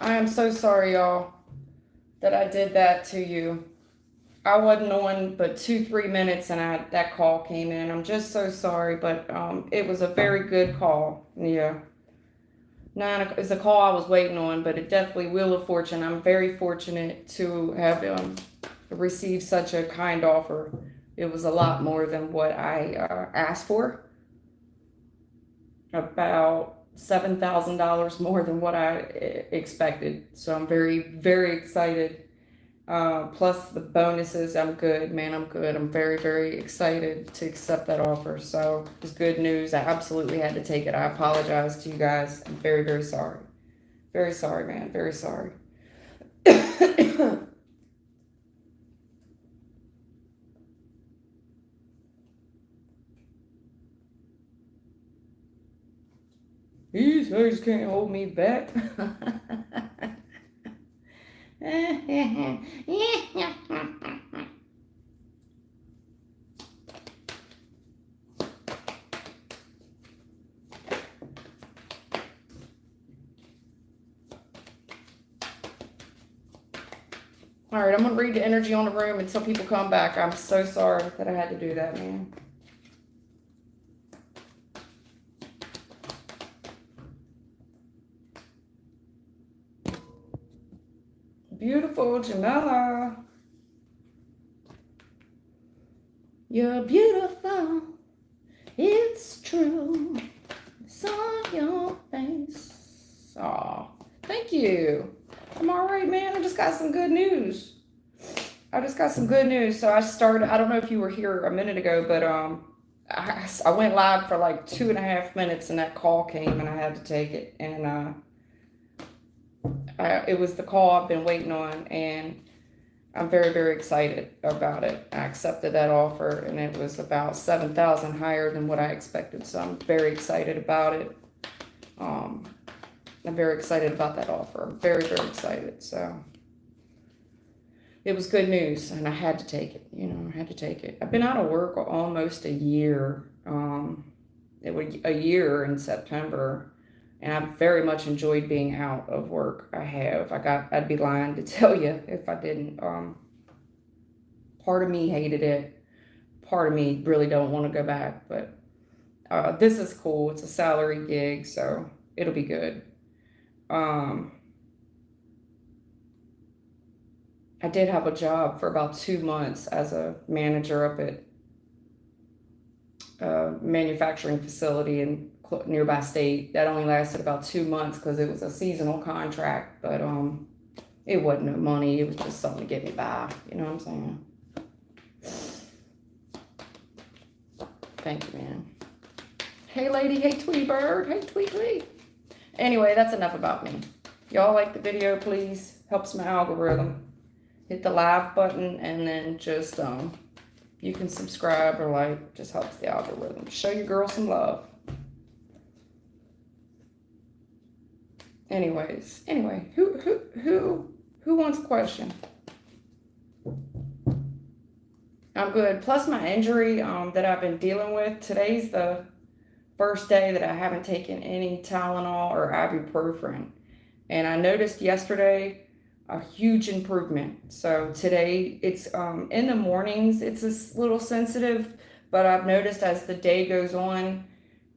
I am so sorry, y'all, that I did that to you. I wasn't on but 2-3 minutes, and that call came in. I'm just so sorry, but it was a very good call. Yeah, it's a call I was waiting on, but it definitely Wheel of Fortune. I'm very fortunate to have received such a kind offer. It was a lot more than what I asked for. About $7,000 more than what I expected. So I'm very, very excited. Plus the bonuses, I'm good, man. I'm good. I'm very, very excited to accept that offer. So it's good news. I absolutely had to take it. I apologize to you guys. I'm very, very sorry. Very sorry, man. Very sorry. These things can't hold me back. All right, I'm going to read the energy on the room until people come back. I'm so sorry that I had to do that, man. Beautiful Jamila. You're beautiful. It's true. It's on your face. Aw, thank you. I'm all right, man. I just got some good news. So I don't know if you were here a minute ago, but I went live for like 2.5 minutes, and that call came, and I had to take it. And it was the call I've been waiting on, and I'm very, very excited about it. I accepted that offer, and it was about 7,000 higher than what I expected. So I'm very excited about it. I'm very excited about that offer. I'm very, very excited. So it was good news, and I had to take it. I had to take it. I've been out of work almost a year. It was a year in September, and I've very much enjoyed being out of work. I have. I'd be lying to tell you if I didn't. Part of me hated it. Part of me really don't want to go back, but this is cool. It's a salary gig, so it'll be good. I did have a job for about 2 months as a manager up at a manufacturing facility in nearby state. That only lasted about 2 months because it was a seasonal contract, but it wasn't no money. It was just something to get me by. You know what I'm saying? Thank you, man. Hey, lady. Hey, Tweety Bird. Hey, Tweet. Anyway, that's enough about me. Y'all like the video, please. Helps my algorithm. Hit the live button, and then just you can subscribe or like. Just helps the algorithm. Show your girl some love. Anyway, who wants a question? I'm good. Plus my injury that I've been dealing with. Today's the first day that I haven't taken any Tylenol or ibuprofen, and I noticed yesterday a huge improvement. So today it's in the mornings it's a little sensitive, but I've noticed as the day goes on,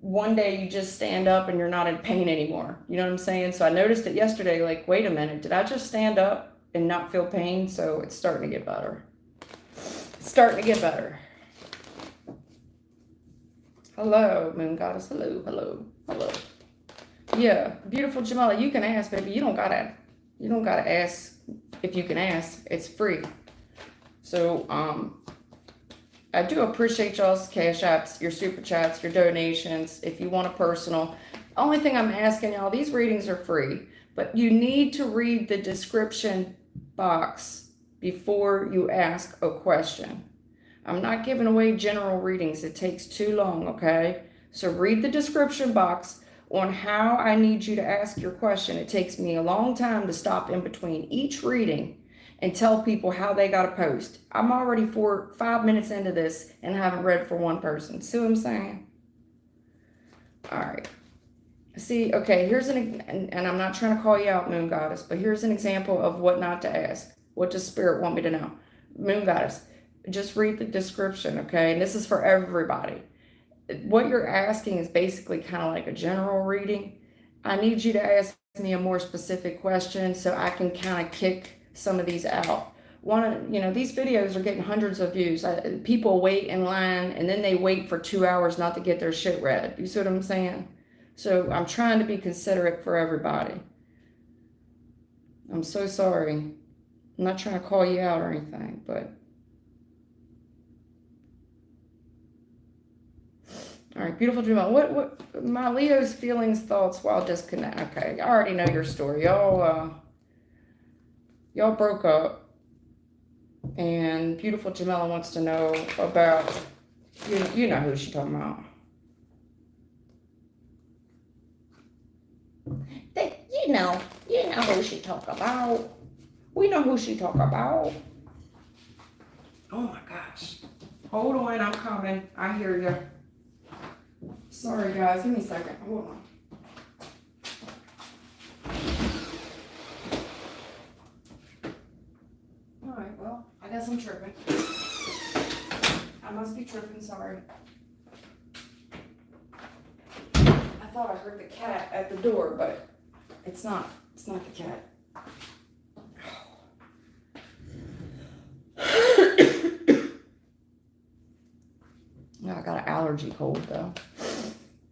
one day you just stand up and you're not in pain anymore. You know what I'm saying? So I noticed it yesterday, like, wait a minute, did I just stand up and not feel pain? So it's starting to get better. It's starting to get better. Hello, Moon Goddess. Hello. Yeah, beautiful Jamala. You can ask, baby. You don't gotta ask if you can ask. It's free. So I do appreciate y'all's cash apps, your super chats, your donations. If you want a personal, only thing I'm asking y'all, these readings are free, but you need to read the description box before you ask a question. I'm not giving away general readings. It takes too long, okay? So read the description box on how I need you to ask your question. It takes me a long time to stop in between each reading and tell people how they got to post. I'm already 5 minutes into this and haven't read for one person. See what I'm saying? All right. See, okay, here's and I'm not trying to call you out, Moon Goddess, but here's an example of what not to ask. What does Spirit want me to know? Moon Goddess, just read the description, okay? And this is for everybody. What you're asking is basically kind of like a general reading. I need you to ask me a more specific question so I can kind of kick some of these out. These videos are getting hundreds of views. People wait in line and then they wait for 2 hours not to get their shit read. You see what I'm saying? So I'm trying to be considerate for everybody. I'm so sorry. I'm not trying to call you out or anything, but. All right, beautiful Jamal. What my Leo's feelings, thoughts while disconnect. Okay, I already know your story. Y'all broke up, and beautiful Jamila wants to know about you know who she's talking about. You know who she talk about. We know who she talk about. Oh my gosh. Hold on, I'm coming. I hear you. Sorry guys, give me a second. Hold on. Alright, well, I guess I'm tripping. I must be tripping, sorry. I thought I heard the cat at the door, but it's not the cat. I got an allergy cold though.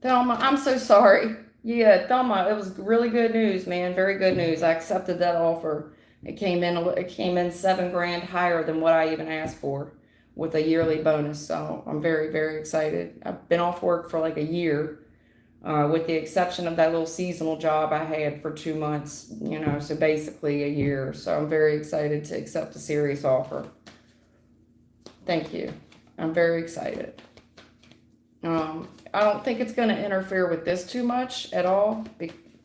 Thelma, I'm so sorry. Yeah, Thelma, it was really good news, man. Very good news. I accepted that offer. It came in $7,000 higher than what I even asked for with a yearly bonus. So I'm very, very excited. I've been off work for like a year, with the exception of that little seasonal job I had for 2 months, so basically a year. So I'm very excited to accept a serious offer. Thank you. I'm very excited. I don't think it's going to interfere with this too much at all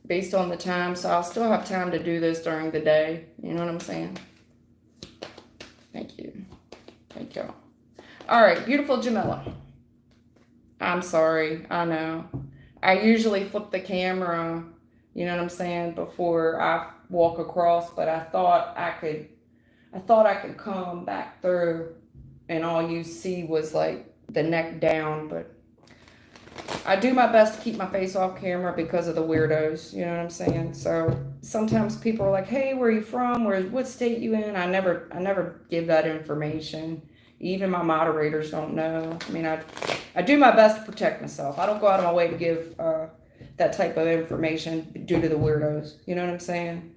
based on the time. So I'll still have time to do this during the day. You know what I'm saying? Thank you. Thank y'all. All right. Beautiful Jamila. I'm sorry. I know. I usually flip the camera, you know what I'm saying, before I walk across, but I thought I could come back through and all you see was like the neck down, but I do my best to keep my face off camera because of the weirdos, you know what I'm saying? So sometimes people are like, hey, where are you from? What state you in? I never give that information. Even my moderators don't know. I mean, I do my best to protect myself. I don't go out of my way to give that type of information due to the weirdos. You know what I'm saying?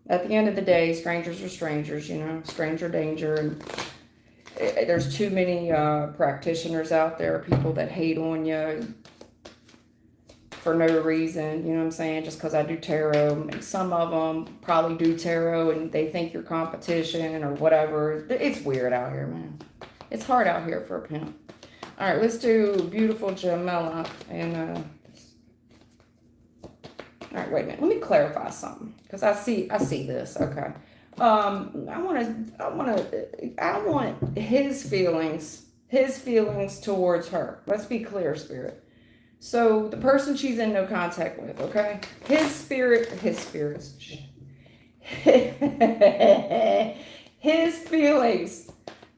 At the end of the day, strangers are strangers, stranger danger. And there's too many practitioners out there, people that hate on you for no reason, you know what I'm saying, just because I do tarot. And some of them probably do tarot and they think you're competition or whatever. It's weird out here, man. It's hard out here for a pimp. All right, let's do beautiful Jamila. And all right, wait a minute. Let me clarify something because I see this. Okay. I want his feelings towards her. Let's be clear, Spirit. So the person she's in no contact with, okay? His feelings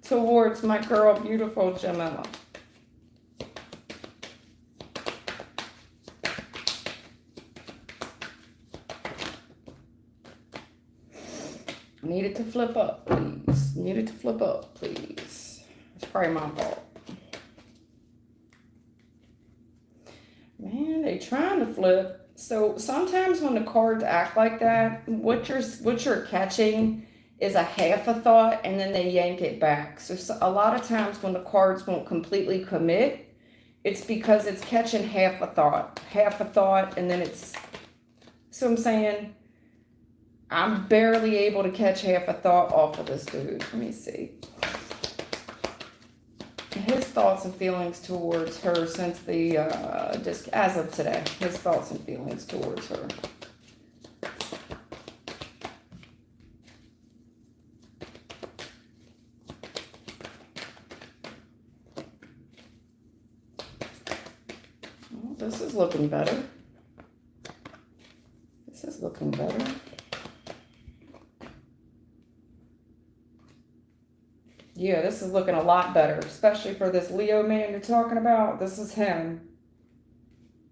towards my girl, beautiful Jamila. Needed to flip up, please. Needed to flip up, please. It's probably my fault. Man, they trying to flip. So sometimes when the cards act like that, what you're catching is a half a thought and then they yank it back. So a lot of times when the cards won't completely commit, it's because it's catching half a thought, and then it's, so I'm saying, I'm barely able to catch half a thought off of this dude. Let me see. His thoughts and feelings towards her since the, just as of today. His thoughts and feelings towards her. Well, this is looking better. Yeah, this is looking a lot better, especially for this Leo man you're talking about. This is him.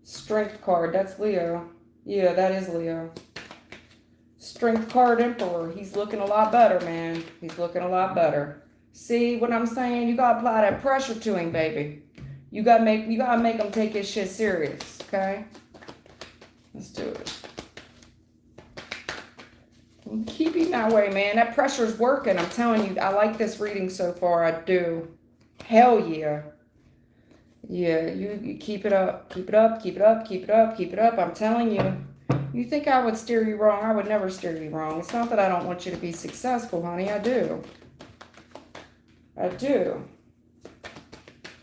Strength card, that's Leo. Yeah, that is Leo. Strength card, Emperor. He's looking a lot better, man. He's looking a lot better. See what I'm saying? You gotta apply that pressure to him, baby. You gotta make him take his shit serious, okay? Let's do it. Keep him that way, man. That pressure's working. I'm telling you, I like this reading so far. I do. Hell yeah. Yeah, you keep it up. Keep it up, keep it up, keep it up, keep it up. I'm telling you. You think I would steer you wrong? I would never steer you wrong. It's not that I don't want you to be successful, honey. I do. I do.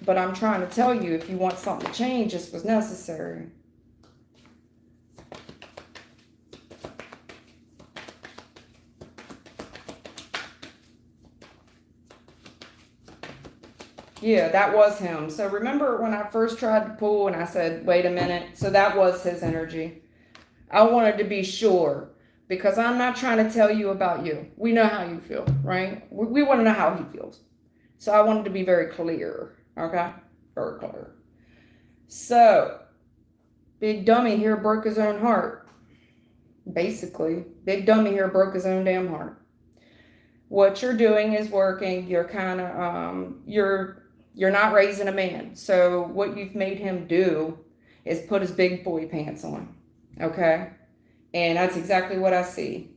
But I'm trying to tell you, if you want something to change, this was necessary. Yeah, that was him. So remember when I first tried to pull and I said, wait a minute. So that was his energy. I wanted to be sure because I'm not trying to tell you about you. We know how you feel, right? We want to know how he feels. So I wanted to be very clear, okay? Very clear. So, big dummy here broke his own heart. Basically, big dummy here broke his own damn heart. What you're doing is working. You're kind of, you're not raising a man. So what you've made him do is put his big boy pants on. Okay? And that's exactly what I see.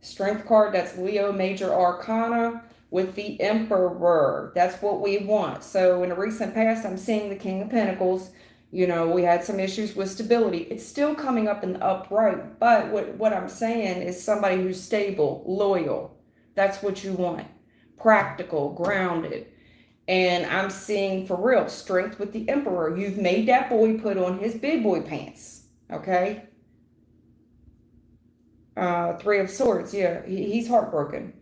Strength card, that's Leo Major Arcana with the Emperor. That's what we want. So in the recent past, I'm seeing the King of Pentacles. You know, we had some issues with stability. It's still coming up in the upright. But what I'm saying is somebody who's stable, loyal. That's what you want. Practical, grounded. And I'm seeing, for real, strength with the Emperor. You've made that boy put on his big boy pants. Okay? Three of Swords. Yeah, he's heartbroken.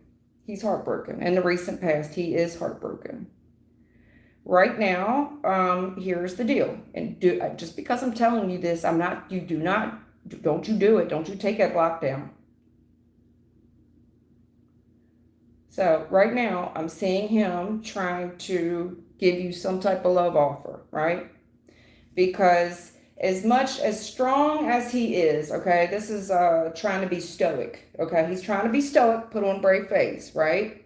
He's heartbroken. In the recent past, he is heartbroken. Right now, here's the deal. And just because I'm telling you this, don't you do it. Don't you take that block down. So right now, I'm seeing him trying to give you some type of love offer, right? Because as much as strong as he is, okay, this is trying to be stoic, okay? He's trying to be stoic, put on a brave face, right?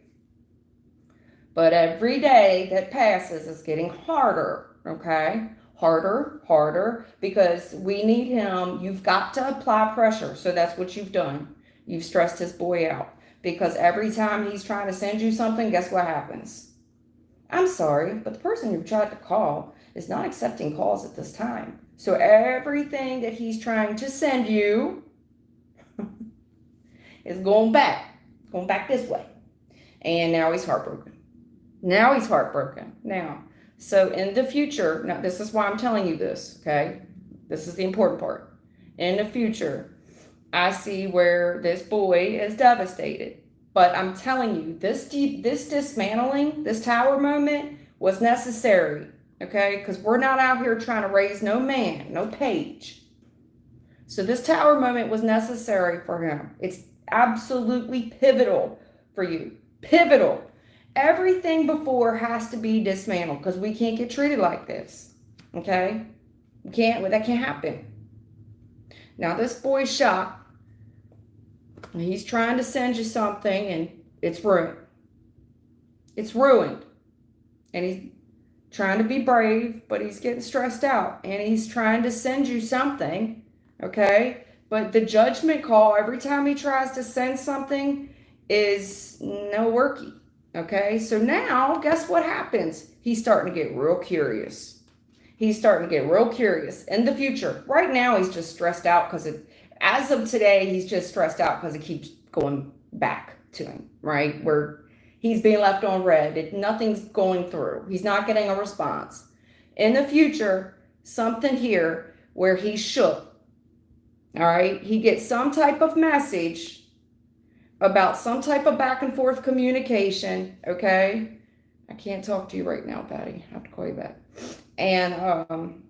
But every day that passes is getting harder, okay? Harder, because we need him. You've got to apply pressure. So that's what you've done. You've stressed his boy out. Because every time he's trying to send you something, guess what happens? I'm sorry, but the person you tried to call is not accepting calls at this time. So everything that he's trying to send you is going back this way. And now he's heartbroken. Now, so in the future, now this is why I'm telling you this, okay? This is the important part. In the future, I see where this boy is devastated. But I'm telling you, this dismantling, this tower moment was necessary, okay? Because we're not out here trying to raise no man, no page. So this tower moment was necessary for him. It's absolutely pivotal for you. Pivotal. Everything before has to be dismantled because we can't get treated like this, okay? That can't happen. Now this boy's shocked. He's trying to send you something and it's ruined. It's ruined. And he's trying to be brave, but he's getting stressed out. And he's trying to send you something, okay? But the judgment call, every time he tries to send something, is no worky, okay? So now, guess what happens? He's starting to get real curious. He's starting to get real curious in the future. Right now, he's just stressed out because as of today, he's just stressed out because it keeps going back to him, right? Where he's being left on red. Nothing's going through. He's not getting a response. In the future, something here where he's shook, all right? He gets some type of message about some type of back and forth communication, okay? I can't talk to you right now, Patty. I have to call you back. And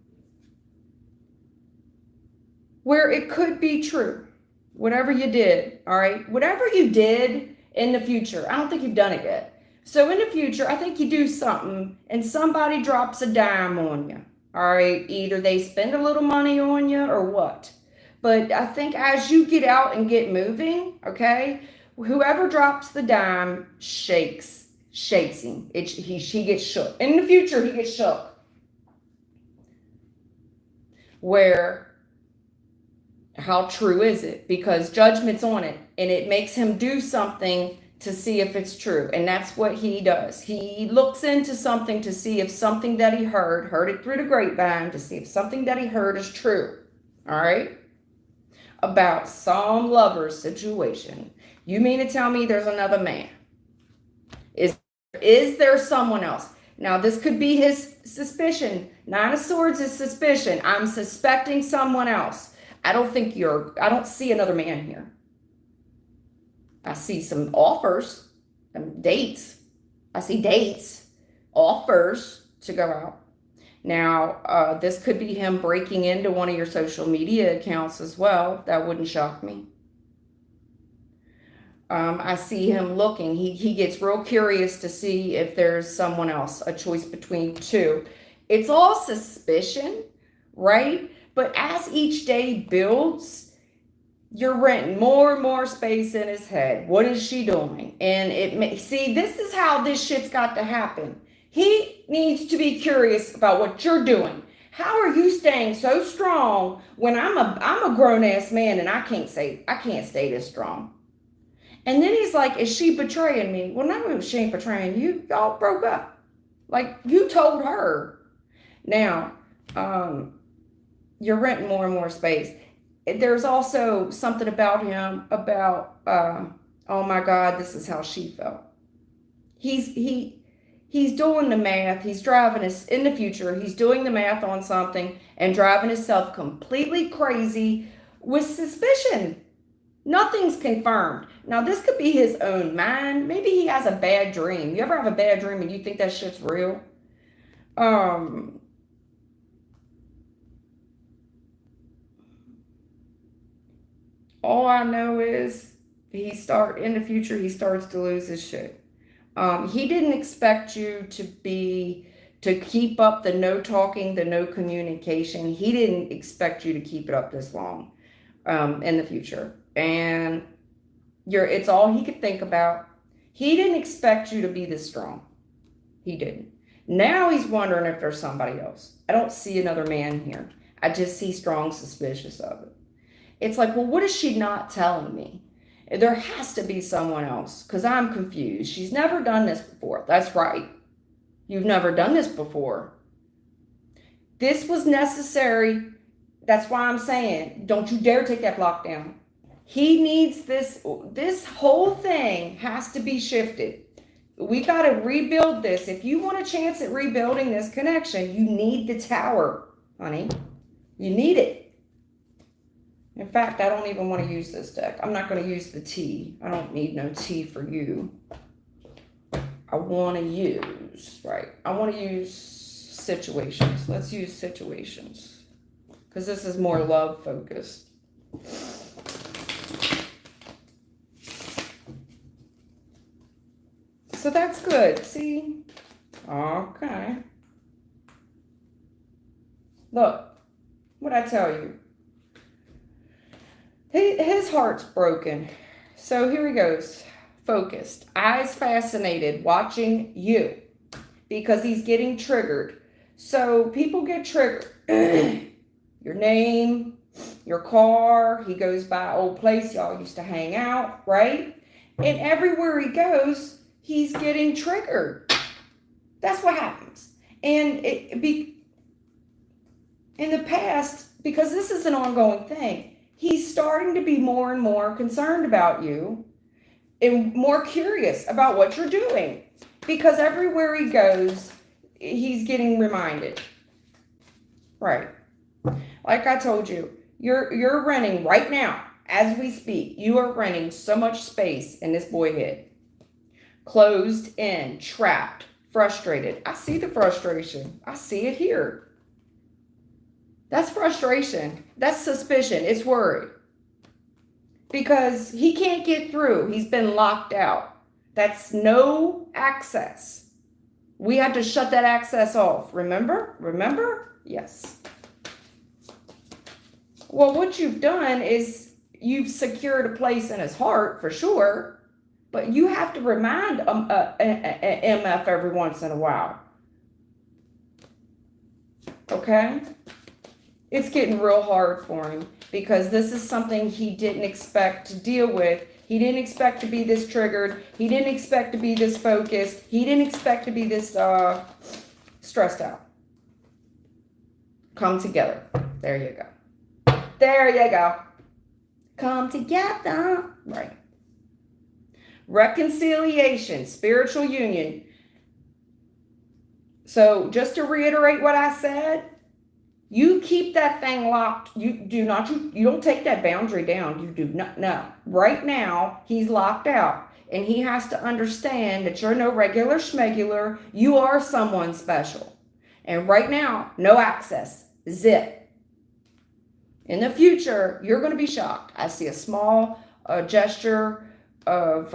where it could be true, whatever you did, all right? Whatever you did in the future, I don't think you've done it yet, So in the future, I think you do something and somebody drops a dime on you. All right. Either they spend a little money on you or what. But I think as you get out and get moving, okay, whoever drops the dime shakes him. He gets shook. In the future, he gets shook. Where, how true is it? Because judgment's on it, and it makes him do something to see if it's true. And that's what he does. He looks into something to see if something that he heard it through the grapevine, to see if something that he heard is true. All right? About some lover's situation. You mean to tell me there's another man? Is there someone else? Now, this could be his suspicion. Nine of Swords is suspicion. I'm suspecting someone else. I don't see another man here. I see some offers, dates. I see dates, offers to go out. Now, this could be him breaking into one of your social media accounts as well. That wouldn't shock me. I see him looking. He gets real curious to see if there's someone else, a choice between two. It's all suspicion, right? But as each day builds, you're renting more and more space in his head. What is she doing? And see, this is how this shit's got to happen. He needs to be curious about what you're doing. How are you staying so strong when I'm a grown ass man and I can't stay this strong? And then he's like, is she betraying me? Well, no, she ain't betraying you. Y'all broke up. Like, you told her. Now, you're renting more and more space. There's also something about him about, oh my God, this is how she felt. He's doing the math. He's driving us in the future. He's doing the math on something and driving himself completely crazy with suspicion. Nothing's confirmed. Now, this could be his own mind. Maybe he has a bad dream. You ever have a bad dream and you think that shit's real? All I know is in the future, he starts to lose his shit. He didn't expect you to keep up the no talking, the no communication. He didn't expect you to keep it up this long in the future. And it's all he could think about. He didn't expect you to be this strong. He didn't. Now he's wondering if there's somebody else. I don't see another man here. I just see strong suspicious of it. It's like, well, what is she not telling me? There has to be someone else because I'm confused. She's never done this before. That's right. You've never done this before. This was necessary. That's why I'm saying, don't you dare take that block down. He needs this whole thing has to be shifted. We got to rebuild this. If you want a chance at rebuilding this connection, you need the tower, honey. You need it. In fact, I don't even want to use this deck. I'm not going to use the T. I don't need no T for you. I want to use situations. Let's use situations because this is more love focused. So that's good. See? Okay. Look, what'd I tell you? His heart's broken. So here he goes. Focused. Eyes fascinated. Watching you. Because he's getting triggered. So people get triggered. Your name, your car. He goes by old place y'all used to hang out, right? And everywhere he goes, he's getting triggered. That's what happens. And in the past, because this is an ongoing thing, he's starting to be more and more concerned about you and more curious about what you're doing. Because everywhere he goes, he's getting reminded. Right. Like I told you, you're renting right now, as we speak, you are renting so much space in this boy head. Closed in, trapped, frustrated. I see the frustration. I see it here. That's frustration. That's suspicion. It's worry. Because he can't get through. He's been locked out. That's no access. We had to shut that access off. Remember? Remember? Yes. Well, what you've done is you've secured a place in his heart for sure, but you have to remind MF every once in a while. Okay? It's getting real hard for him because this is something he didn't expect to deal with. He didn't expect to be this triggered. He didn't expect to be this focused. He didn't expect to be this stressed out. Come together. There you go. There you go. Come together. Right. Reconciliation, spiritual union. So just to reiterate what I said, you keep that thing locked. You don't take that boundary down. You do not. No. Right now, he's locked out. And he has to understand that you're no regular schmegular. You are someone special. And right now, no access. Zip. In the future, you're going to be shocked. I see a small gesture of,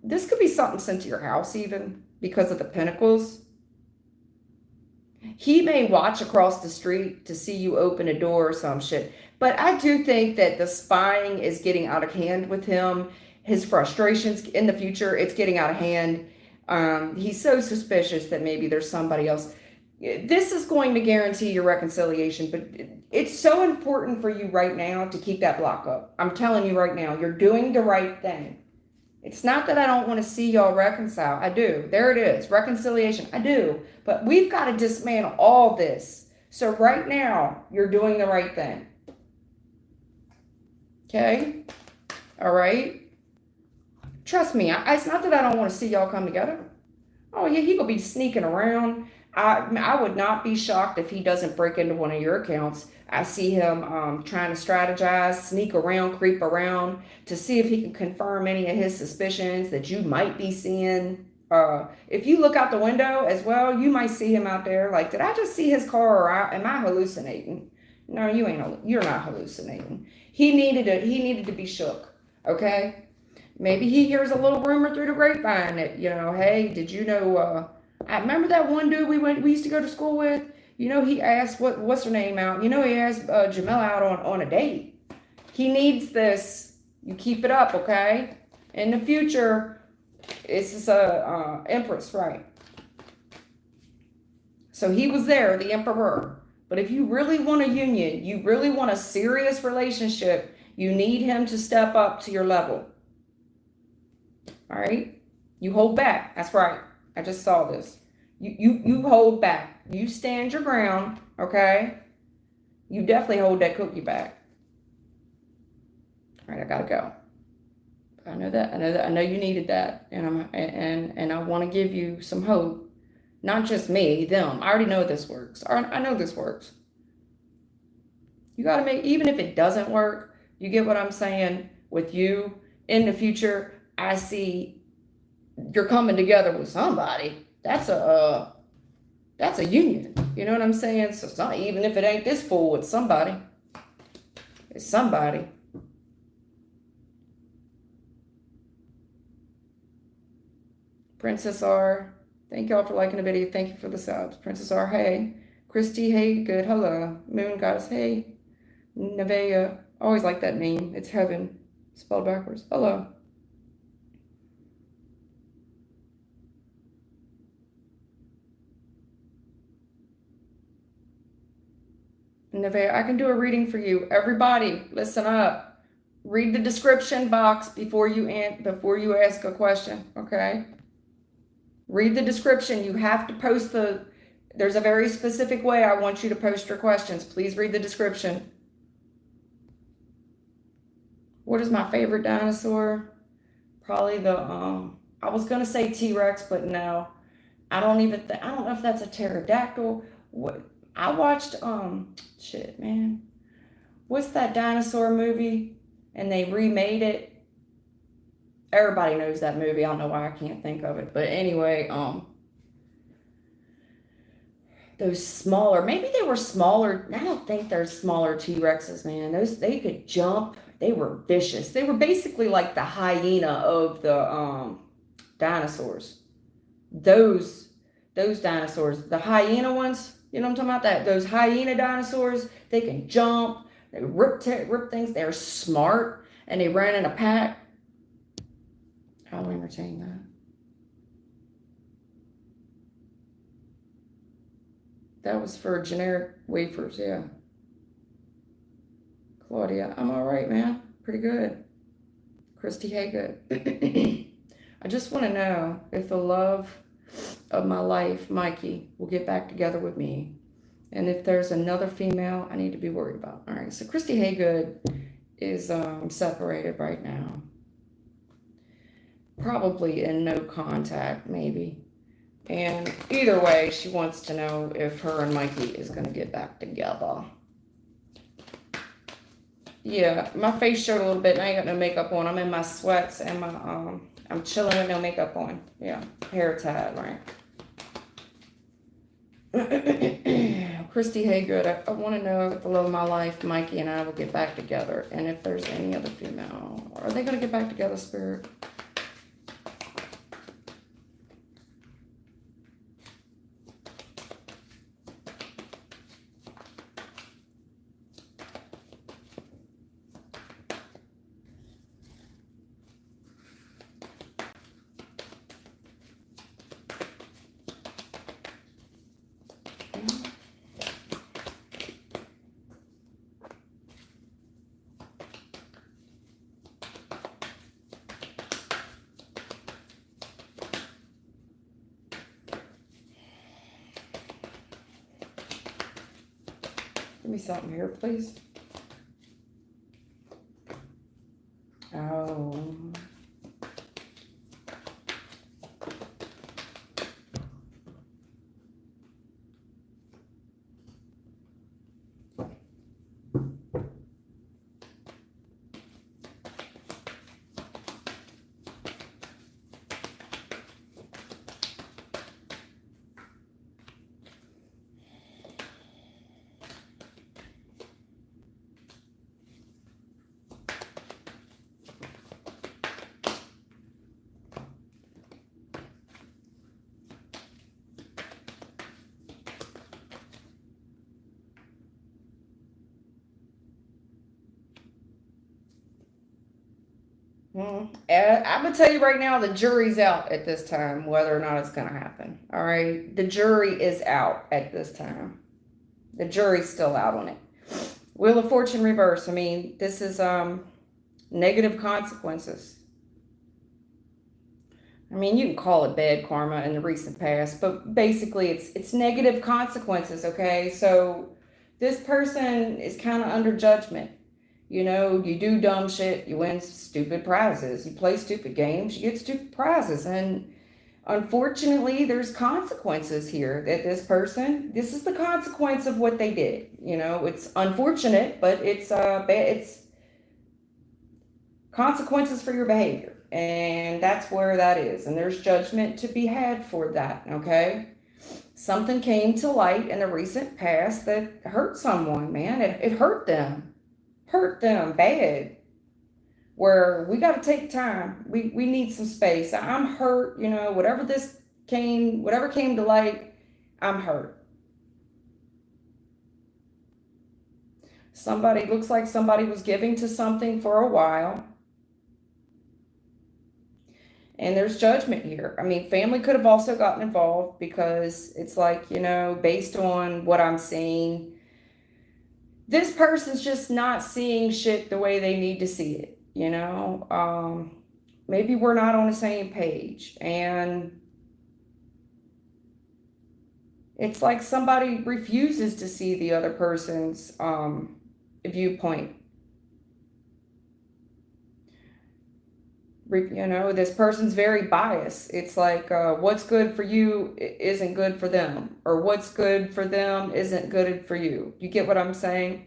this could be something sent to your house even because of the pentacles. He may watch across the street to see you open a door or some shit. But I do think that the spying is getting out of hand with him. His frustrations in the future, it's getting out of hand. He's so suspicious that maybe there's somebody else. This is going to guarantee your reconciliation, but it's so important for you right now to keep that block up. I'm telling you right now, you're doing the right thing. It's not that I don't want to see y'all reconcile. I do. There it is. Reconciliation. I do. But we've got to dismantle all this. So right now, you're doing the right thing. Okay? All right? Trust me. It's not that I don't want to see y'all come together. Oh, yeah, he will be sneaking around. I would not be shocked if he doesn't break into one of your accounts. I see him trying to strategize, sneak around, creep around to see if he can confirm any of his suspicions that you might be seeing. If you look out the window as well, you might see him out there. Like, did I just see his car or am I hallucinating? No, you ain't. You're not hallucinating. He needed to be shook. Okay. Maybe he hears a little rumor through the grapevine that, hey, did you know, I remember that one dude we used to go to school with, he asked what's her name out. He asked Jamel out on a date. He needs this. You keep it up, okay? In the future, this is a empress, right? So he was there, the emperor. But if you really want a union, you really want a serious relationship, you need him to step up to your level. All right? You hold back. That's right. I just saw this. You hold back. You stand your ground, okay? You definitely hold that cookie back. All right, I gotta go. I know that. I know you needed that, and I want to give you some hope. Not just me, them. I already know this works. I know this works. You gotta make, even if it doesn't work, you get what I'm saying. With you in the future, I see you're coming together with somebody. That's a union. You know what I'm saying? So it's not, even if it ain't this fool, it's somebody. It's somebody. Princess R, thank y'all for liking the video. Thank you for the subs. Princess R, hey. Christy, hey, good. Hello. Moon Goddess, hey. Nevea, always like that name. It's heaven. Spelled backwards. Hello. Nevea, I can do a reading for you. Everybody, listen up. Read the description box before you ask a question, okay? Read the description. You have to post there's a very specific way I want you to post your questions. Please read the description. What is my favorite dinosaur? Probably I was going to say T-Rex, but no. I don't know if that's a pterodactyl. I watched, shit, man. What's that dinosaur movie? And they remade it. Everybody knows that movie. I don't know why I can't think of it. But anyway, those smaller, maybe they were smaller. I don't think they're smaller T-Rexes, man. They could jump. They were vicious. They were basically like the hyena of the dinosaurs. Those dinosaurs, the hyena ones, you know what I'm talking about? Those hyena dinosaurs, they can jump, they rip things. They're smart, and they ran in a pack. I'll entertain that. That was for generic wafers, yeah. Claudia, I'm all right, man. Pretty good. Christy, hey, good. I just want to know if the love of my life, Mikey, will get back together with me. And if there's another female I need to be worried about. All right, so Christy Haygood is separated right now. Probably in no contact, maybe. And either way, she wants to know if her and Mikey is going to get back together. Yeah, my face showed a little bit, and I ain't got no makeup on. I'm in my sweats and my, I'm chilling with no makeup on. Yeah, hair tied, right? Christy Haygood, I want to know if the love of my life, Mikey and I will get back together. And if there's any other female. Are they going to get back together, Spirit? Give me something here, please. Oh. I'm gonna tell you right now, the jury's out at this time, whether or not it's gonna happen. All right, the jury is out at this time. The jury's still out on it. Wheel of Fortune reverse. I mean, this is negative consequences. I mean, you can call it bad karma in the recent past, but basically, it's negative consequences. Okay, so this person is kind of under judgment. You know, you do dumb shit, you win stupid prizes. You play stupid games, you get stupid prizes. And unfortunately, there's consequences here that this is the consequence of what they did. You know, it's unfortunate, but it's it's consequences for your behavior. And that's where that is. And there's judgment to be had for that, okay? Something came to light in the recent past that hurt someone, man. It hurt them. Hurt them bad, where we got to take time. We need some space. I'm hurt, you know, whatever came to light, I'm hurt. Looks like somebody was giving to something for a while, and there's judgment here. I mean, family could have also gotten involved, because it's like, you know, based on what I'm seeing, this person's just not seeing shit the way they need to see it, you know? Maybe we're not on the same page, and it's like somebody refuses to see the other person's viewpoint. You know, this person's very biased. It's like what's good for you isn't good for them, or what's good for them isn't good for you. You get what I'm saying?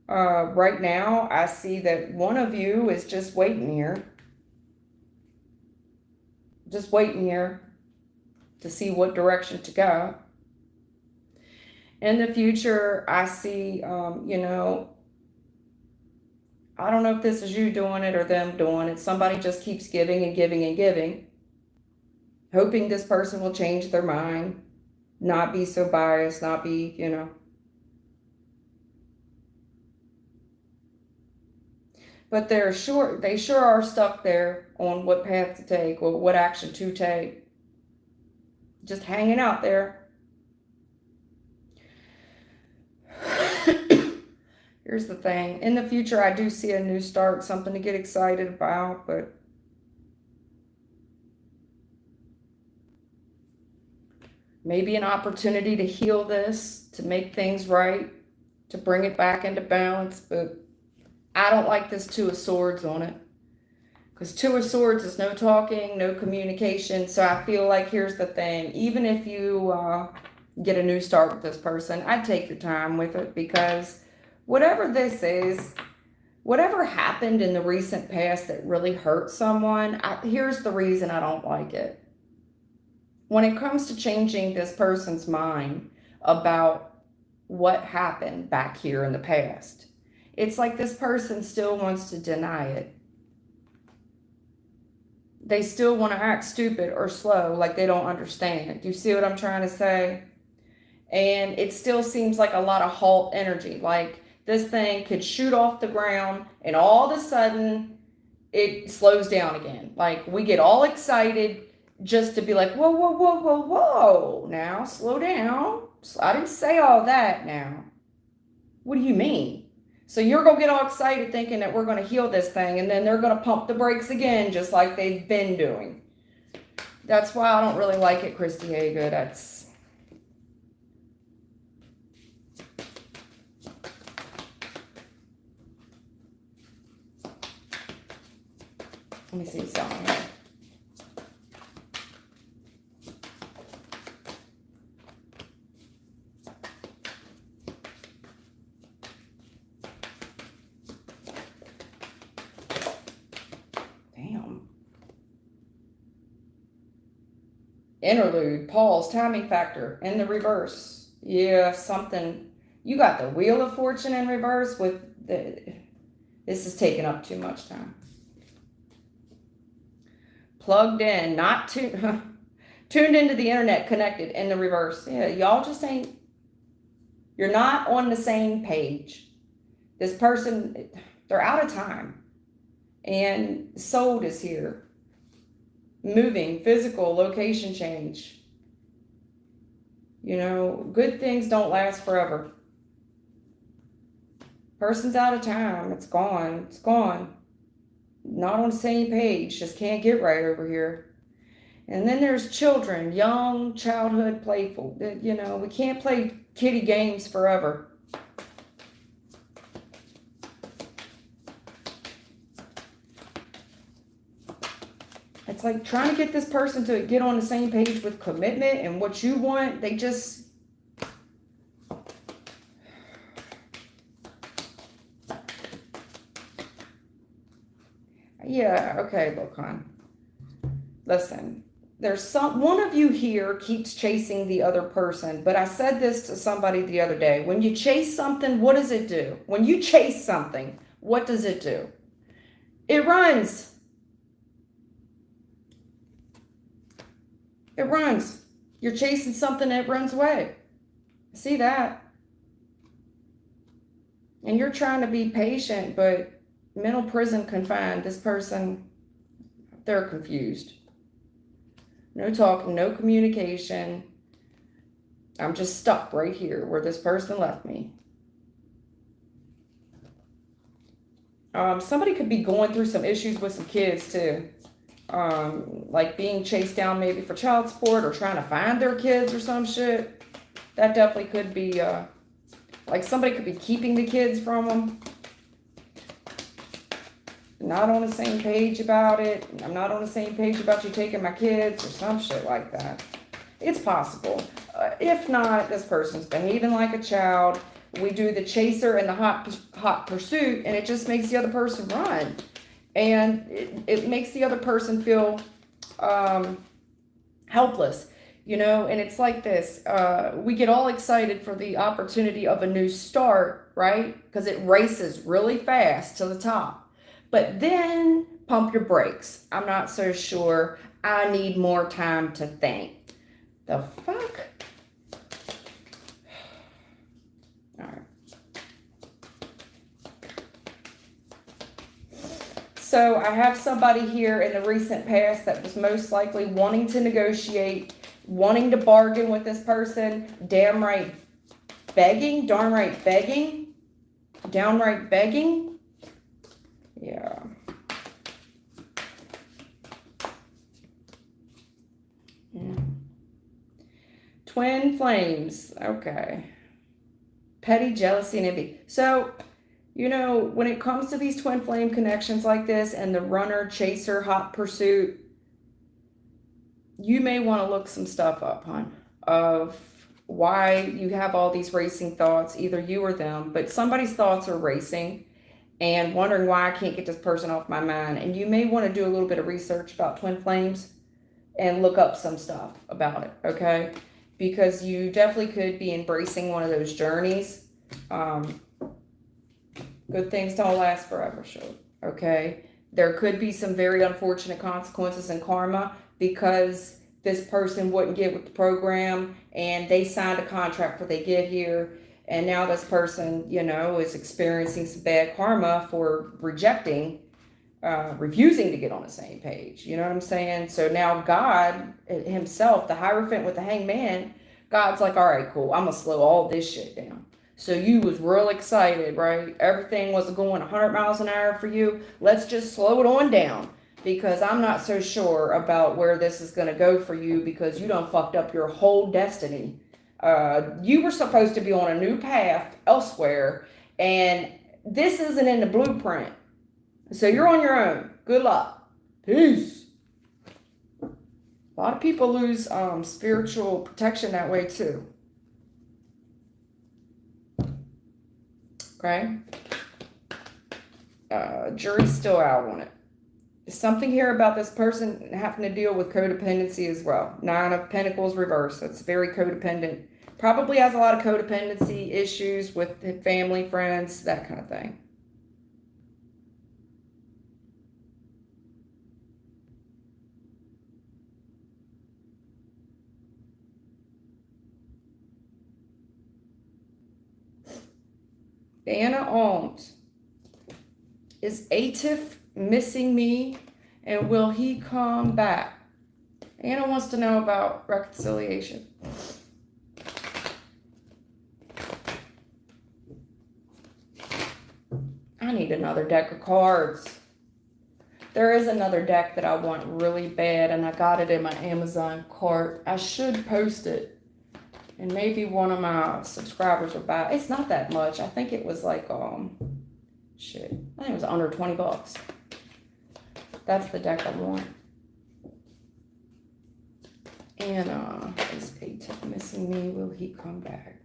Right now, I see that one of you is just waiting here. Just waiting here to see what direction to go. In the future, I see, you know, I don't know if this is you doing it or them doing it. Somebody just keeps giving and giving and giving, hoping this person will change their mind, not be so biased, not be, But they sure are stuck there on what path to take or what action to take. Just hanging out there. Here's the thing. In the future, I do see a new start, something to get excited about, but maybe an opportunity to heal this, to make things right, to bring it back into balance. But I don't like this Two of Swords on it. Because Two of Swords is no talking, no communication. So I feel like here's the thing. Even if you get a new start with this person, I'd take your time with it, because whatever this is, whatever happened in the recent past that really hurt someone, here's the reason I don't like it. When it comes to changing this person's mind about what happened back here in the past, it's like this person still wants to deny it. They still want to act stupid or slow, like they don't understand. Do you see what I'm trying to say? And it still seems like a lot of halt energy, like this thing could shoot off the ground and all of a sudden it slows down again. Like we get all excited just to be like, whoa, whoa, whoa, whoa, whoa, now slow down. I didn't say all that now. What do you mean? So you're going to get all excited thinking that we're going to heal this thing, and then they're going to pump the brakes again, just like they've been doing. That's why I don't really like it, Christy Haga. Let me see something here. Damn. Interlude, pause, timing factor, in the reverse. Yeah, something. You got the Wheel of Fortune in reverse with the... This is taking up too much time. Plugged in, not tuned into the internet, connected, in the reverse. Yeah, y'all just ain't, you're not on the same page. This person, they're out of time. And soul is here. Moving, physical, location change. Good things don't last forever. Person's out of time. It's gone. It's gone. Not on the same page, just can't get right over here. And then there's children, young, childhood, playful. We can't play kiddie games forever. It's like trying to get this person to get on the same page with commitment and what you want. They just... Yeah, okay, look, hon. Listen, there's one of you here keeps chasing the other person, but I said this to somebody the other day. When you chase something, what does it do? When you chase something, what does it do? It runs. It runs. You're chasing something that runs away. See that? And you're trying to be patient, but mental prison confined. This person, they're confused. No talking, no communication. I'm just stuck right here where this person left me. Somebody could be going through some issues with some kids too. Like being chased down maybe for child support or trying to find their kids or some shit. That definitely could be, like somebody could be keeping the kids from them. Not on the same page about it. I'm not on the same page about you taking my kids or some shit like that. It's possible. If not, this person's behaving like a child. We do the chaser and the hot pursuit, and it just makes the other person run. And it makes the other person feel helpless. you know, and it's like this. We get all excited for the opportunity of a new start, right? Because it races really fast to the top. But then pump your brakes. I'm not so sure. I need more time to think. The fuck? All right. So I have somebody here in the recent past that was most likely wanting to negotiate, wanting to bargain with this person, downright begging. Yeah. Twin flames. Okay. Petty jealousy and envy. So, you know, when it comes to these twin flame connections like this and the runner, chaser, hot pursuit, you may want to look some stuff up, hon, of why you have all these racing thoughts, either you or them, but somebody's thoughts are racing and wondering why I can't get this person off my mind. And you may want to do a little bit of research about twin flames and look up some stuff about it, okay? Because you definitely could be embracing one of those journeys. Good things don't last forever, sure. Okay? There could be some very unfortunate consequences in karma because this person wouldn't get with the program and they signed a contract before they get here. And now this person, you know, is experiencing some bad karma for refusing to get on the same page. You know what I'm saying? So now God himself, the Hierophant with the hangman, God's like, all right, cool. I'm going to slow all this shit down. So you was real excited, right? Everything was going 100 miles an hour for you. Let's just slow it on down because I'm not so sure about where this is going to go for you because you done fucked up your whole destiny. You were supposed to be on a new path elsewhere and this isn't in the blueprint. So you're on your own. Good luck. Peace. A lot of people lose spiritual protection that way too. Okay? Jury's still out on it. There's something here about this person having to deal with codependency as well. 9 of Pentacles reversed. That's very codependent. Probably has a lot of codependency issues with family, friends, that kind of thing. Anna Alms. Is Atif missing me and will he come back? Anna wants to know about reconciliation. I need another deck of cards. There is another deck that I want really bad and I got it in my Amazon cart. I should post it. And maybe one of my subscribers will buy it. It's not that much. I think it was like, shit. I think it was under 20 bucks. That's the deck I want. And, is Atif missing me? Will he come back?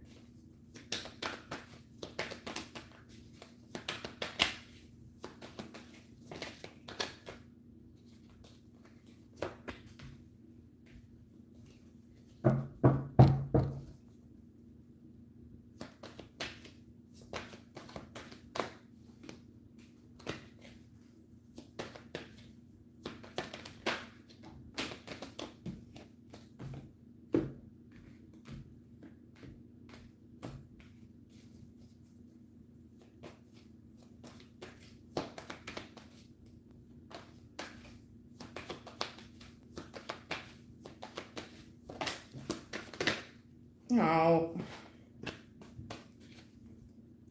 No.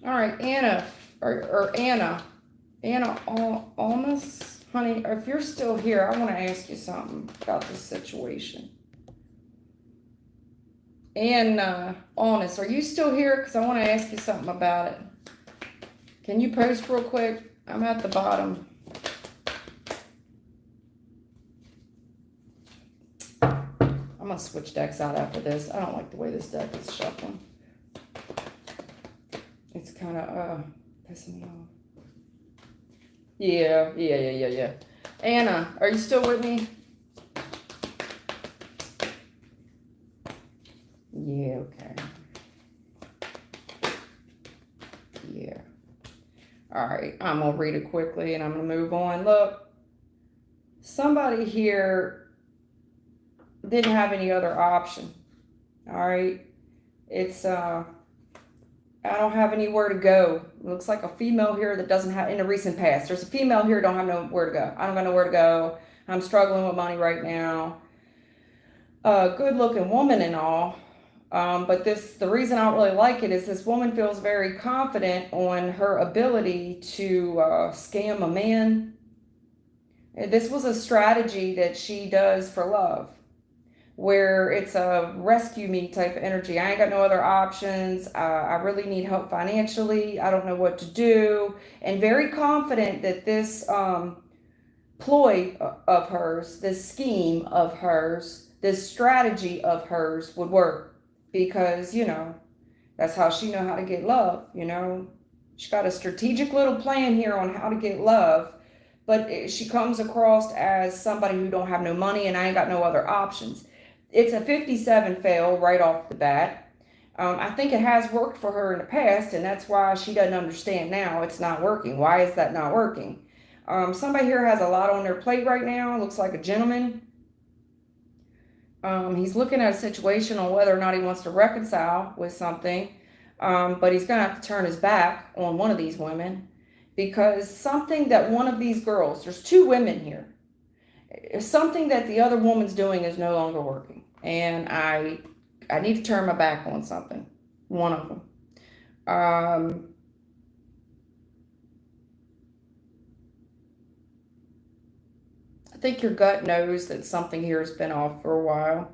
All right, Anna, or Anna Almas, honey, if you're still here, I want to ask you something about this situation. Anna Almas, are you still here? Because I want to ask you something about it. Can you post real quick? I'm at the bottom. I'm going to switch decks out after this. I don't like the way this deck is shuffling. It's kind of pissing me off. Yeah. Anna, are you still with me? Yeah, okay. Yeah. All right, I'm going to read it quickly and I'm going to move on. Look, somebody here didn't have any other option. All right. It's, I don't have anywhere to go. It looks like a female here that doesn't have, in the recent past, there's a female here don't have nowhere to go. I don't got nowhere to go. I'm struggling with money right now. Good looking woman and all. But the reason I don't really like it is this woman feels very confident on her ability to scam a man. And this was a strategy that she does for love, where it's a rescue me type of energy. I ain't got no other options. I really need help financially. I don't know what to do. And very confident that this ploy of hers, this scheme of hers, this strategy of hers would work. Because, you know, that's how she know how to get love, you know. She got a strategic little plan here on how to get love. But she comes across as somebody who don't have no money and I ain't got no other options. It's a 57 fail right off the bat. I think it has worked for her in the past, and that's why she doesn't understand now it's not working. Why is that not working? Somebody here has a lot on their plate right now. Looks like a gentleman. He's looking at a situation on whether or not he wants to reconcile with something, but he's going to have to turn his back on one of these women because something that one of these girls, there's two women here, something that the other woman's doing is no longer working. And I need to turn my back on something, one of them. I think your gut knows that something here has been off for a while.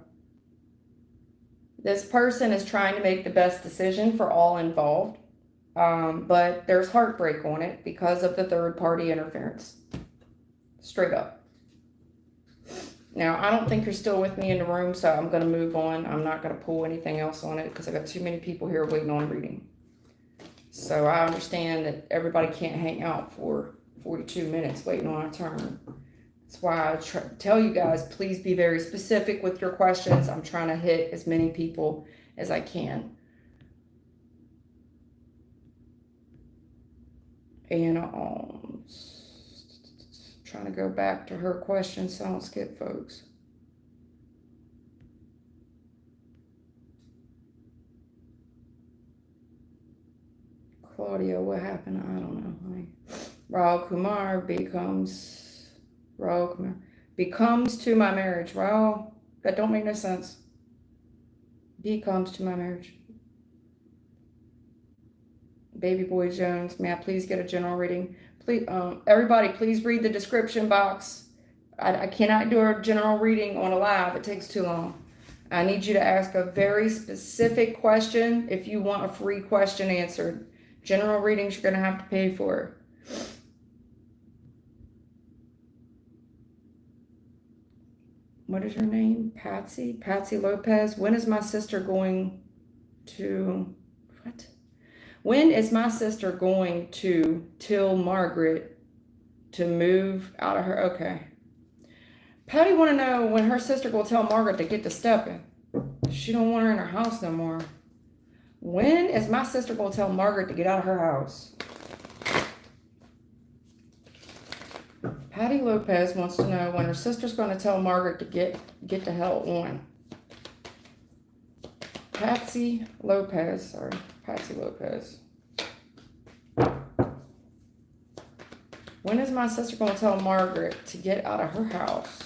This person is trying to make the best decision for all involved, but there's heartbreak on it because of the third party interference. Straight up. Now, I don't think you're still with me in the room, so I'm going to move on. I'm not going to pull anything else on it because I got too many people here waiting on reading. So I understand that everybody can't hang out for 42 minutes waiting on a turn. That's why I tell you guys, please be very specific with your questions. I'm trying to hit as many people as I can. And trying to go back to her question so I don't skip folks. Claudia, what happened? I don't know, honey. Rahul Kumar becomes to my marriage. Rahul, that don't make no sense. Becomes to my marriage. Baby Boy Jones, may I please get a general reading? Please, everybody, please read the description box. I cannot do a general reading on a live. It takes too long. I need you to ask a very specific question if you want a free question answered. General readings, you're going to have to pay for. What is your name? Patsy? Patsy Lopez. When is my sister going to... What? When is my sister going to tell Margaret to move out of her... Okay. Patty want to know when her sister will tell Margaret to get to stepping. She don't want her in her house no more. When is my sister going to tell Margaret to get out of her house? Patty Lopez wants to know when her sister's going to tell Margaret to get the hell on. Patsy Lopez. When is my sister going to tell Margaret to get out of her house?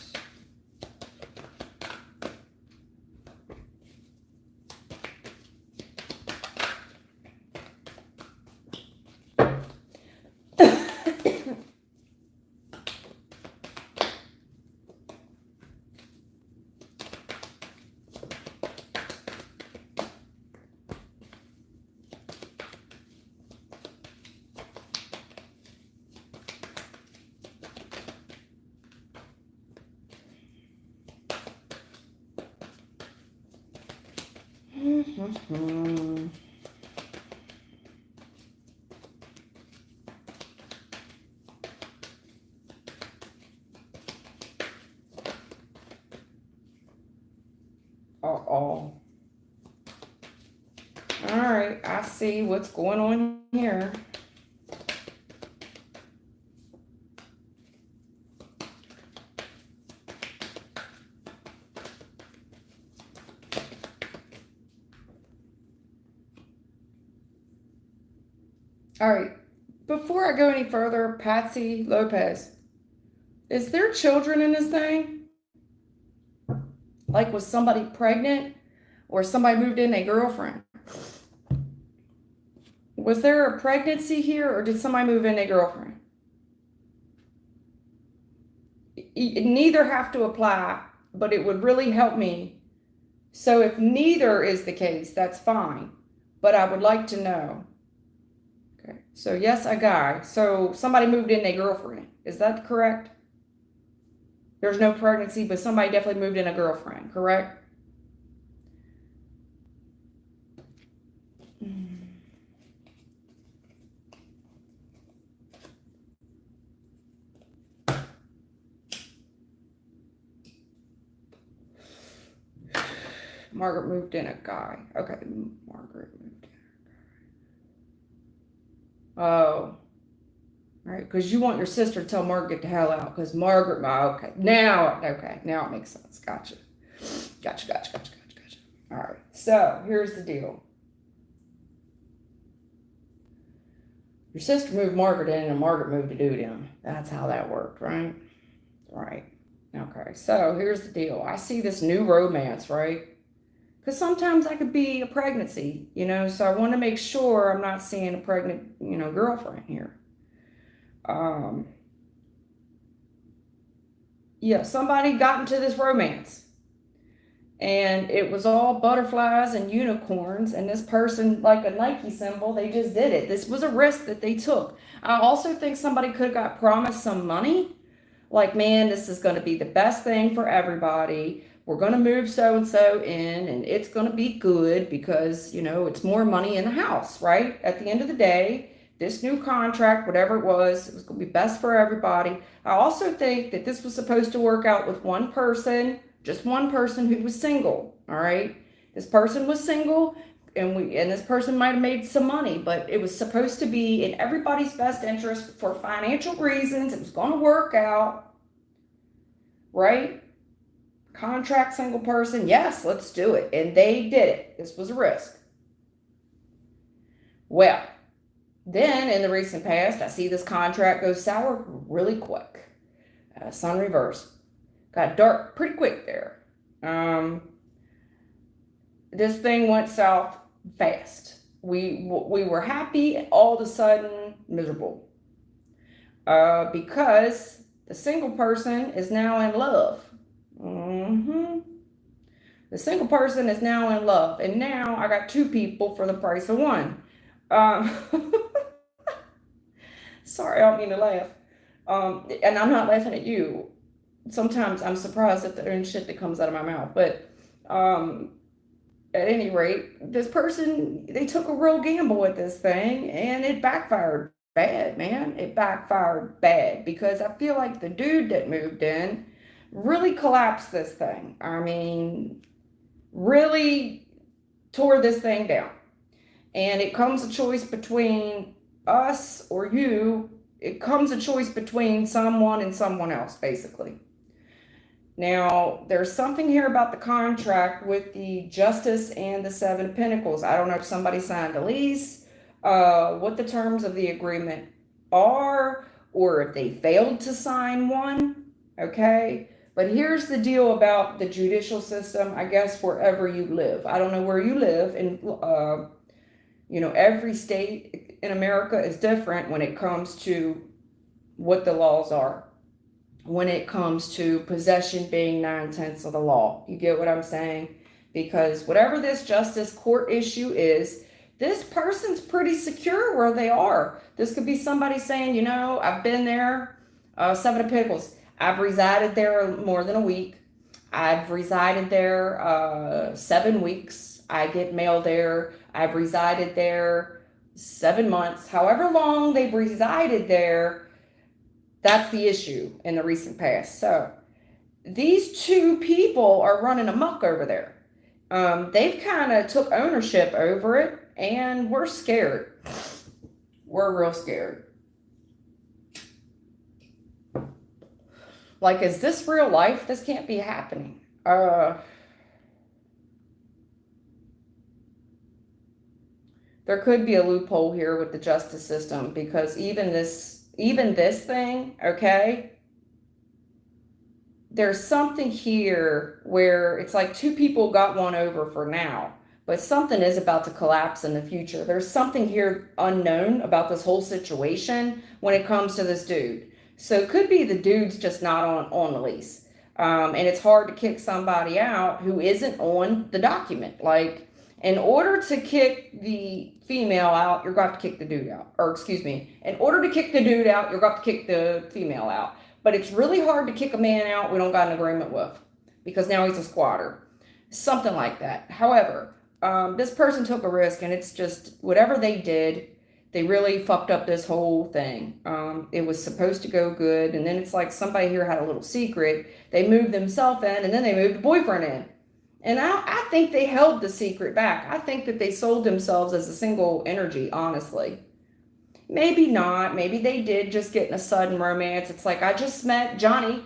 All right, I see what's going on here. All right, before I go any further, Patsy Lopez, is there children in this thing? Like, was somebody pregnant or somebody moved in a girlfriend? Was there a pregnancy here or did somebody move in a girlfriend? Neither have to apply, but it would really help me. So if neither is the case, that's fine. But I would like to know. Okay, so yes, a guy. So somebody moved in a girlfriend. Is that correct? There's no pregnancy, but somebody definitely moved in a girlfriend, correct? Margaret moved in a guy. Okay, Margaret moved in. Oh, right. Because you want your sister to tell Margaret get the hell out. Because Margaret, okay, now it makes sense. Gotcha. All right. So here's the deal. Your sister moved Margaret in, and Margaret moved a dude in. That's how that worked, right? Right. Okay. So here's the deal. I see this new romance, right? Because sometimes I could be a pregnancy, so I want to make sure I'm not seeing a pregnant, girlfriend here. Yeah, somebody got into this romance and it was all butterflies and unicorns, and this person, like a Nike symbol, they just did it. This was a risk that they took. I also think somebody could have got promised some money, like, man, this is going to be the best thing for everybody. We're going to move so and so in, and it's going to be good because, it's more money in the house, right? At the end of the day, this new contract, whatever it was going to be best for everybody. I also think that this was supposed to work out with one person, just one person who was single, all right? This person was single, and this person might have made some money, but it was supposed to be in everybody's best interest for financial reasons. It was going to work out, right? Contract, single person, yes, let's do it. And they did it. This was a risk. Well, then in the recent past, I see this contract go sour really quick. Sun reverse. Got dark pretty quick there. This thing went south fast. We were happy, all of a sudden miserable. Because the single person is now in love. The single person is now in love, and now I got two people for the price of one. Sorry, I don't mean to laugh. And I'm not laughing at you. Sometimes I'm surprised at the own shit that comes out of my mouth. But at any rate, this person, they took a real gamble with this thing, and it backfired bad, man. It backfired bad because I feel like the dude that moved in really collapsed this thing. I mean, really tore this thing down. And it comes a choice between us or you. It comes a choice between someone and someone else, basically. Now, there's something here about the contract with the Justice and the Seven of Pentacles. I don't know if somebody signed a lease, what the terms of the agreement are, or if they failed to sign one, okay? But here's the deal about the judicial system, I guess, wherever you live. I don't know where you live, and every state in America is different when it comes to what the laws are. When it comes to possession being 9/10 of the law. You get what I'm saying? Because whatever this justice court issue is, this person's pretty secure where they are. This could be somebody saying, I've been there, Seven of Pentacles. I've resided there more than a week. I've resided there 7 weeks. I get mail there. I've resided there 7 months. However long they've resided there, that's the issue in the recent past. So these two people are running amok over there. They've kind of took ownership over it. And we're scared. We're real scared. Like, is this real life? This can't be happening. There could be a loophole here with the justice system, because even this thing, okay, there's something here where it's like two people got one over for now, but something is about to collapse in the future. There's something here unknown about this whole situation when it comes to this dude. So it could be the dude's just not on the lease. And it's hard to kick somebody out who isn't on the document. Like, in order to kick the female out, you're going to have to kick the dude out. Or, excuse me, in order to kick the dude out, you're going to have to kick the female out. But it's really hard to kick a man out we don't got an agreement with, because now he's a squatter. Something like that. However, this person took a risk, and it's just whatever they did, they really fucked up this whole thing. It was supposed to go good, and then it's like somebody here had a little secret. They moved themselves in, and then they moved the boyfriend in. And I think they held the secret back. I think that they sold themselves as a single energy, honestly. Maybe not. Maybe they did just get in a sudden romance. It's like, I just met Johnny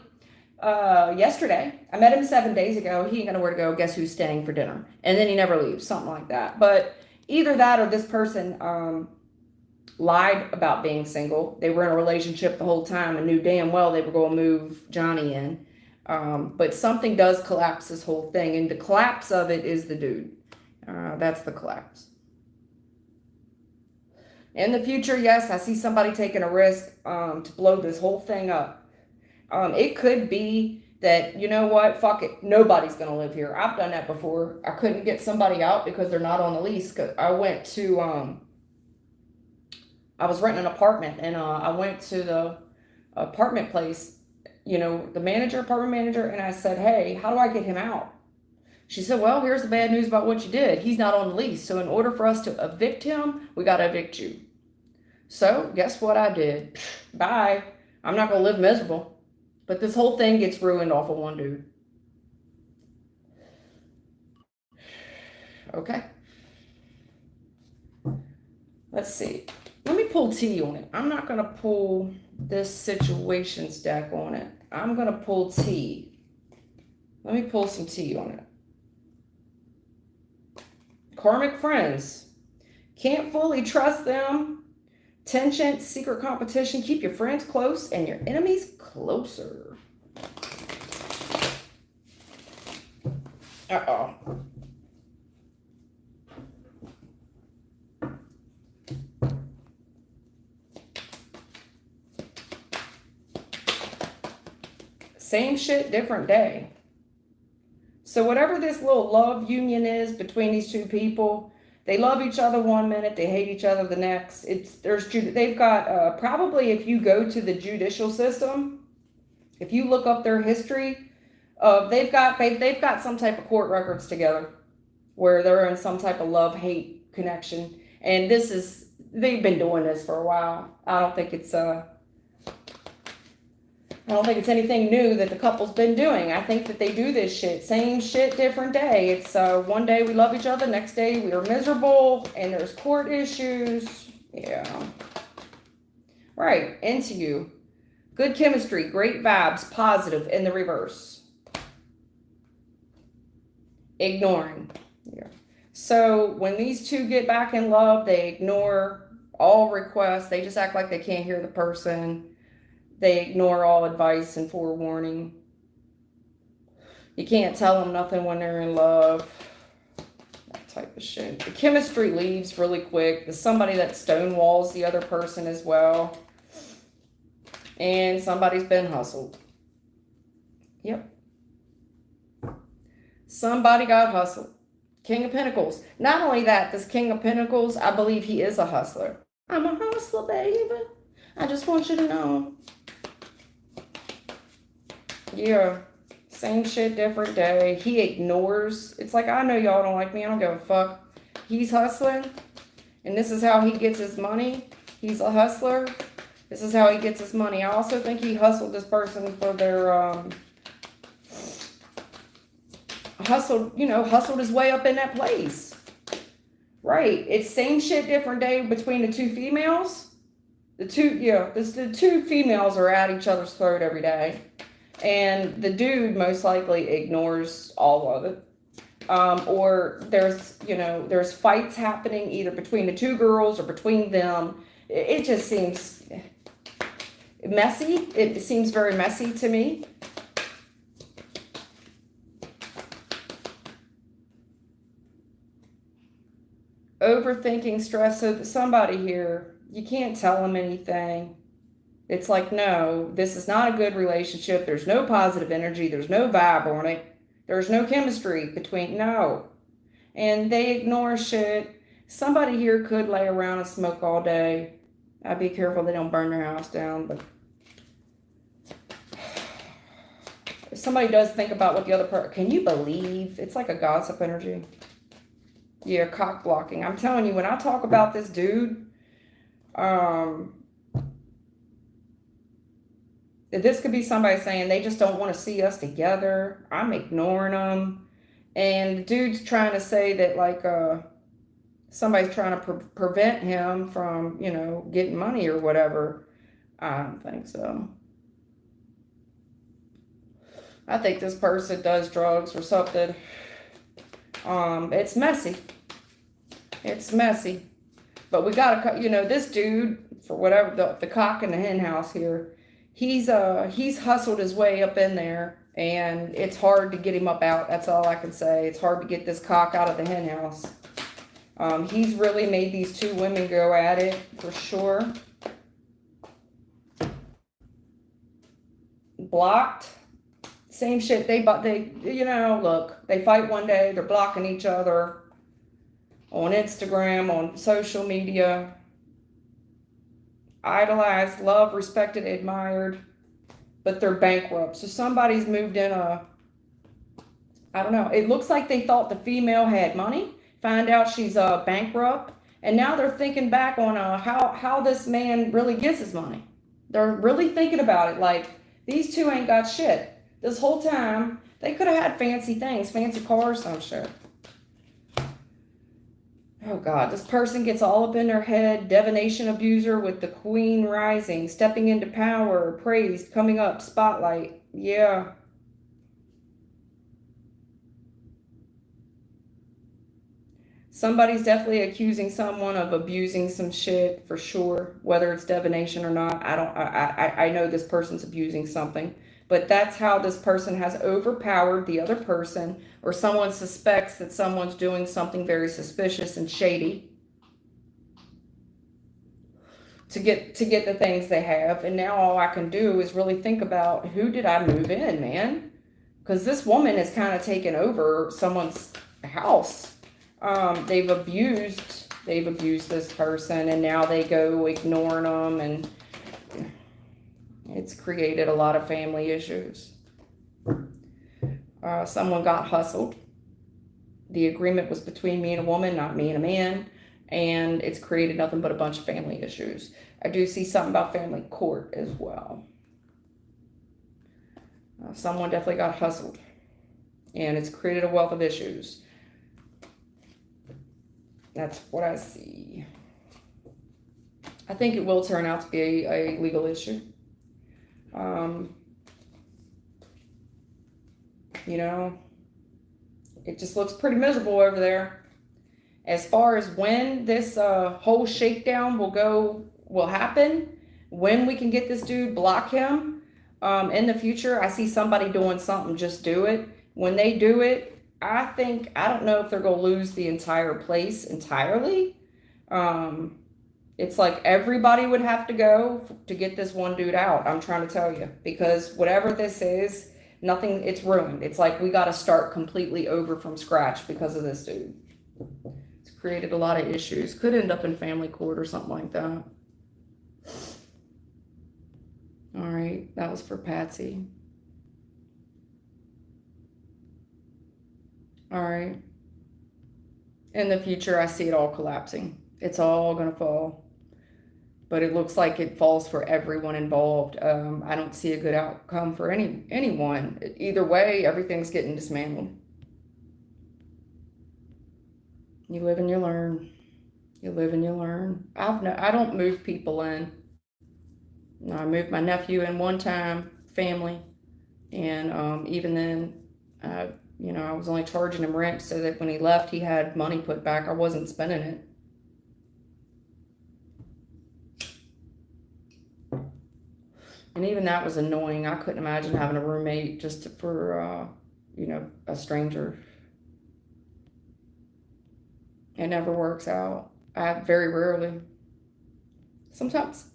yesterday. I met him 7 days ago. He ain't got nowhere to go. Guess who's staying for dinner? And then he never leaves. Something like that. But either that, or this person lied about being single. They were in a relationship the whole time and knew damn well they were going to move Johnny in. But something does collapse this whole thing. And the collapse of it is the dude. That's the collapse. In the future, yes, I see somebody taking a risk to blow this whole thing up. It could be that, you know what, fuck it, nobody's going to live here. I've done that before. I couldn't get somebody out because they're not on the lease. I went to, I was renting an apartment, and I went to the apartment place, you know, the apartment manager, and I said, hey, how do I get him out? She said, well, here's the bad news about what you did. He's not on the lease. So in order for us to evict him, we got to evict you. So guess what I did? Bye. I'm not going to live miserable. But this whole thing gets ruined off of one dude. Okay. Let's see. Let me pull tea on it. I'm not going to pull this situations deck on it. I'm going to pull tea. Let me pull some tea on it. Karmic friends. Can't fully trust them. Tension, secret competition. Keep your friends close and your enemies closer. Uh-oh. Same shit, different day. So whatever this little love union is between these two people, they love each other one minute, they hate each other the next. They've got probably, if you go to the judicial system, if you look up their history, they've got some type of court records together where they're in some type of love-hate connection. And they've been doing this for a while. I don't think it's anything new that the couple's been doing. I think that they do this shit. Same shit, different day. It's one day we love each other, next day we are miserable, and there's court issues. Yeah. Right, into you. Good chemistry, great vibes, positive in the reverse. Ignoring. Yeah. So when these two get back in love, they ignore all requests. They just act like they can't hear the person. They ignore all advice and forewarning. You can't tell them nothing when they're in love. That type of shit. The chemistry leaves really quick. There's somebody that stonewalls the other person as well. And somebody's been hustled. Yep. Somebody got hustled. King of Pentacles. Not only that, this King of Pentacles, I believe he is a hustler. I'm a hustler, baby. I just want you to know. Yeah. Same shit, different day. He ignores. It's like, I know y'all don't like me. I don't give a fuck. He's hustling. And this is how he gets his money. He's a hustler. This is how he gets his money. I also think he hustled this person for their, hustled his way up in that place. Right. It's same shit, different day between the two females. The two females are at each other's throat every day. And the dude most likely ignores all of it. Or there's fights happening either between the two girls or between them. It just seems messy. It seems very messy to me. Overthinking, stress. So somebody here, you can't tell them anything. It's like, no, this is not a good relationship. There's no positive energy. There's no vibe on it. There's no chemistry between, no. And they ignore shit. Somebody here could lay around and smoke all day. I'd be careful they don't burn their house down. But if somebody does think about what the other person, can you believe? It's like a gossip energy. Yeah, cock blocking. I'm telling you, when I talk about this dude, this could be somebody saying they just don't want to see us together. I'm ignoring them. And the dude's trying to say that, like, somebody's trying to prevent him from, getting money or whatever. I don't think so. I think this person does drugs or something. It's messy. It's messy. But we gotta, this dude, for whatever, the cock in the hen house here, he's hustled his way up in there, and it's hard to get him up out. That's all I can say. It's hard to get this cock out of the hen house. He's really made these two women go at it, for sure. Blocked. Same shit. Look, they fight one day, they're blocking each other on Instagram, on social media. Idolized, loved, respected, admired, but they're bankrupt. So somebody's moved in I don't know. It looks like they thought the female had money, find out she's bankrupt, and now they're thinking back on how this man really gets his money. They're really thinking about it, like, these two ain't got shit. This whole time, they could have had fancy things, fancy cars, some shit. Oh, God, this person gets all up in their head. Divination abuser with the queen rising, stepping into power, praised, coming up, spotlight. Yeah. Somebody's definitely accusing someone of abusing some shit, for sure, whether it's divination or not. I know this person's abusing something. But that's how this person has overpowered the other person, or someone suspects that someone's doing something very suspicious and shady to get the things they have. And now all I can do is really think about, who did I move in, man? Because this woman has kind of taken over someone's house. They've abused this person, and now they go ignoring them, and it's created a lot of family issues. Someone got hustled. The agreement was between me and a woman, not me and a man. And it's created nothing but a bunch of family issues. I do see something about family court as well. Someone definitely got hustled. And it's created a wealth of issues. That's what I see. I think it will turn out to be a legal issue. It just looks pretty miserable over there. As far as when this whole shakedown will happen, when we can get this dude, block him, in the future, I see somebody doing something, just do it. When they do it, I don't know if they're going to lose the entire place entirely. It's like everybody would have to go to get this one dude out. I'm trying to tell you, because whatever this is, it's ruined. It's like we got to start completely over from scratch because of this dude. It's created a lot of issues. Could end up in family court or something like that. All right, that was for Patsy. All right. In the future, I see it all collapsing. It's all going to fall. But it looks like it falls for everyone involved. I don't see a good outcome for anyone. Either way, everything's getting dismantled. You live and you learn. You live and you learn. I don't move people in. No, I moved my nephew in one time, family, and even then, uh, I was only charging him rent so that when he left, he had money put back. I wasn't spending it. And even that was annoying. I couldn't imagine having a roommate just for, a stranger. It never works out. Very rarely. Sometimes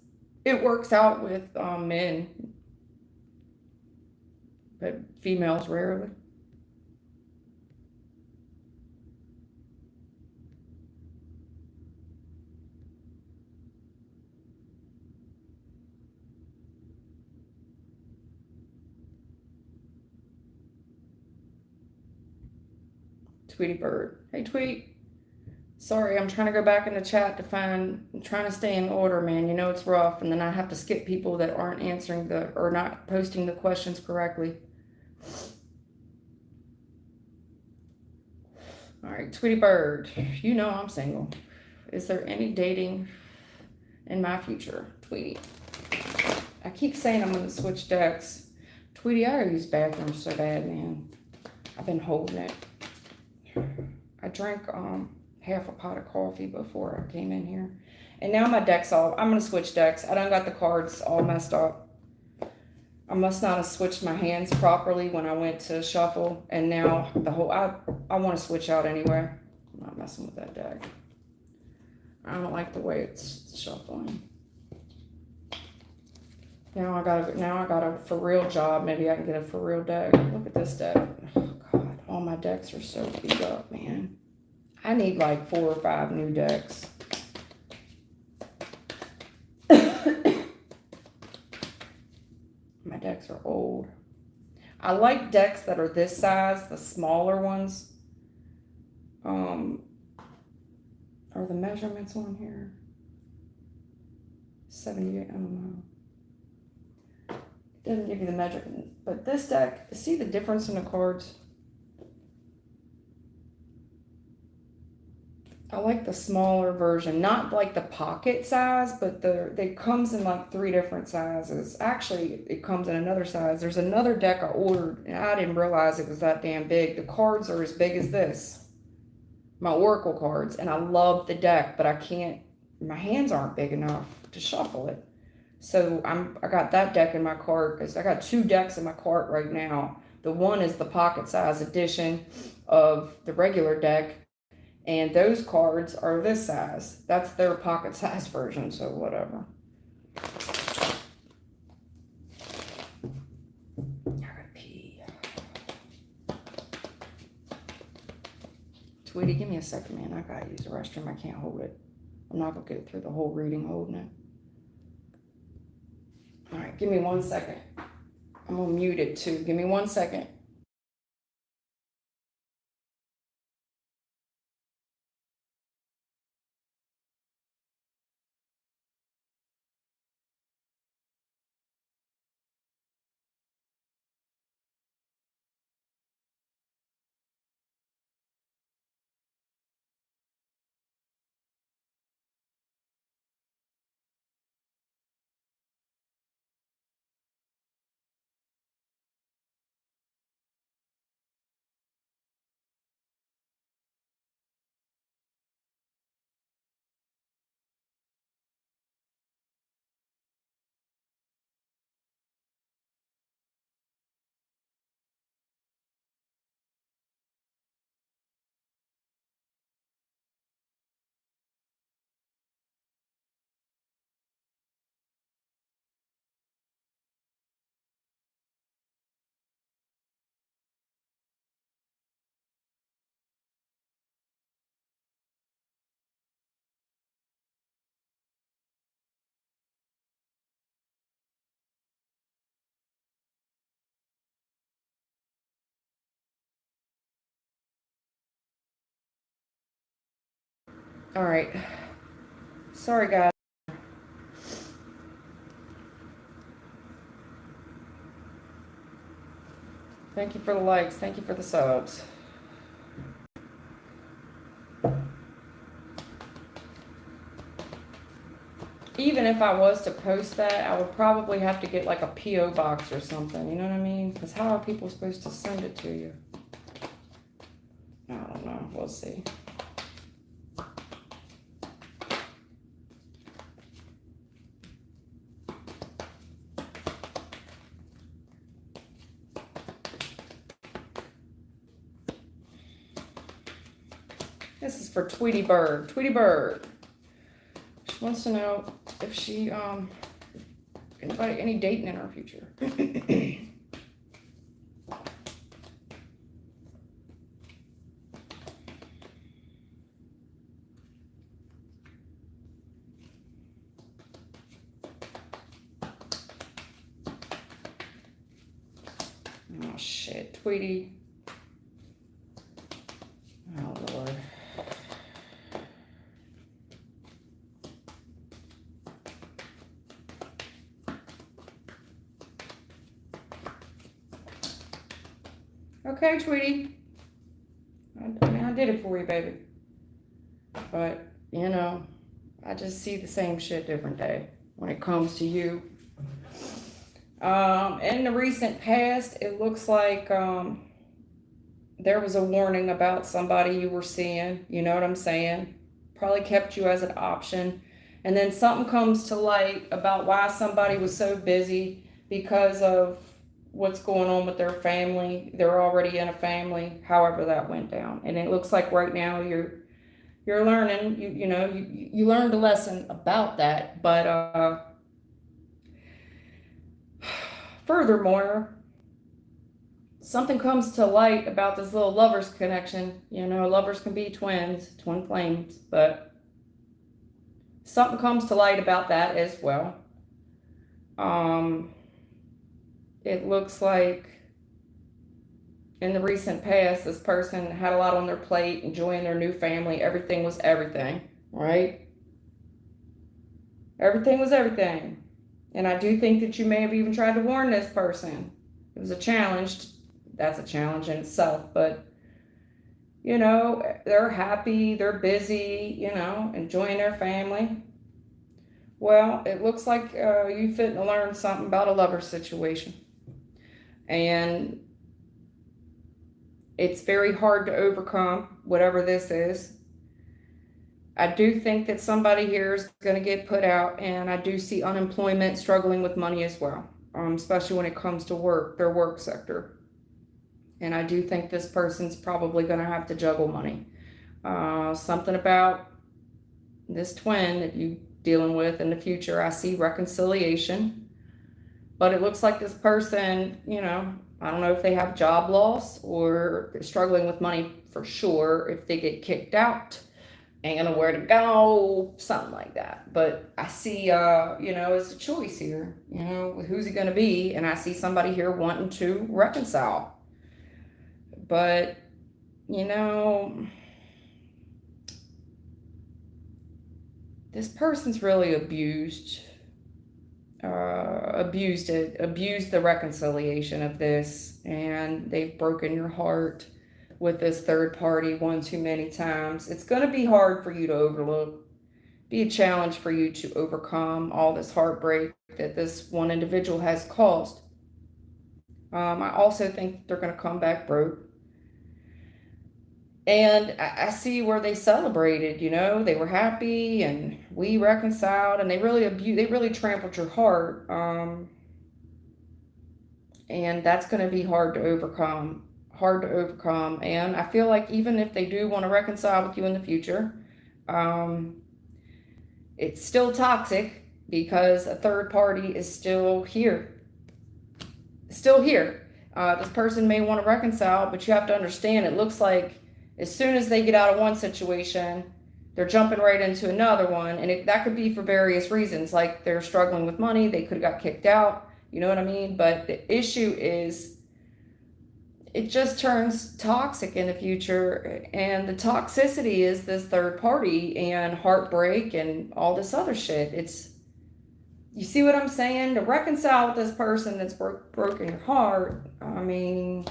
it works out with men, but females rarely. Tweety Bird. Hey, Tweet. Sorry, I'm trying to go back in the chat I'm trying to stay in order, man. You know it's rough, and then I have to skip people that aren't answering or not posting the questions correctly. All right, Tweety Bird, you know I'm single. Is there any dating in my future? Tweety. I keep saying I'm going to switch decks. Tweety, I gotta use bathrooms so bad, man. I've been holding it. I drank half a pot of coffee before I came in here. And now my deck's I'm going to switch decks. I done got the cards all messed up. I must not have switched my hands properly when I went to shuffle. And now I want to switch out anyway. I'm not messing with that deck. I don't like the way it's shuffling. Now I got a for real job. Maybe I can get a for real deck. Look at this deck. Oh God, all my decks are so beat up, man. I need like 4 or 5 new decks. My decks are old. I like decks that are this size, the smaller ones. Are the measurements on here? 78, I don't know. It doesn't give you the measurement. But this deck, see the difference in the cards? I like the smaller version, not like the pocket size, but it comes in like 3 different sizes. Actually, it comes in another size. There's another deck I ordered, and I didn't realize it was that damn big. The cards are as big as this, my Oracle cards, and I love the deck, but I can't. My hands aren't big enough to shuffle it. So I got that deck in my cart because I got 2 decks in my cart right now. The one is the pocket size edition of the regular deck. And those cards are this size. That's their pocket size version, so whatever. I gotta pee. Tweety, give me a second, man. I gotta use the restroom. I can't hold it. I'm not gonna get through the whole reading holding it. All right, give me 1 second. I'm gonna mute it too. Give me 1 second. All right. Sorry, guys. Thank you for the likes. Thank you for the subs. if I was to post that, I would probably have to get like a P.O. box or something. You know what I mean? Because how are people supposed to send it to you? I don't know. We'll see. This is for Tweety Bird. Tweety Bird. She wants to know if she invite any dating in her future. Oh shit, Tweety. Oh Lord. Okay, Tweety. I mean, I did it for you, baby. But, you know, I just see the same shit different day when it comes to you. In the recent past, it looks like there was a warning about somebody you were seeing. You know what I'm saying? Probably kept you as an option. And then something comes to light about why somebody was so busy because of what's going on with their family. They're already in a family, however that went down. And it looks like right now you're learning, you learned a lesson about that. But furthermore, something comes to light about this little lovers connection. You know, lovers can be twins, twin flames, but something comes to light about that as well. It looks like in the recent past, this person had a lot on their plate, enjoying their new family. Everything was everything, right? Everything was everything. And I do think that you may have even tried to warn this person. It was a challenge. That's a challenge in itself. But, you know, they're happy, they're busy, you know, enjoying their family. Well, it looks like you fitting to learn something about a lover situation. And it's very hard to overcome whatever this is. I do think that somebody here is going to get put out, and I do see unemployment, struggling with money as well, especially when it comes to work, their work sector. And I do think this person's probably going to have to juggle money. Something about this twin that you're dealing with in the future, I see reconciliation. But it looks like this person, you know, I don't know if they have job loss or they're struggling with money for sure. If they get kicked out, ain't gonna know where to go, something like that. But I see, you know, it's a choice here. You know, who's it gonna be? And I see somebody here wanting to reconcile. But, you know, this person's really abused the reconciliation of this, and they've broken your heart with this third party one too many times. It's going to be hard for you to overlook, be a challenge for you to overcome all this heartbreak that this one individual has caused. I also think they're going to come back broke. And I see where they celebrated, you know, they were happy and we reconciled, and they really trampled your heart. And that's going to be hard to overcome. And I feel like even if they do want to reconcile with you in the future, it's still toxic because a third party is still here. This person may want to reconcile, but you have to understand, it looks like as soon as they get out of one situation, they're jumping right into another one. And that could be for various reasons, like they're struggling with money, they could have got kicked out, you know what I mean? But the issue is, it just turns toxic in the future. And the toxicity is this third party and heartbreak and all this other shit. You see what I'm saying? To reconcile with this person that's broken your heart, I mean...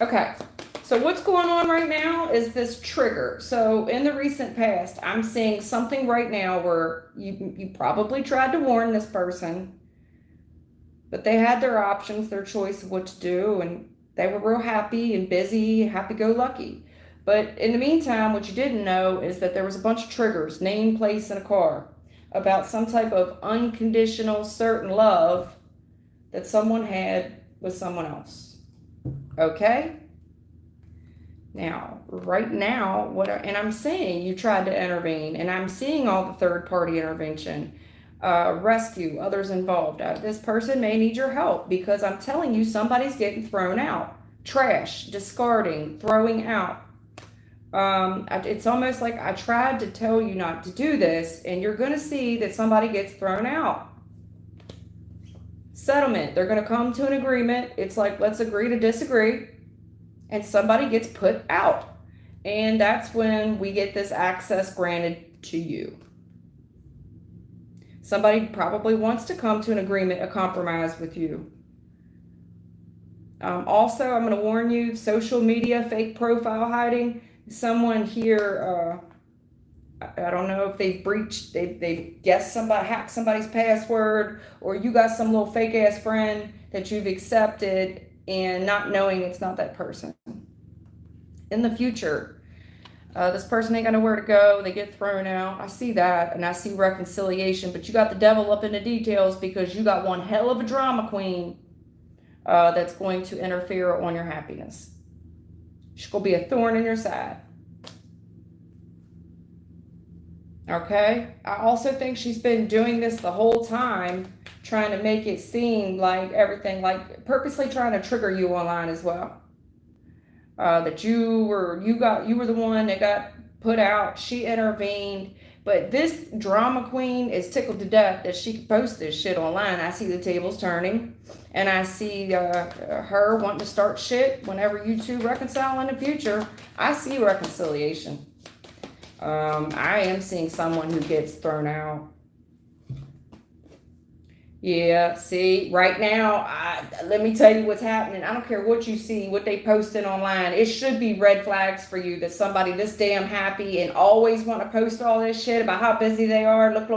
Okay. So what's going on right now is this trigger. So in the recent past, I'm seeing something right now where you probably tried to warn this person, but they had their options, their choice of what to do, and they were real happy and busy, happy-go-lucky. But in the meantime, what you didn't know is that there was a bunch of triggers, name, place, and a car, about some type of unconditional, certain love that someone had with someone else. Okay? Now, right now, and I'm seeing you tried to intervene, and I'm seeing all the third party intervention, rescue, others involved. This person may need your help because I'm telling you, somebody's getting thrown out, trash, discarding, throwing out. It's almost like I tried to tell you not to do this, and you're going to see that somebody gets thrown out. Settlement, they're going to come to an agreement. It's like, let's agree to disagree. And somebody gets put out. And that's when we get this access granted to you. Somebody probably wants to come to an agreement, a compromise with you. Also, I'm going to warn you, social media, fake profile hiding. Someone here, I don't know if they've breached, they've guessed somebody, hacked somebody's password, or you got some little fake ass friend that you've accepted and not knowing it's not that person. In the future, this person ain't got nowhere to go. They get thrown out. I see that, and I see reconciliation, but you got the devil up in the details because you got one hell of a drama queen that's going to interfere on your happiness. She's going to be a thorn in your side. Okay? I also think she's been doing this the whole time, trying to make it seem like everything, like purposely trying to trigger you online as well. That you were the one that got put out. She intervened, but this drama queen is tickled to death that she could post this shit online. I see the tables turning, and I see her wanting to start shit whenever you two reconcile in the future. I see reconciliation. I am seeing someone who gets thrown out. Yeah, see, right now, let me tell you what's happening. I don't care what you see, what they posted online. It should be red flags for you that somebody this damn happy and always want to post all this shit about how busy they are. Look.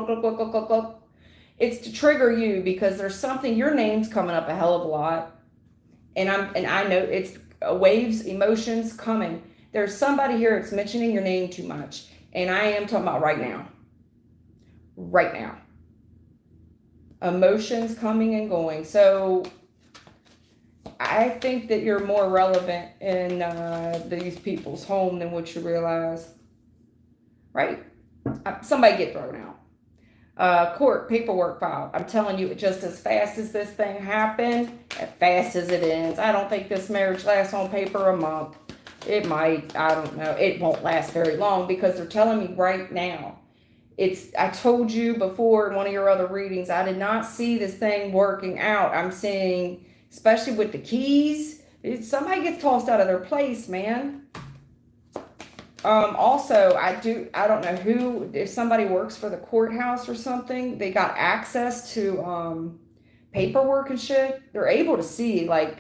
It's to trigger you because there's something, your name's coming up a hell of a lot. And I know it's waves, emotions coming. There's somebody here that's mentioning your name too much. And I am talking about right now. Right now. Emotions coming and going. So I think that you're more relevant in these people's home than what you realize. Right? Somebody get thrown out. Court paperwork filed. I'm telling you, just as fast as this thing happened, as fast as it ends. I don't think this marriage lasts on paper a month. It might. I don't know. It won't last very long because they're telling me right now. I told you before in one of your other readings, I did not see this thing working out. I'm seeing, especially with the keys, somebody gets tossed out of their place, man. Also, I don't know who, if somebody works for the courthouse or something, they got access to paperwork and shit. They're able to see, like,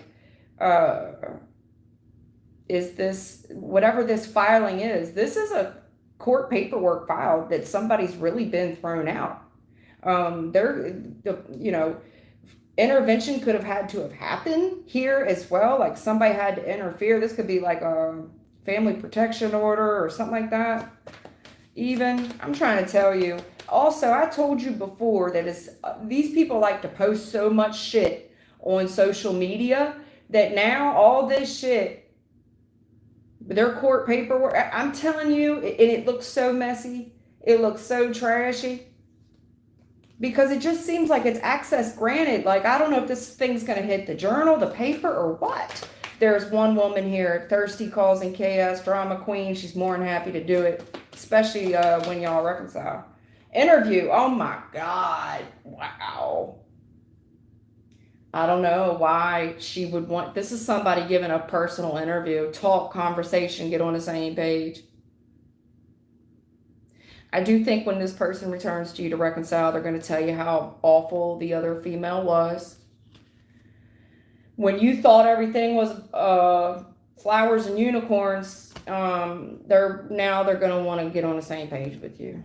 is this, whatever this filing is, this is a court paperwork filed that somebody's really been thrown out. Intervention could have had to have happened here as well. Like somebody had to interfere. This could be like a family protection order or something like that. Even, I'm trying to tell you. Also, I told you before that these people like to post so much shit on social media that now all this shit, their court paperwork, I'm telling you, and it looks so messy. It looks so trashy. Because it just seems like it's access granted. Like, I don't know if this thing's going to hit the journal, the paper, or what. There's one woman here, thirsty, causing chaos, drama queen. She's more than happy to do it, especially when y'all reconcile. Interview. Oh, my God. Wow. I don't know why she would want, this is somebody giving a personal interview, talk, conversation, get on the same page. I do think when this person returns to you to reconcile, they're going to tell you how awful the other female was. When you thought everything was Flowers and unicorns, they're going to want to get on the same page with you.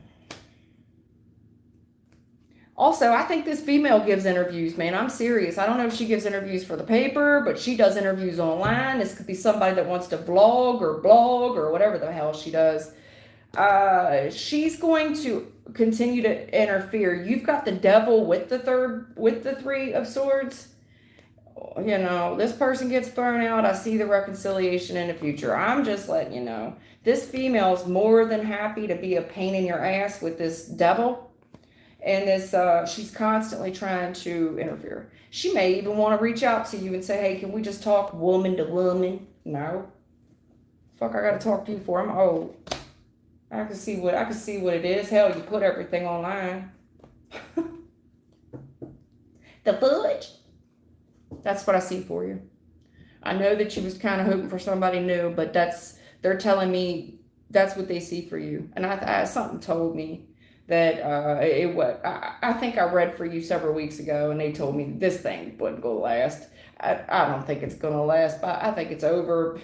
Also, I think this female gives interviews, man. I'm serious. I don't know if she gives interviews for the paper, but she does interviews online. This could be somebody that wants to vlog or blog or whatever the hell she does. She's going to continue to interfere. You've got the devil with the 3 of swords. You know, this person gets thrown out. I see the reconciliation in the future. I'm just letting you know. This female's more than happy to be a pain in your ass with this devil. And this, she's constantly trying to interfere. She may even want to reach out to you and say, hey, can we just talk woman to woman? No. Fuck, I gotta talk to you for. I'm old. I can see what it is. Hell, you put everything online. The fudge. That's what I see for you. I know that you was kind of hoping for somebody new, but they're telling me that's what they see for you. And I something told me that I think I read for you several weeks ago, and they told me this thing wasn't gonna last. I don't think it's gonna last, but I think it's over.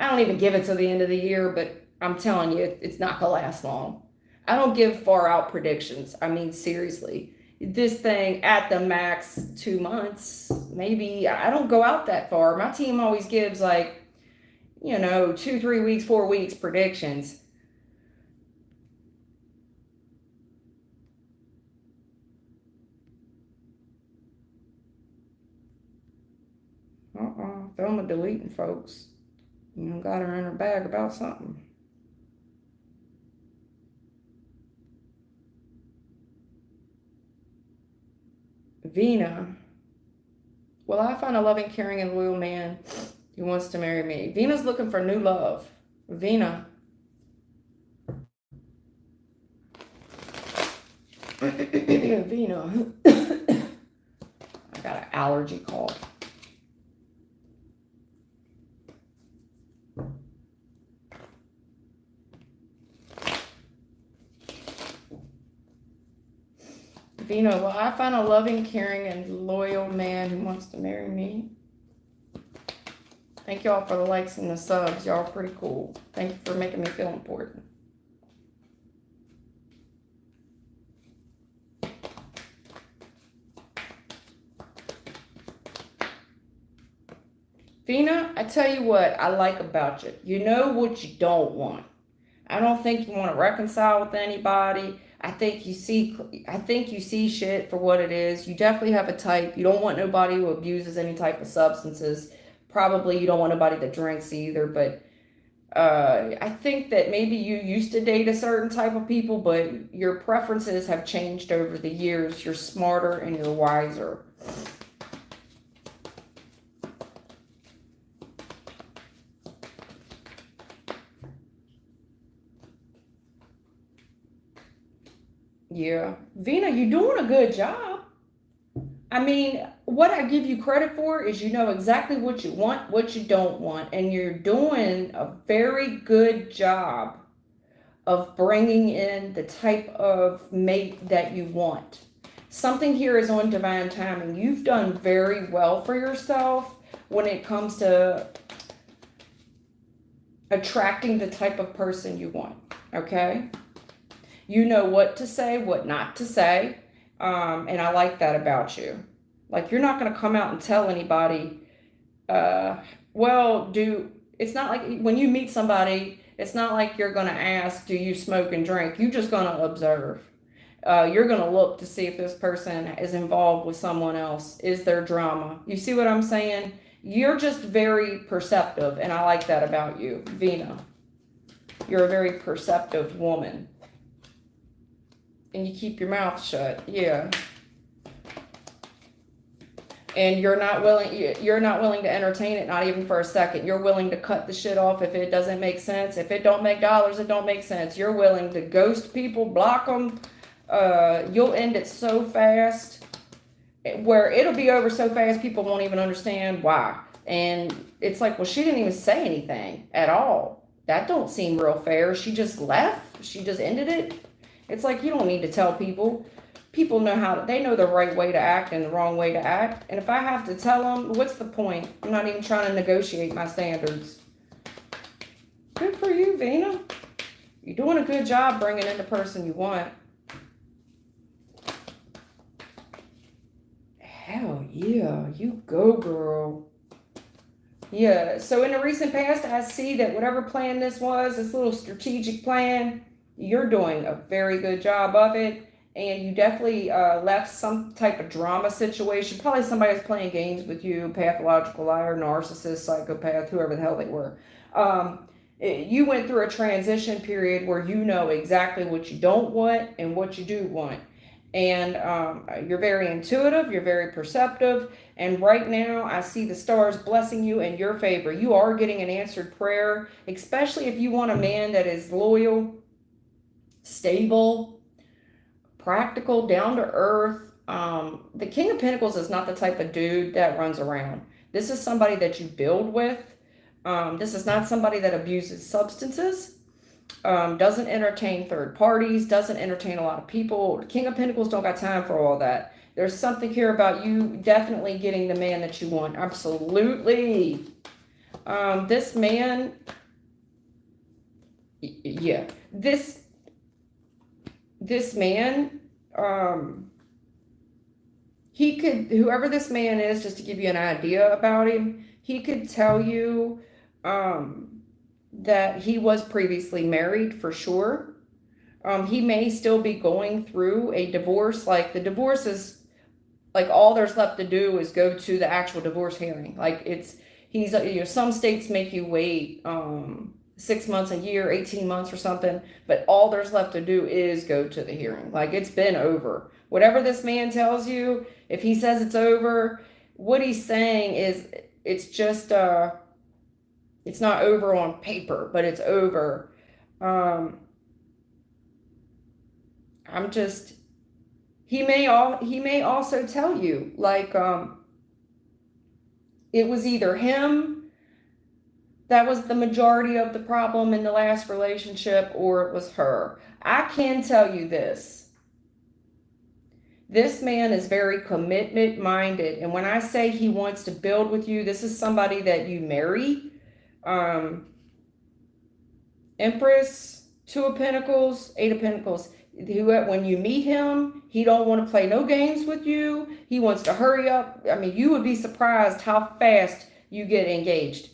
I don't even give it to the end of the year, but I'm telling you, it's not gonna last long. I don't give far out predictions. I mean, seriously. This thing at the max 2 months, maybe. I don't go out that far. My team always gives 2, 3 weeks, 4 weeks predictions. Thelma deleting folks. Got her in her bag about something. Vina. Will I find a loving, caring, and loyal man who wants to marry me? Vina's looking for new love. Vina. Vina. I got an allergy cough. Vina, will I find a loving, caring, and loyal man who wants to marry me? Thank y'all for the likes and the subs. Y'all are pretty cool. Thank you for making me feel important. Vina, I tell you what I like about you. You know what you don't want. I don't think you want to reconcile with anybody. I think you see shit for what it is. You definitely have a type. You don't want nobody who abuses any type of substances. Probably you don't want nobody that drinks either. But I think that maybe you used to date a certain type of people, but your preferences have changed over the years. You're smarter and you're wiser. Yeah. Vina, you're doing a good job. I mean, what I give you credit for is you know exactly what you want, what you don't want, and you're doing a very good job of bringing in the type of mate that you want. Something here is on divine timing. You've done very well for yourself when it comes to attracting the type of person you want, okay? You know what to say, what not to say. And I like that about you. Like, you're not going to come out and tell anybody, it's not like when you meet somebody, it's not like you're going to ask, do you smoke and drink? You're just going to observe. You're going to look to see if this person is involved with someone else. Is there drama? You see what I'm saying? You're just very perceptive, and I like that about you, Vina. You're a very perceptive woman. And you keep your mouth shut. Yeah. And you're not willing to entertain it, not even for a second. You're willing to cut the shit off if it doesn't make sense. If it don't make dollars, it don't make sense. You're willing to ghost people, block them. You'll end it so fast where it'll be over so fast people won't even understand why. And it's like, well, she didn't even say anything at all. That don't seem real fair. She just left. She just ended it. It's like, you don't need to tell people. People know they know the right way to act and the wrong way to act. And if I have to tell them, what's the point? I'm not even trying to negotiate my standards. Good for you, Vina. You're doing a good job bringing in the person you want. Hell yeah, you go, girl. Yeah, so in the recent past, I see that whatever plan this was, this little strategic plan, you're doing a very good job of it. And you definitely left some type of drama situation. Probably somebody's playing games with you, pathological liar, narcissist, psychopath, whoever the hell they were. You went through a transition period where you know exactly what you don't want and what you do want. And you're very intuitive, you're very perceptive. And right now, I see the stars blessing you in your favor. You are getting an answered prayer, especially if you want a man that is loyal, stable, practical, down to earth. The King of Pentacles is not the type of dude that runs around. This is somebody that you build with. This is not somebody that abuses substances, doesn't entertain third parties, doesn't entertain a lot of people. King of Pentacles don't got time for all that. There's something here about you definitely getting the man that you want. Absolutely. This man, yeah, this man, he could, whoever this man is, just to give you an idea about him, he could tell you that he was previously married for sure. He may still be going through a divorce. Like the divorce is like all there's left to do is go to the actual divorce hearing. Like he's, some states make you wait 6 months, a year, 18 months or something, but all there's left to do is go to the hearing. Like it's been over. Whatever this man tells you, if he says it's over, what he's saying is it's just it's not over on paper, but it's over. He may also tell you like it was either him that was the majority of the problem in the last relationship, or it was her. I can tell you this. This man is very commitment minded. And when I say he wants to build with you, this is somebody that you marry. Empress, Two of Pentacles, Eight of Pentacles. When you meet him, he don't want to play no games with you. He wants to hurry up. I mean, you would be surprised how fast you get engaged,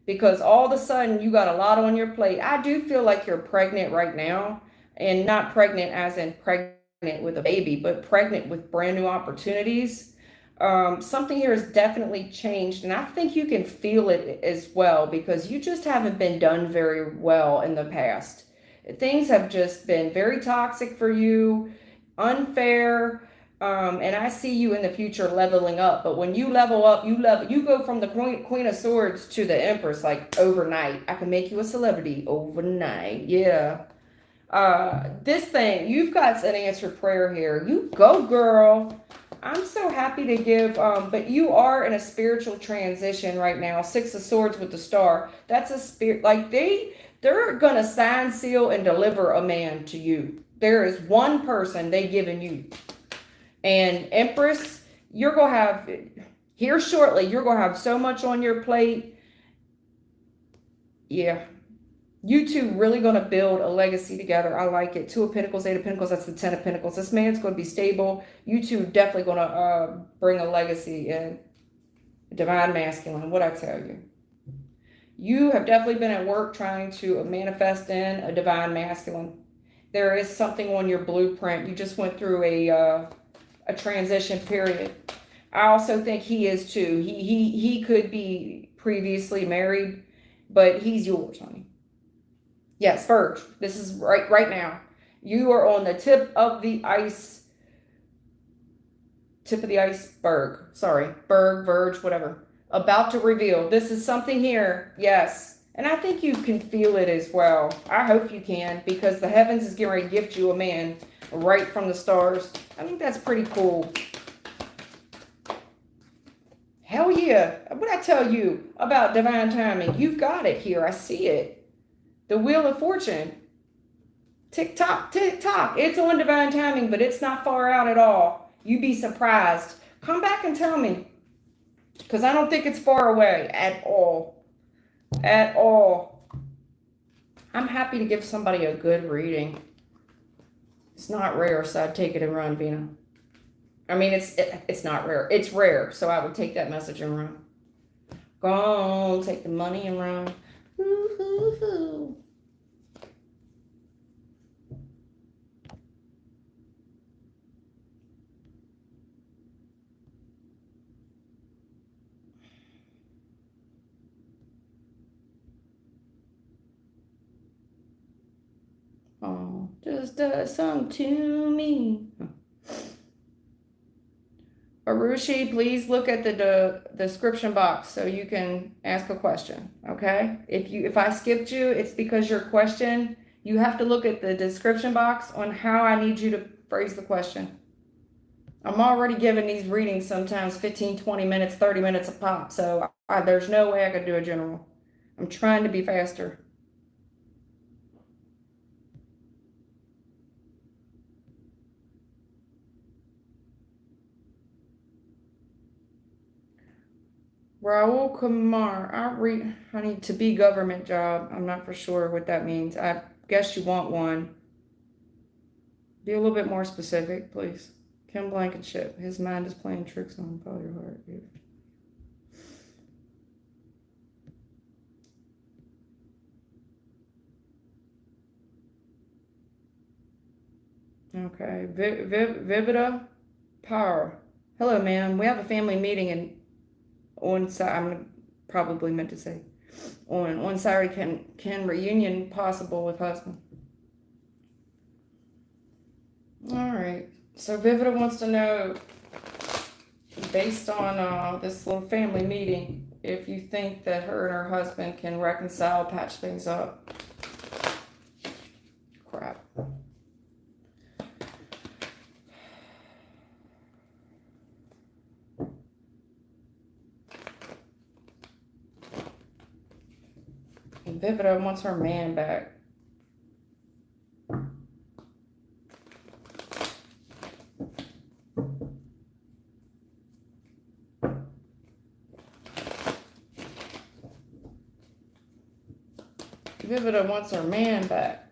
because all of a sudden you got a lot on your plate. I do feel like you're pregnant right now, and not pregnant as in pregnant with a baby, but pregnant with brand new opportunities. Something here has definitely changed, and I think you can feel it as well, because you just haven't been done very well in the past. Things have just been very toxic for you, unfair. And I see you in the future leveling up. But when you level up, you go from the Queen of Swords to the Empress like overnight. I can make you a celebrity overnight. Yeah. This thing, you've got an answered prayer here. You go, girl. I'm so happy to give, but you are in a spiritual transition right now. Six of Swords with the Star. That's a spirit, like they're gonna sign, seal, and deliver a man to you. There is one person they given you. And Empress, you're going to have, here shortly, you're going to have so much on your plate. Yeah. You two really going to build a legacy together. I like it. Two of Pentacles, Eight of Pentacles, that's the Ten of Pentacles. This man's going to be stable. You two definitely going to bring a legacy in. Divine Masculine, what I tell you. You have definitely been at work trying to manifest in a Divine Masculine. There is something on your blueprint. You just went through a transition period. I also think he is too. He could be previously married, but he's yours, honey. Yes, Verge. This is right now. You are on the tip of the iceberg. Sorry, verge, whatever. About to reveal. This is something here. Yes. And I think you can feel it as well. I hope you can, because the heavens is getting ready to gift you a man right from the stars. I think that's pretty cool. Hell yeah. What I tell you about divine timing, you've got it here. I see it. The Wheel of Fortune. Tick tock, tick tock. It's on divine timing, but it's not far out at all. You'd be surprised. Come back and tell me, because I don't think it's far away at all. At all. I'm happy to give somebody a good reading. It's not rare, so I'd take it and run, Vina. I mean, it's not rare. It's rare, so I would take that message and run. Go on, take the money and run. Woo-hoo-hoo. Oh, just does something to me. Arushi, please look at the description box so you can ask a question. Okay? If I skipped you, it's because your question, you have to look at the description box on how I need you to phrase the question. I'm already giving these readings sometimes 15, 20 minutes, 30 minutes a pop, so there's no way I could do a general. I'm trying to be faster. Raul Kumar, I need to be government job. I'm not for sure what that means. I guess you want one. Be a little bit more specific, please. Kim Blankenship, his mind is playing tricks on him. Follow your heart. Okay, Vivida Power. Hello, ma'am. We have a family meeting and on I'm probably meant to say on Saturday. Can reunion possible with husband? All right. So Vivida wants to know, based on this little family meeting, if you think that her and her husband can reconcile, patch things up. Crap. And Vivida wants her man back. Vivida wants her man back.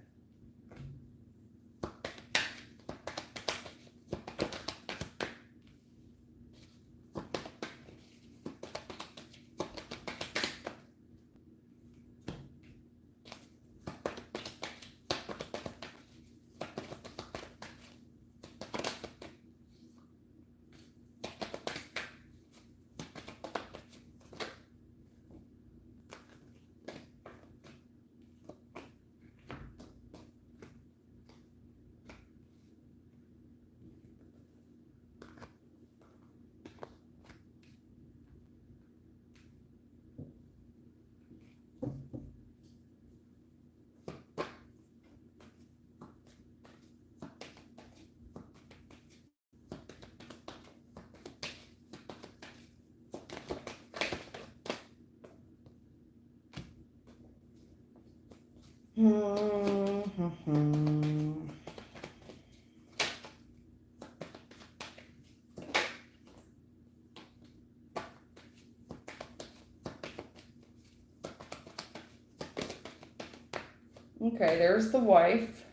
Okay, there's the wife.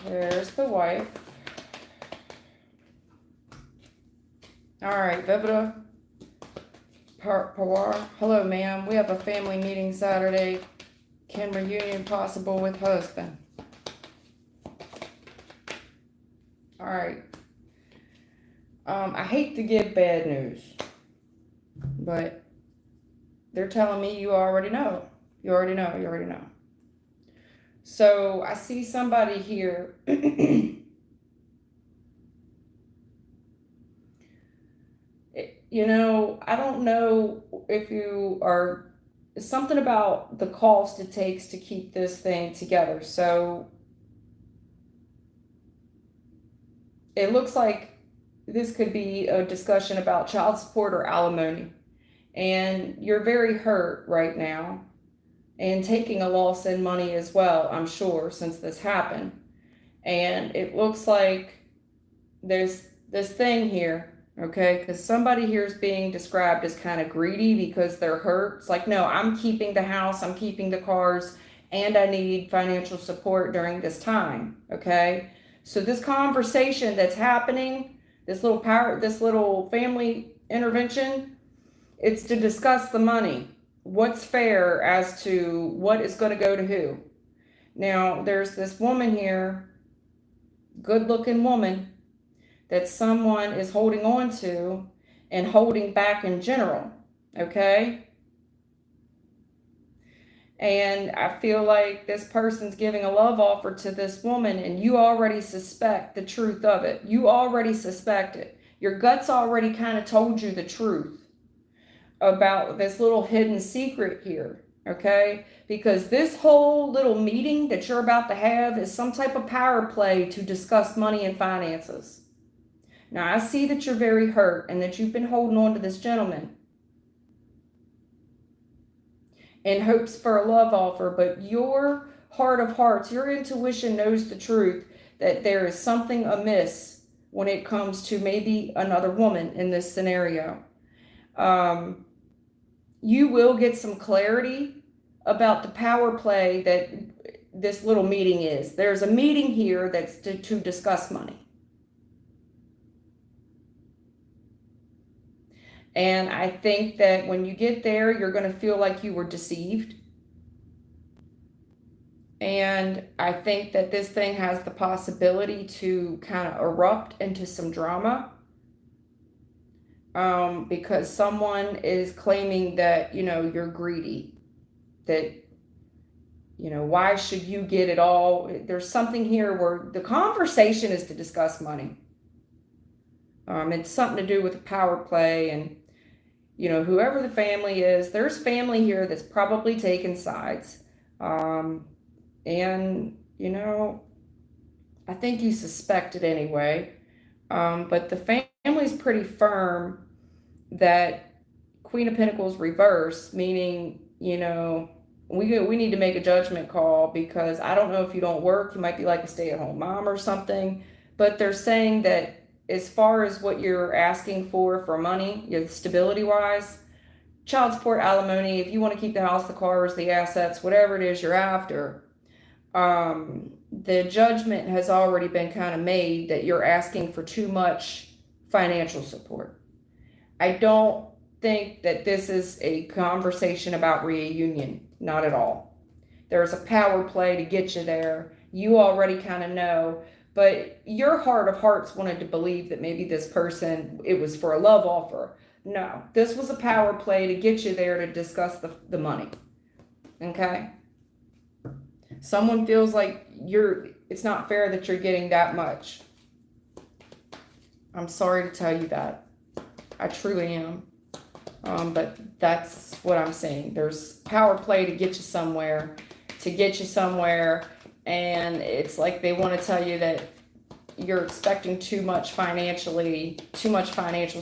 There's the wife. All right, Vivida Pawar. Hello, ma'am. We have a family meeting Saturday. Can reunion possible with husband? All right. I hate to give bad news, but they're telling me you already know. You already know. You already know. So I see somebody here. You know, I don't know if you are, something about the cost it takes to keep this thing together. So it looks like this could be a discussion about child support or alimony. And you're very hurt right now and taking a loss in money as well, I'm sure, since this happened. And it looks like there's this thing here Okay, because somebody here is being described as kind of greedy because they're hurt. It's like, no, I'm keeping the house, I'm keeping the cars, and I need financial support during this time. Okay, so this conversation that's happening, this little family intervention, it's to discuss the money. What's fair as to what is going to go to who. Now, there's this woman here, good looking woman, that someone is holding on to and holding back in general, okay? And I feel like this person's giving a love offer to this woman, and you already suspect the truth of it. You already suspect it. Your gut's already kind of told you the truth about this little hidden secret here, okay? Because this whole little meeting that you're about to have is some type of power play to discuss money and finances. Now, I see that you're very hurt and that you've been holding on to this gentleman in hopes for a love offer, but your heart of hearts, your intuition knows the truth that there is something amiss when it comes to maybe another woman in this scenario. You will get some clarity about the power play that this little meeting is. There's a meeting here that's to discuss money. And I think that when you get there, you're going to feel like you were deceived. And I think that this thing has the possibility to kind of erupt into some drama. Because someone is claiming that, you're greedy. That, why should you get it all? There's something here where the conversation is to discuss money. It's something to do with the power play and, whoever the family is, there's family here that's probably taken sides. And, I think you suspect it anyway. But the family's pretty firm that Queen of Pentacles reverse, meaning, we need to make a judgment call because I don't know if you don't work, you might be like a stay-at-home mom or something. But they're saying that as far as what you're asking for money, stability wise, child support, alimony, if you want to keep the house, the cars, the assets, whatever it is you're after, the judgment has already been kind of made that you're asking for too much financial support. I don't think that this is a conversation about reunion, not at all. There's a power play to get you there. You already kind of know. But your heart of hearts wanted to believe that maybe this person, it was for a love offer. No, this was a power play to get you there to discuss the money. Okay? Someone feels like it's not fair that you're getting that much. I'm sorry to tell you that. I truly am. But that's what I'm saying. There's power play to get you somewhere, and it's like they want to tell you that you're expecting too much financial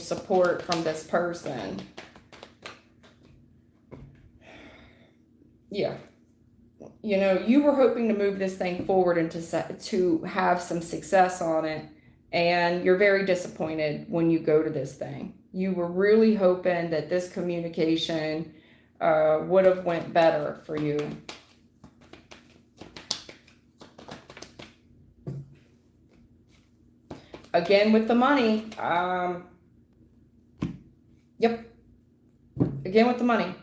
support from this person. Yeah. You were hoping to move this thing forward and to have some success on it, and you're very disappointed when you go to this thing. You were really hoping that this communication would have went better for you. Again, with the money, yep. Again, with the money,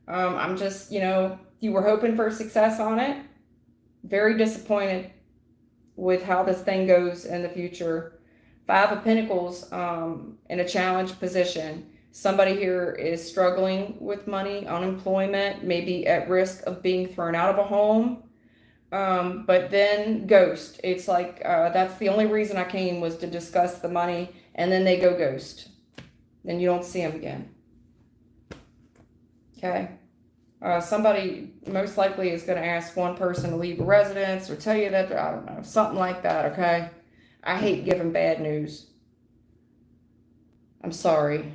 I'm just, you were hoping for success on it. Very disappointed with how this thing goes in the future. 5 of Pentacles in a challenged position. Somebody here is struggling with money, unemployment, maybe at risk of being thrown out of a home. But then ghost. It's like that's the only reason I came was to discuss the money, and then they go ghost. Then you don't see them again. Okay? Somebody most likely is going to ask one person to leave a residence or tell you that, I don't know, something like that, okay? I hate giving bad news. I'm sorry.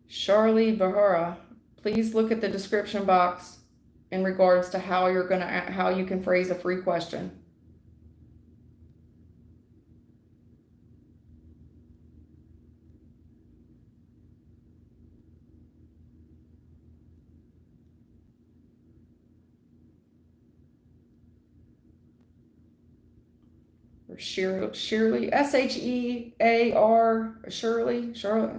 Charlie Bahura, please look at the description box in regards to how you can phrase a free question. Shirley, S-H-E-A-R, Shirley.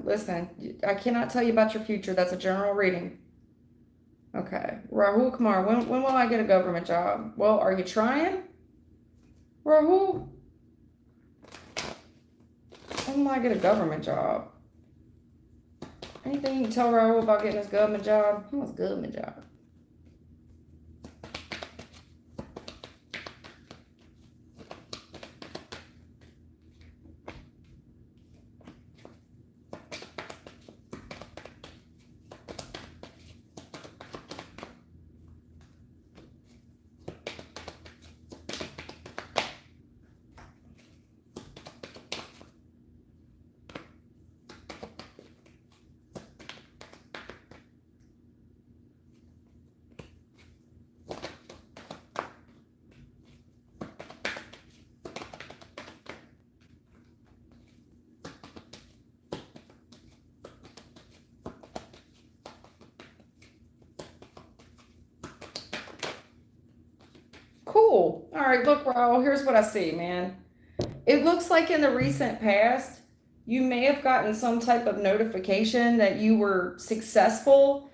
Listen, I cannot tell you about your future. That's a general reading. Okay. Rahul Kumar, when will I get a government job? Well, are you trying? Rahul? When will I get a government job? Anything you can tell Rahul about getting his government job? He wants a government job. Cool. All right, look, Raul, here's what I see, man. It looks like in the recent past, you may have gotten some type of notification that you were successful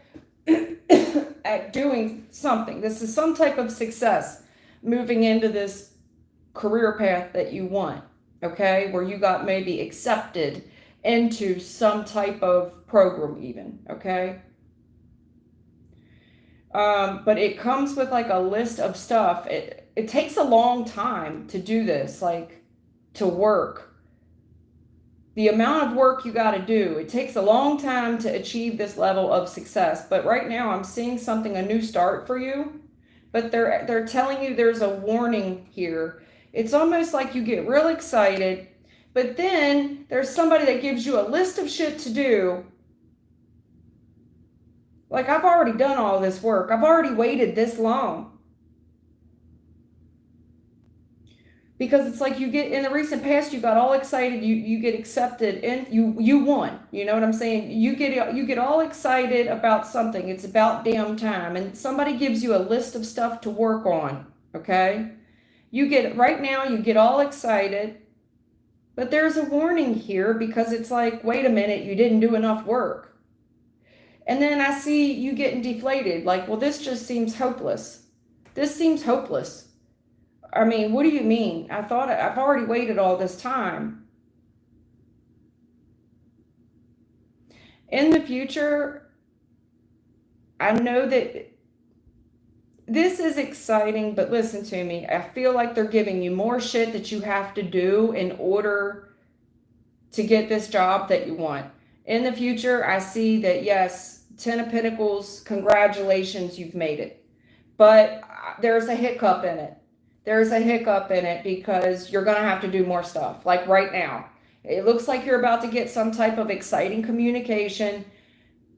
at doing something. This is some type of success moving into this career path that you want, okay? Where you got maybe accepted into some type of program even, okay? But it comes with like a list of stuff. It takes a long time to do this, like to work. The amount of work you got to do, it takes a long time to achieve this level of success. But right now I'm seeing something, a new start for you. But they're telling you there's a warning here. It's almost like you get real excited, but then there's somebody that gives you a list of shit to do. Like, I've already done all this work. I've already waited this long. Because it's like you get, in the recent past, you got all excited, you get accepted, and you won. You know what I'm saying? You get all excited about something. It's about damn time. And somebody gives you a list of stuff to work on, okay? Right now, you get all excited, but there's a warning here because it's like, wait a minute, you didn't do enough work. And then I see you getting deflated. Like, well, this just seems hopeless. This seems hopeless. I mean, what do you mean? I've already waited all this time. In the future, I know that this is exciting, but listen to me. I feel like they're giving you more shit that you have to do in order to get this job that you want. In the future, I see that, yes, 10 of Pentacles, congratulations, you've made it. But there's a hiccup in it. There's a hiccup in it because you're going to have to do more stuff. Like right now, it looks like you're about to get some type of exciting communication,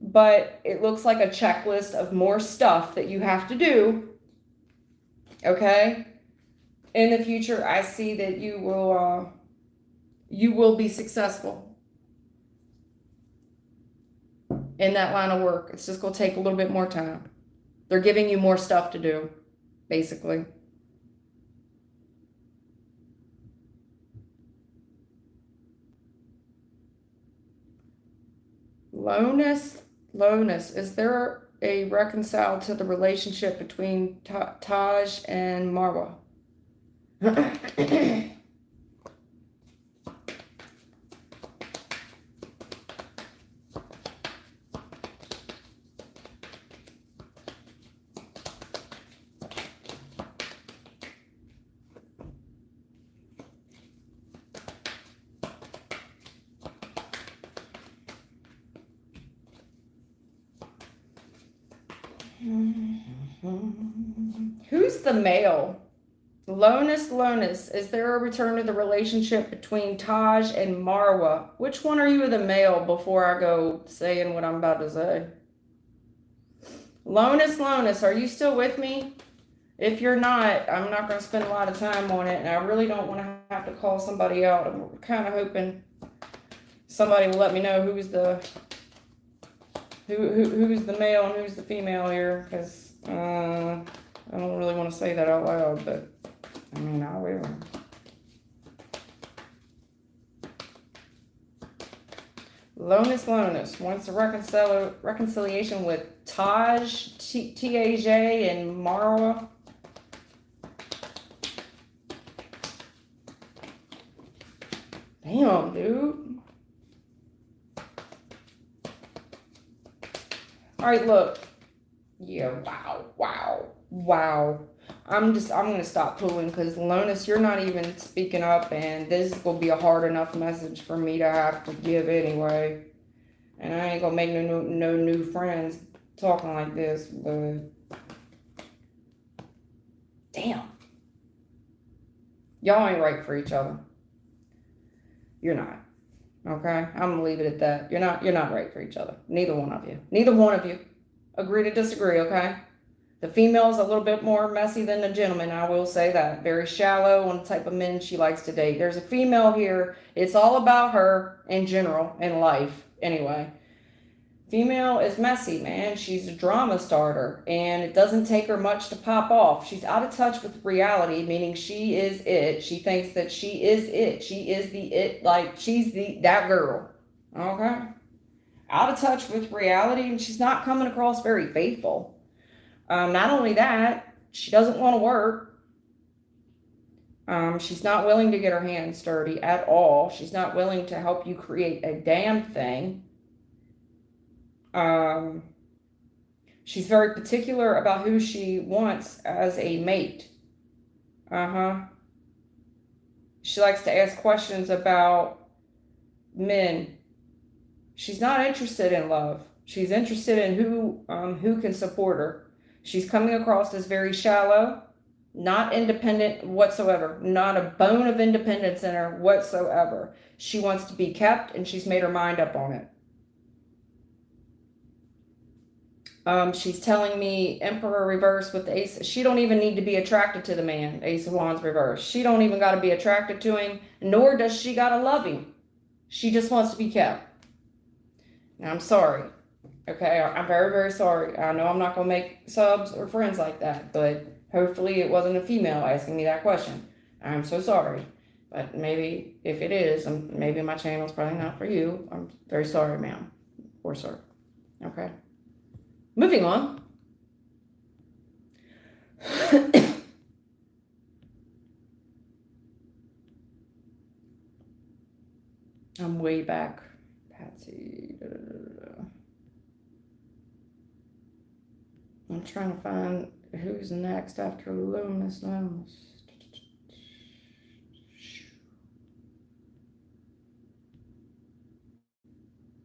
but it looks like a checklist of more stuff that you have to do. Okay? In the future, I see that you will be successful in that line of work. It's just going to take a little bit more time. They're giving you more stuff to do, basically. Lowness, is there a reconcile to the relationship between Taj and Marwa? Who's the male? Lowness, is there a return to the relationship between Taj and Marwa? Which one are you the male before I go saying what I'm about to say? Lowness, are you still with me? If you're not, I'm not going to spend a lot of time on it, and I really don't want to have to call somebody out. I'm kind of hoping somebody will let me know who's the male and who's the female here, because I don't really want to say that out loud, but I mean, I will. Lonus wants a reconciliation with Taj, T-A-J, and Marwa. Damn, dude. All right, look. Yeah, wow. I'm going to stop pulling because Lonus, you're not even speaking up, and this will be a hard enough message for me to have to give anyway. And I ain't going to make no new friends talking like this, but damn. Y'all ain't right for each other. You're not. Okay? I'm going to leave it at that. You're not right for each other. Neither one of you. Agree to disagree, okay? The female is a little bit more messy than the gentleman, I will say that. Very shallow on the type of men she likes to date. There's a female here. It's all about her in general, in life, anyway. Female is messy, man. She's a drama starter, and it doesn't take her much to pop off. She's out of touch with reality, meaning she is it. She thinks that she is it. She is the it, like she's that girl, okay? Out of touch with reality, and she's not coming across very faithful. Not only that, she doesn't want to work. She's not willing to get her hands dirty at all. She's not willing to help you create a damn thing. She's very particular about who she wants as a mate. She likes to ask questions about men. She's not interested in love. She's interested in who can support her. She's coming across as very shallow, not independent whatsoever, not a bone of independence in her whatsoever. She wants to be kept, and she's made her mind up on it. She's telling me Emperor reverse with the Ace. She don't even need to be attracted to the man, Ace of Wands reverse. She don't even got to be attracted to him, nor does she got to love him. She just wants to be kept. Now, I'm sorry. Okay, I'm very, very sorry. I know I'm not going to make subs or friends like that, but hopefully it wasn't a female asking me that question. I'm so sorry. But maybe if it is, maybe my channel's probably not for you. I'm very sorry, ma'am. Or sir. Okay. Moving on. I'm way back. Patsy. I'm trying to find who's next after Luminous.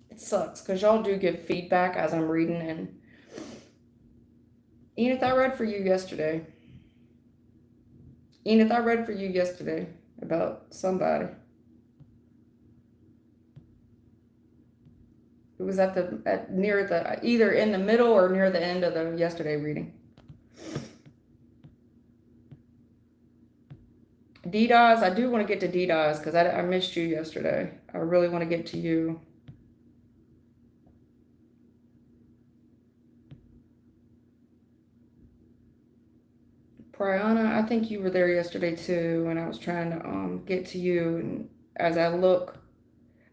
It sucks because y'all do give feedback as I'm reading. And Enid, I read for you yesterday. About somebody. It was near the either in the middle or near the end of the yesterday reading. DDoS, I do want to get to DDoS because I missed you yesterday. I really want to get to you. Priyana, I think you were there yesterday too, and I was trying to get to you, and as I look,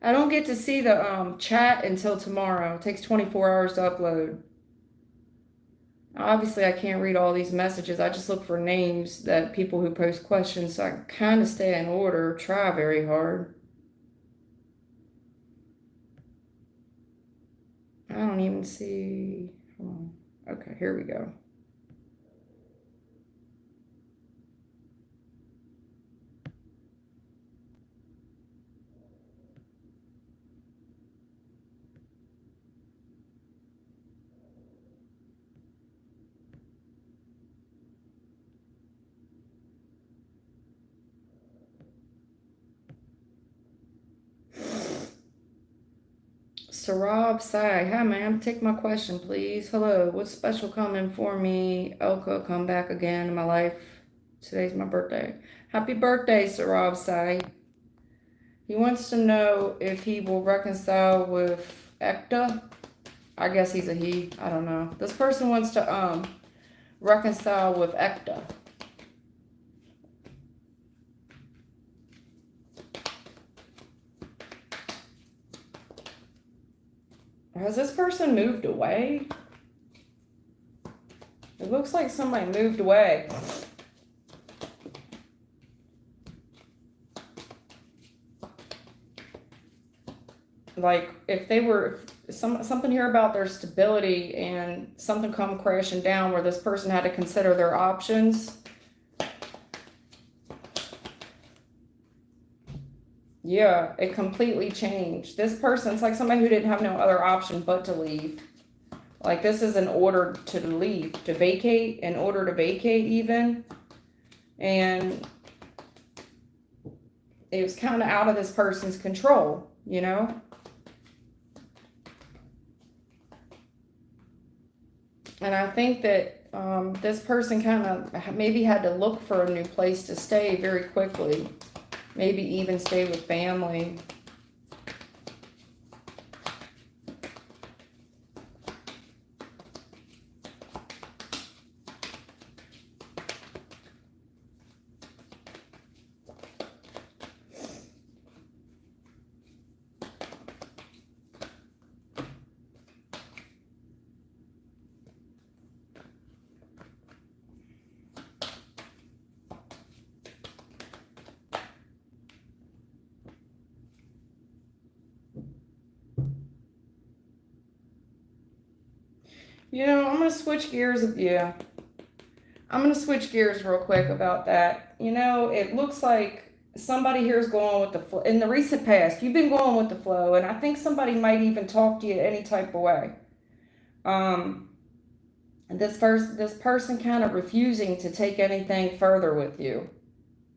I don't get to see the chat until tomorrow. It takes 24 hours to upload. Obviously, I can't read all these messages. I just look for names that people who post questions, so I kind of stay in order, try very hard. I don't even see. Hold on. Okay, here we go. Sarab Sai, hi ma'am, take my question please. Hello, what's special coming for me? Elka, come back again in my life. Today's my birthday. Happy birthday, Sarab Sai. He wants to know if he will reconcile with Ekta. I guess he's a he, I don't know. This person wants to reconcile with Ekta. Has this person moved away? It looks like somebody moved away. Like if they were something here about their stability and something come crashing down where this person had to consider their options. Yeah, it completely changed. This person's like somebody who didn't have no other option but to leave. Like this is an order to leave, to vacate, in order to vacate even. And it was kind of out of this person's control, you know? And I think that this person kind of maybe had to look for a new place to stay very quickly. Maybe even stay with family. You know, I'm going to switch gears. Yeah. I'm going to switch gears real quick about that. You know, it looks like somebody here is going with the flow. In the recent past, you've been going with the flow, and I think somebody might even talk to you any type of way. This person kind of refusing to take anything further with you.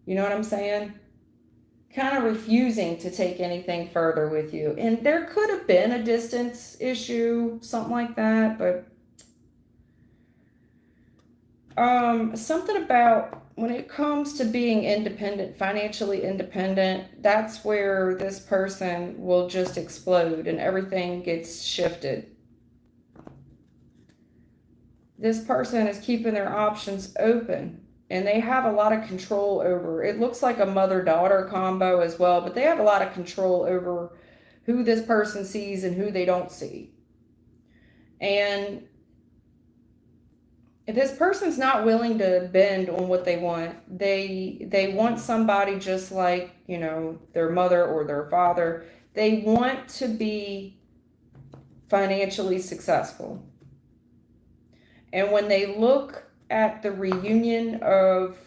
You know what I'm saying? Kind of refusing to take anything further with you. And there could have been a distance issue, something like that, but something about when it comes to being independent, financially independent, that's where this person will just explode and everything gets shifted. This person is keeping their options open and they have a lot of control over. It looks like a mother-daughter combo as well, but they have a lot of control over who this person sees and who they don't see. And this person's not willing to bend on what they want. They want somebody just like, you know, their mother or their father. They want to be financially successful. And when they look at the reunion of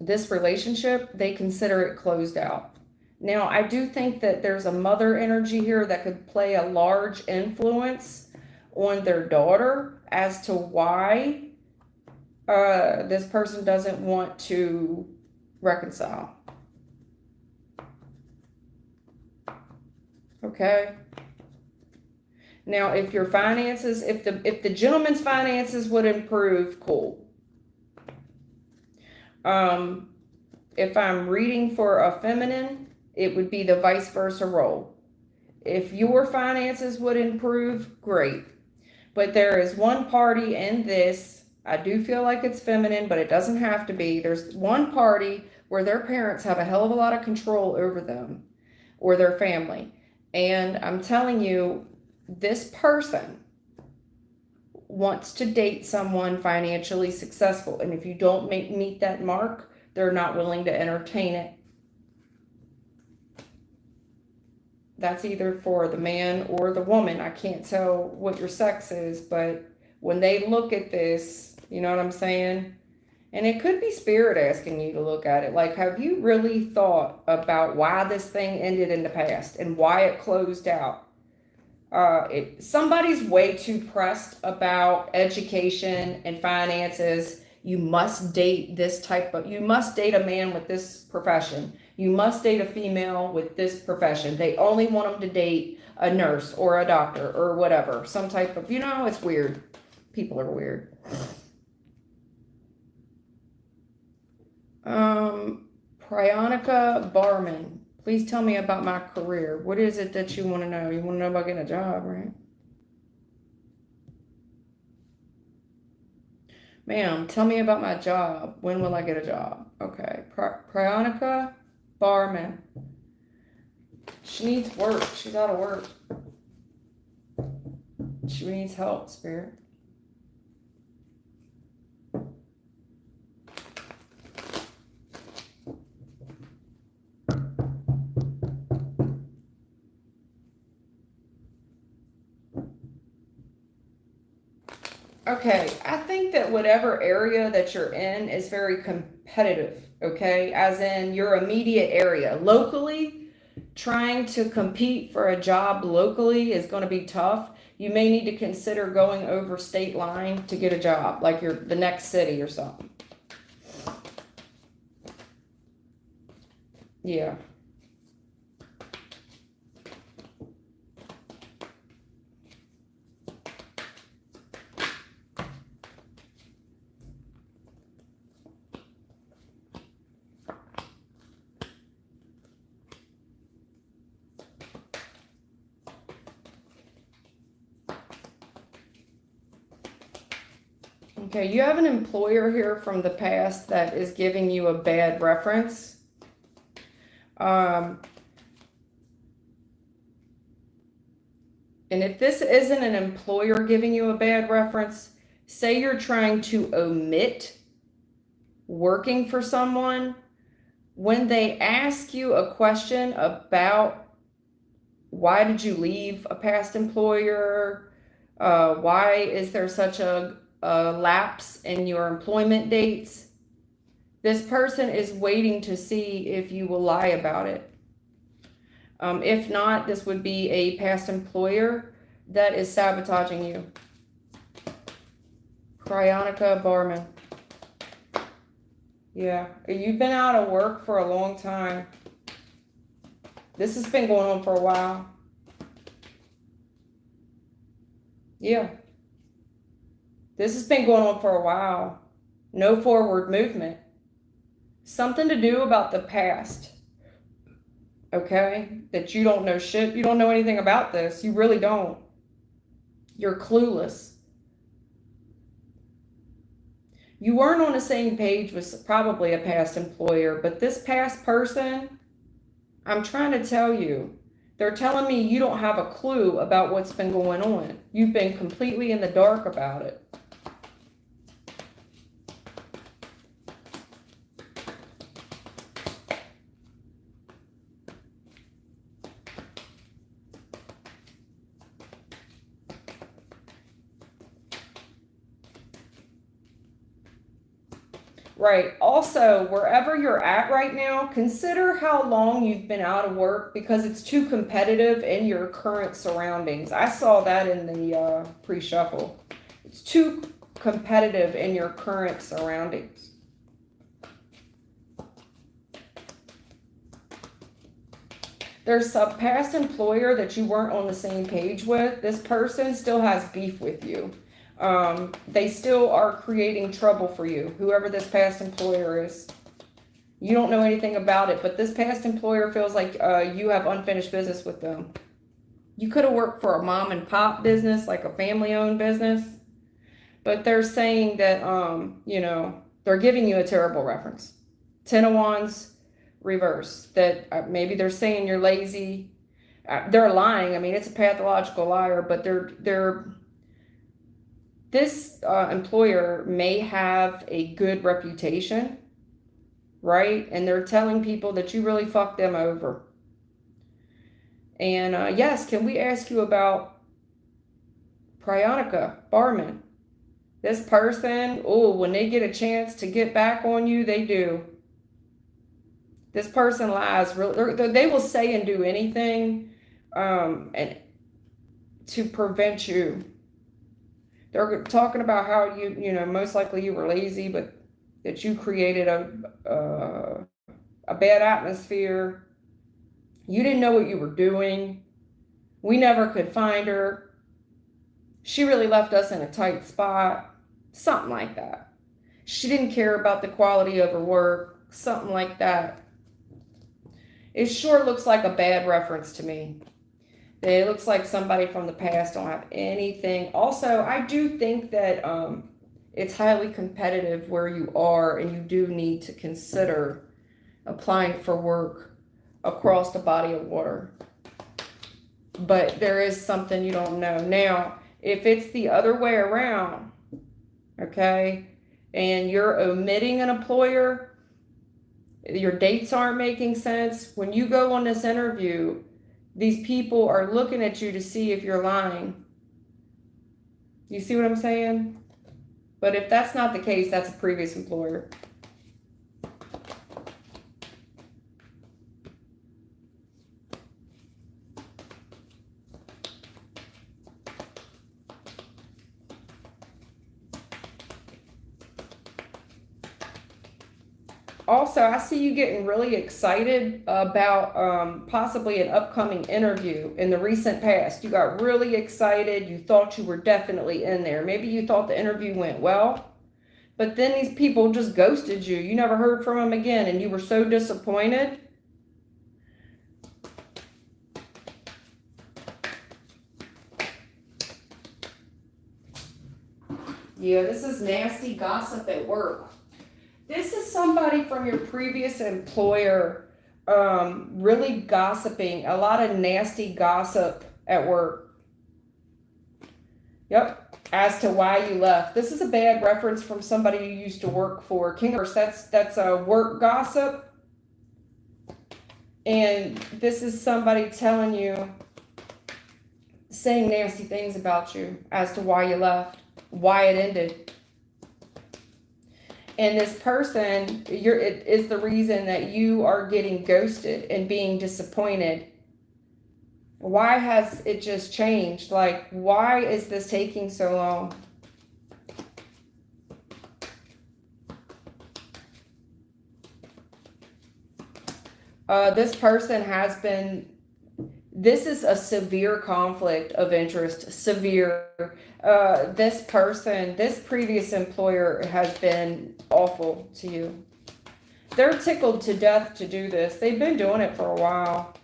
this relationship, they consider it closed out. Now, I do think that there's a mother energy here that could play a large influence on their daughter as to why this person doesn't want to reconcile. Okay. Now, if your finances, if the gentleman's finances would improve, cool. If I'm reading for a feminine, it would be the vice versa role. If your finances would improve, great. But there is one party in this, I do feel like it's feminine, but it doesn't have to be. There's one party where their parents have a hell of a lot of control over them or their family. And I'm telling you, this person wants to date someone financially successful. And if you don't meet that mark, they're not willing to entertain it. That's either for the man or the woman. I can't tell what your sex is, but when they look at this, you know what I'm saying? And it could be spirit asking you to look at it. Like, have you really thought about why this thing ended in the past and why it closed out? Somebody's way too pressed about education and finances. You must date you must date a man with this profession. You must date a female with this profession. They only want them to date a nurse or a doctor or whatever. Some type of, it's weird. People are weird. Prionica Barman. Please tell me about my career. What is it that you want to know? You want to know about getting a job, right? Ma'am, tell me about my job. When will I get a job? Okay. Prionica Barman. She needs work. She's out of work. She needs help, Spirit. Okay, I think that whatever area that you're in is very competitive, okay? As in your immediate area. Locally, trying to compete for a job locally is going to be tough. You may need to consider going over state line to get a job, like the next city or something. Yeah. Okay, you have an employer here from the past that is giving you a bad reference. And if this isn't an employer giving you a bad reference, say you're trying to omit working for someone, when they ask you a question about why did you leave a past employer, why is there such a lapse in your employment dates, this person is waiting to see if you will lie about it. If not, this would be a past employer that is sabotaging you. Cryonica Barman. Yeah, you've been out of work for a long time. This has been going on for a while. Yeah. This has been going on for a while. No forward movement. Something to do about the past. Okay? That you don't know shit. You don't know anything about this. You really don't. You're clueless. You weren't on the same page with probably a past employer, but this past person, I'm trying to tell you, they're telling me you don't have a clue about what's been going on. You've been completely in the dark about it. Right. Also, wherever you're at right now, consider how long you've been out of work because it's too competitive in your current surroundings. I saw that in the pre-shuffle. It's too competitive in your current surroundings. There's a past employer that you weren't on the same page with. This person still has beef with you. They still are creating trouble for you, whoever this past employer is. You don't know anything about it, but this past employer feels like you have unfinished business with them. You could have worked for a mom and pop business, like a family-owned business, but they're saying that, they're giving you a terrible reference. Ten of Wands, reverse. That maybe they're saying you're lazy. They're lying. I mean, it's a pathological liar, but this employer may have a good reputation, right? And they're telling people that you really fucked them over. And yes, can we ask you about Cryonica Barman? This person, when they get a chance to get back on you, they do. This person lies. They will say and do anything and to prevent you. They're talking about how most likely you were lazy, but that you created a bad atmosphere. You didn't know what you were doing. We never could find her. She really left us in a tight spot. Something like that. She didn't care about the quality of her work. Something like that. It sure looks like a bad reference to me. It looks like somebody from the past don't have anything. Also, I do think that it's highly competitive where you are, and you do need to consider applying for work across the body of water. But there is something you don't know. Now, If it's the other way around, okay, and you're omitting an employer, your dates aren't making sense. When you go on this interview, these people are looking at you to see if you're lying. You see what I'm saying? But if that's not the case, that's a previous employer. Also, I see you getting really excited about possibly an upcoming interview in the recent past. You got really excited. You thought you were definitely in there. Maybe you thought the interview went well, but then these people just ghosted you. You never heard from them again, and you were so disappointed. Yeah, this is nasty gossip at work. This is somebody from your previous employer really gossiping, a lot of nasty gossip at work. Yep, as to why you left. This is a bad reference from somebody you used to work for. King of Course, that's a work gossip. And this is somebody telling you, saying nasty things about you as to why you left, why it ended. And this person, it is the reason that you are getting ghosted and being disappointed. Why has it just changed? Like, why is this taking so long? This person has been, this is a severe conflict of interest, severe. This person, this previous employer has been awful to you. They're tickled to death to do this. They've been doing it for a while.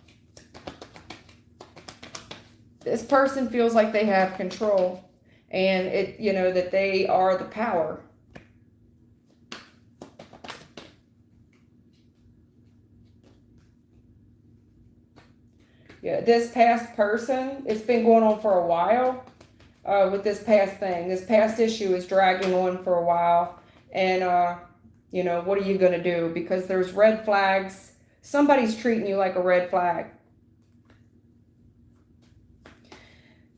This person feels like they have control and that they are the power. Yeah, this past person, it's been going on for a while. With this past thing, this past issue is dragging on for a while, and what are you going to do? Because there's red flags. Somebody's treating you like a red flag,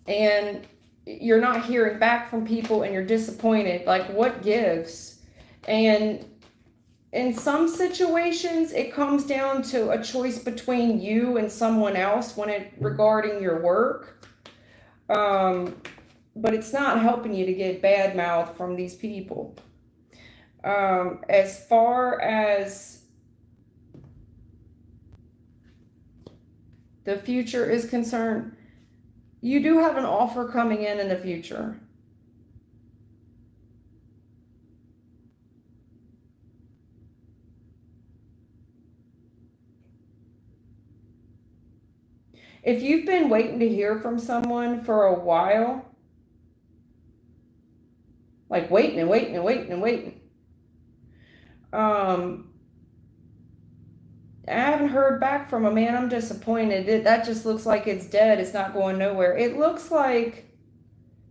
and you're not hearing back from people, and you're disappointed. Like, what gives? And in some situations, it comes down to a choice between you and someone else regarding your work. But it's not helping you to get bad mouth from these people. As far as the future is concerned, you do have an offer coming in the future. If you've been waiting to hear from someone for a while, like waiting and waiting and waiting and waiting. I haven't heard back from a man. I'm disappointed. That just looks like it's dead. It's not going nowhere. It looks like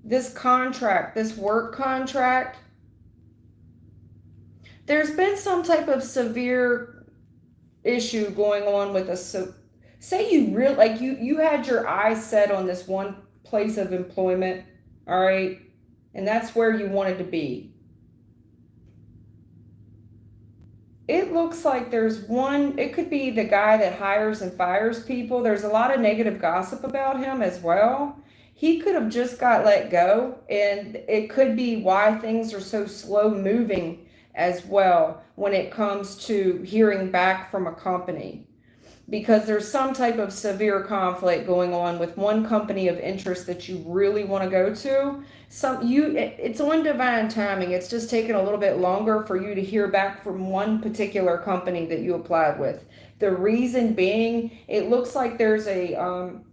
this contract, this work contract, there's been some type of severe issue going on with us. So say you really, like you had your eyes set on this one place of employment, all right? And that's where you wanted to be. It looks like there's one, it could be the guy that hires and fires people. There's a lot of negative gossip about him as well. He could have just got let go, and it could be why things are so slow moving as well when it comes to hearing back from a company. Because there's some type of severe conflict going on with one company of interest that you really want to go to. It's on divine timing. It's just taking a little bit longer for you to hear back from one particular company that you applied with. The reason being, it looks like there's an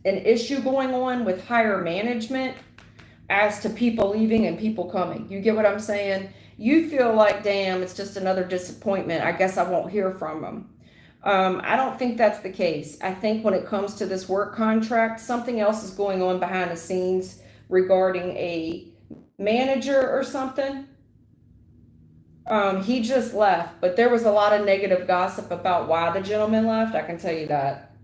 issue going on with higher management as to people leaving and people coming. You get what I'm saying? You feel like, damn, it's just another disappointment. I guess I won't hear from them. I don't think that's the case. I think when it comes to this work contract, something else is going on behind the scenes regarding a manager or something. He just left, but there was a lot of negative gossip about why the gentleman left. I can tell you that.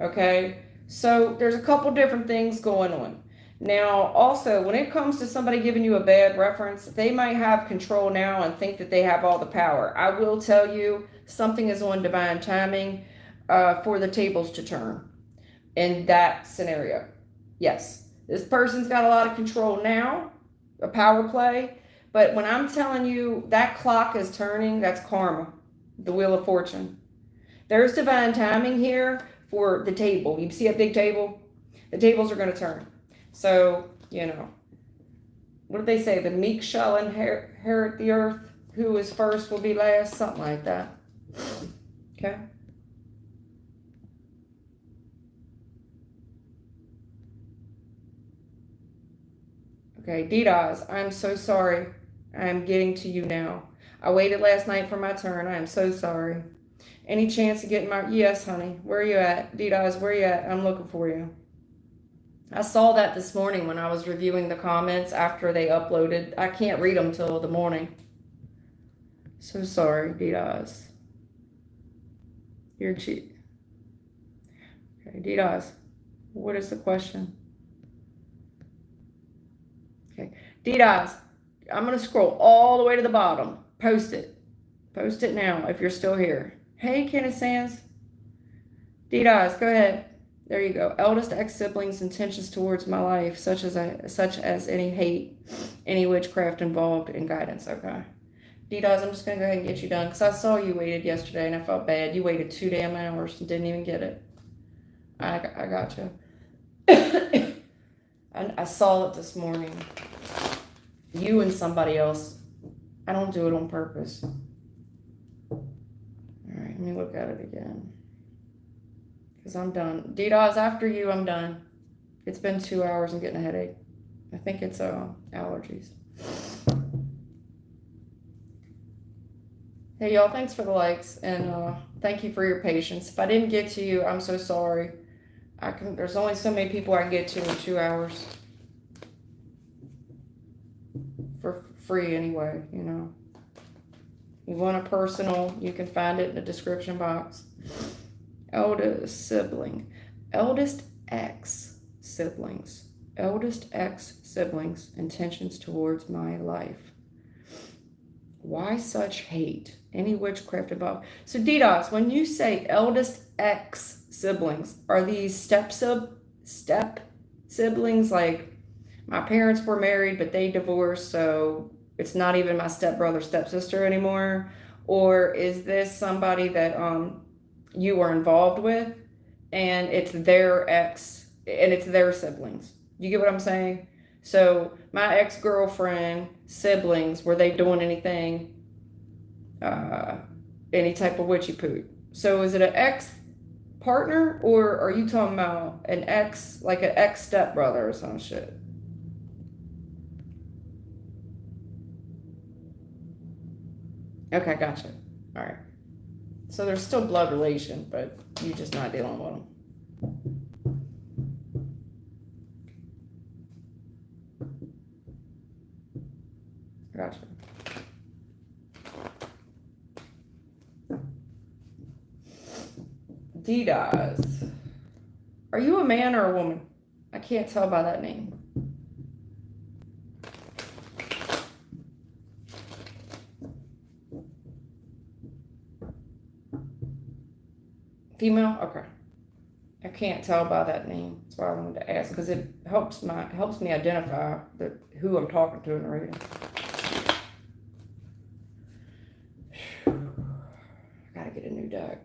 Okay, so there's a couple different things going on. Now, also, when it comes to somebody giving you a bad reference, they might have control now and think that they have all the power. I will tell you, something is on divine timing for the tables to turn in that scenario. Yes, this person's got a lot of control now, a power play. But when I'm telling you that clock is turning, that's karma, the wheel of fortune. There's divine timing here for the table. You see a big table? The tables are going to turn. So, you know, what did they say? The meek shall inherit the earth. Who is first will be last. Something like that. Okay. Okay, D-Daz, I'm so sorry. I'm getting to you now. I waited last night for my turn. I am so sorry. Any chance of getting my... Yes, honey. Where are you at? D-Daz, where are you at? I'm looking for you. I saw that this morning when I was reviewing the comments after they uploaded. I can't read them till the morning. So sorry, D-Daz. You're cheap. Okay, D-Daz, what is the question? Okay, D-Daz, I'm going to scroll all the way to the bottom. Post it. Post it now if you're still here. Hey, Kenneth Sands. D-Daz, go ahead. There you go. Eldest ex-siblings' intentions towards my life, such as any hate, any witchcraft involved, in guidance. Okay. D-Daz, I'm just going to go ahead and get you done because I saw you waited yesterday and I felt bad. You waited 2 damn hours and didn't even get it. I got you. I saw it this morning. You and somebody else. I don't do it on purpose. All right, let me look at it again. Because I'm done. D-Daz, after you, I'm done. It's been 2 hours and getting a headache. I think it's allergies. Hey, y'all, thanks for the likes. And thank you for your patience. If I didn't get to you, I'm so sorry. There's only so many people I can get to in 2 hours. For free anyway, you know. You want a personal, you can find it in the description box. Eldest sibling. Eldest ex siblings. Eldest ex siblings. Intentions towards my life. Why such hate? Any witchcraft involved? So D-Dots, when you say eldest ex siblings, are these step siblings? Like my parents were married, but they divorced, so it's not even my stepbrother, stepsister anymore? Or is this somebody that you were involved with and it's their ex and it's their siblings? You get what I'm saying? So my ex-girlfriend siblings, were they doing anything, any type of witchy poo? So is it an ex partner, or are you talking about an ex, like an ex stepbrother or some shit? Okay, gotcha. All right. So there's still blood relation, but you're just not dealing with them. Gotcha. D-Daz. Are you a man or a woman? I can't tell by that name. Female? Okay. I can't tell by that name. That's why I wanted to ask, because it helps me identify who I'm talking to in the reading. I gotta get a new deck.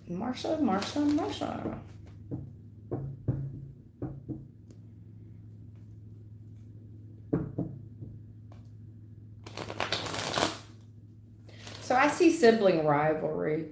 Marsha. So I see sibling rivalry.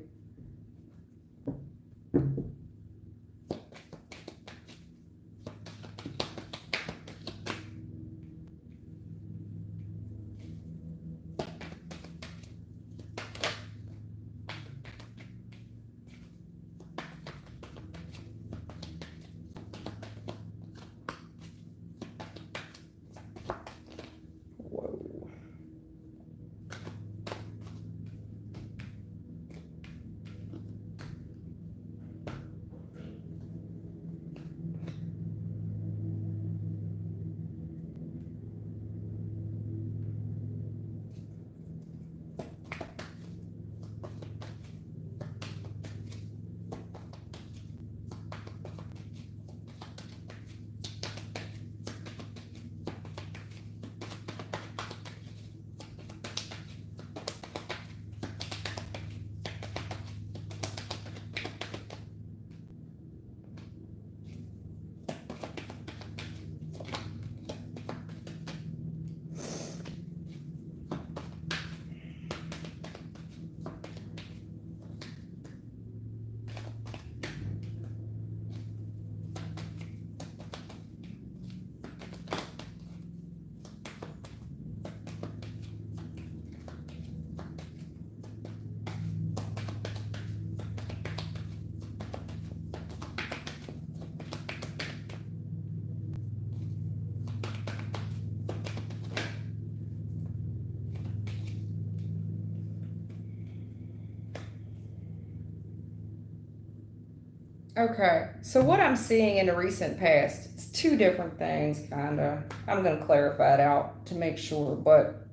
Okay, so what I'm seeing in the recent past, it's two different things, kind of. I'm going to clarify it out to make sure, but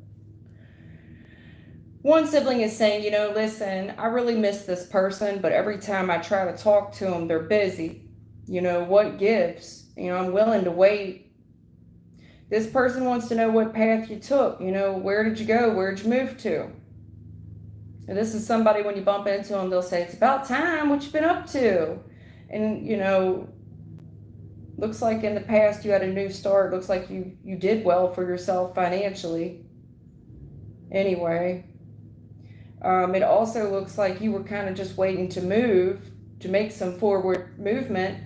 one sibling is saying, listen, I really miss this person, but every time I try to talk to them, they're busy. What gives? I'm willing to wait. This person wants to know what path you took. Where did you go? Where did you move to? And this is somebody, when you bump into them, they'll say, it's about time. What you been up to? And, looks like in the past you had a new start. Looks like you did well for yourself financially. Anyway, it also looks like you were kind of just waiting to move, to make some forward movement,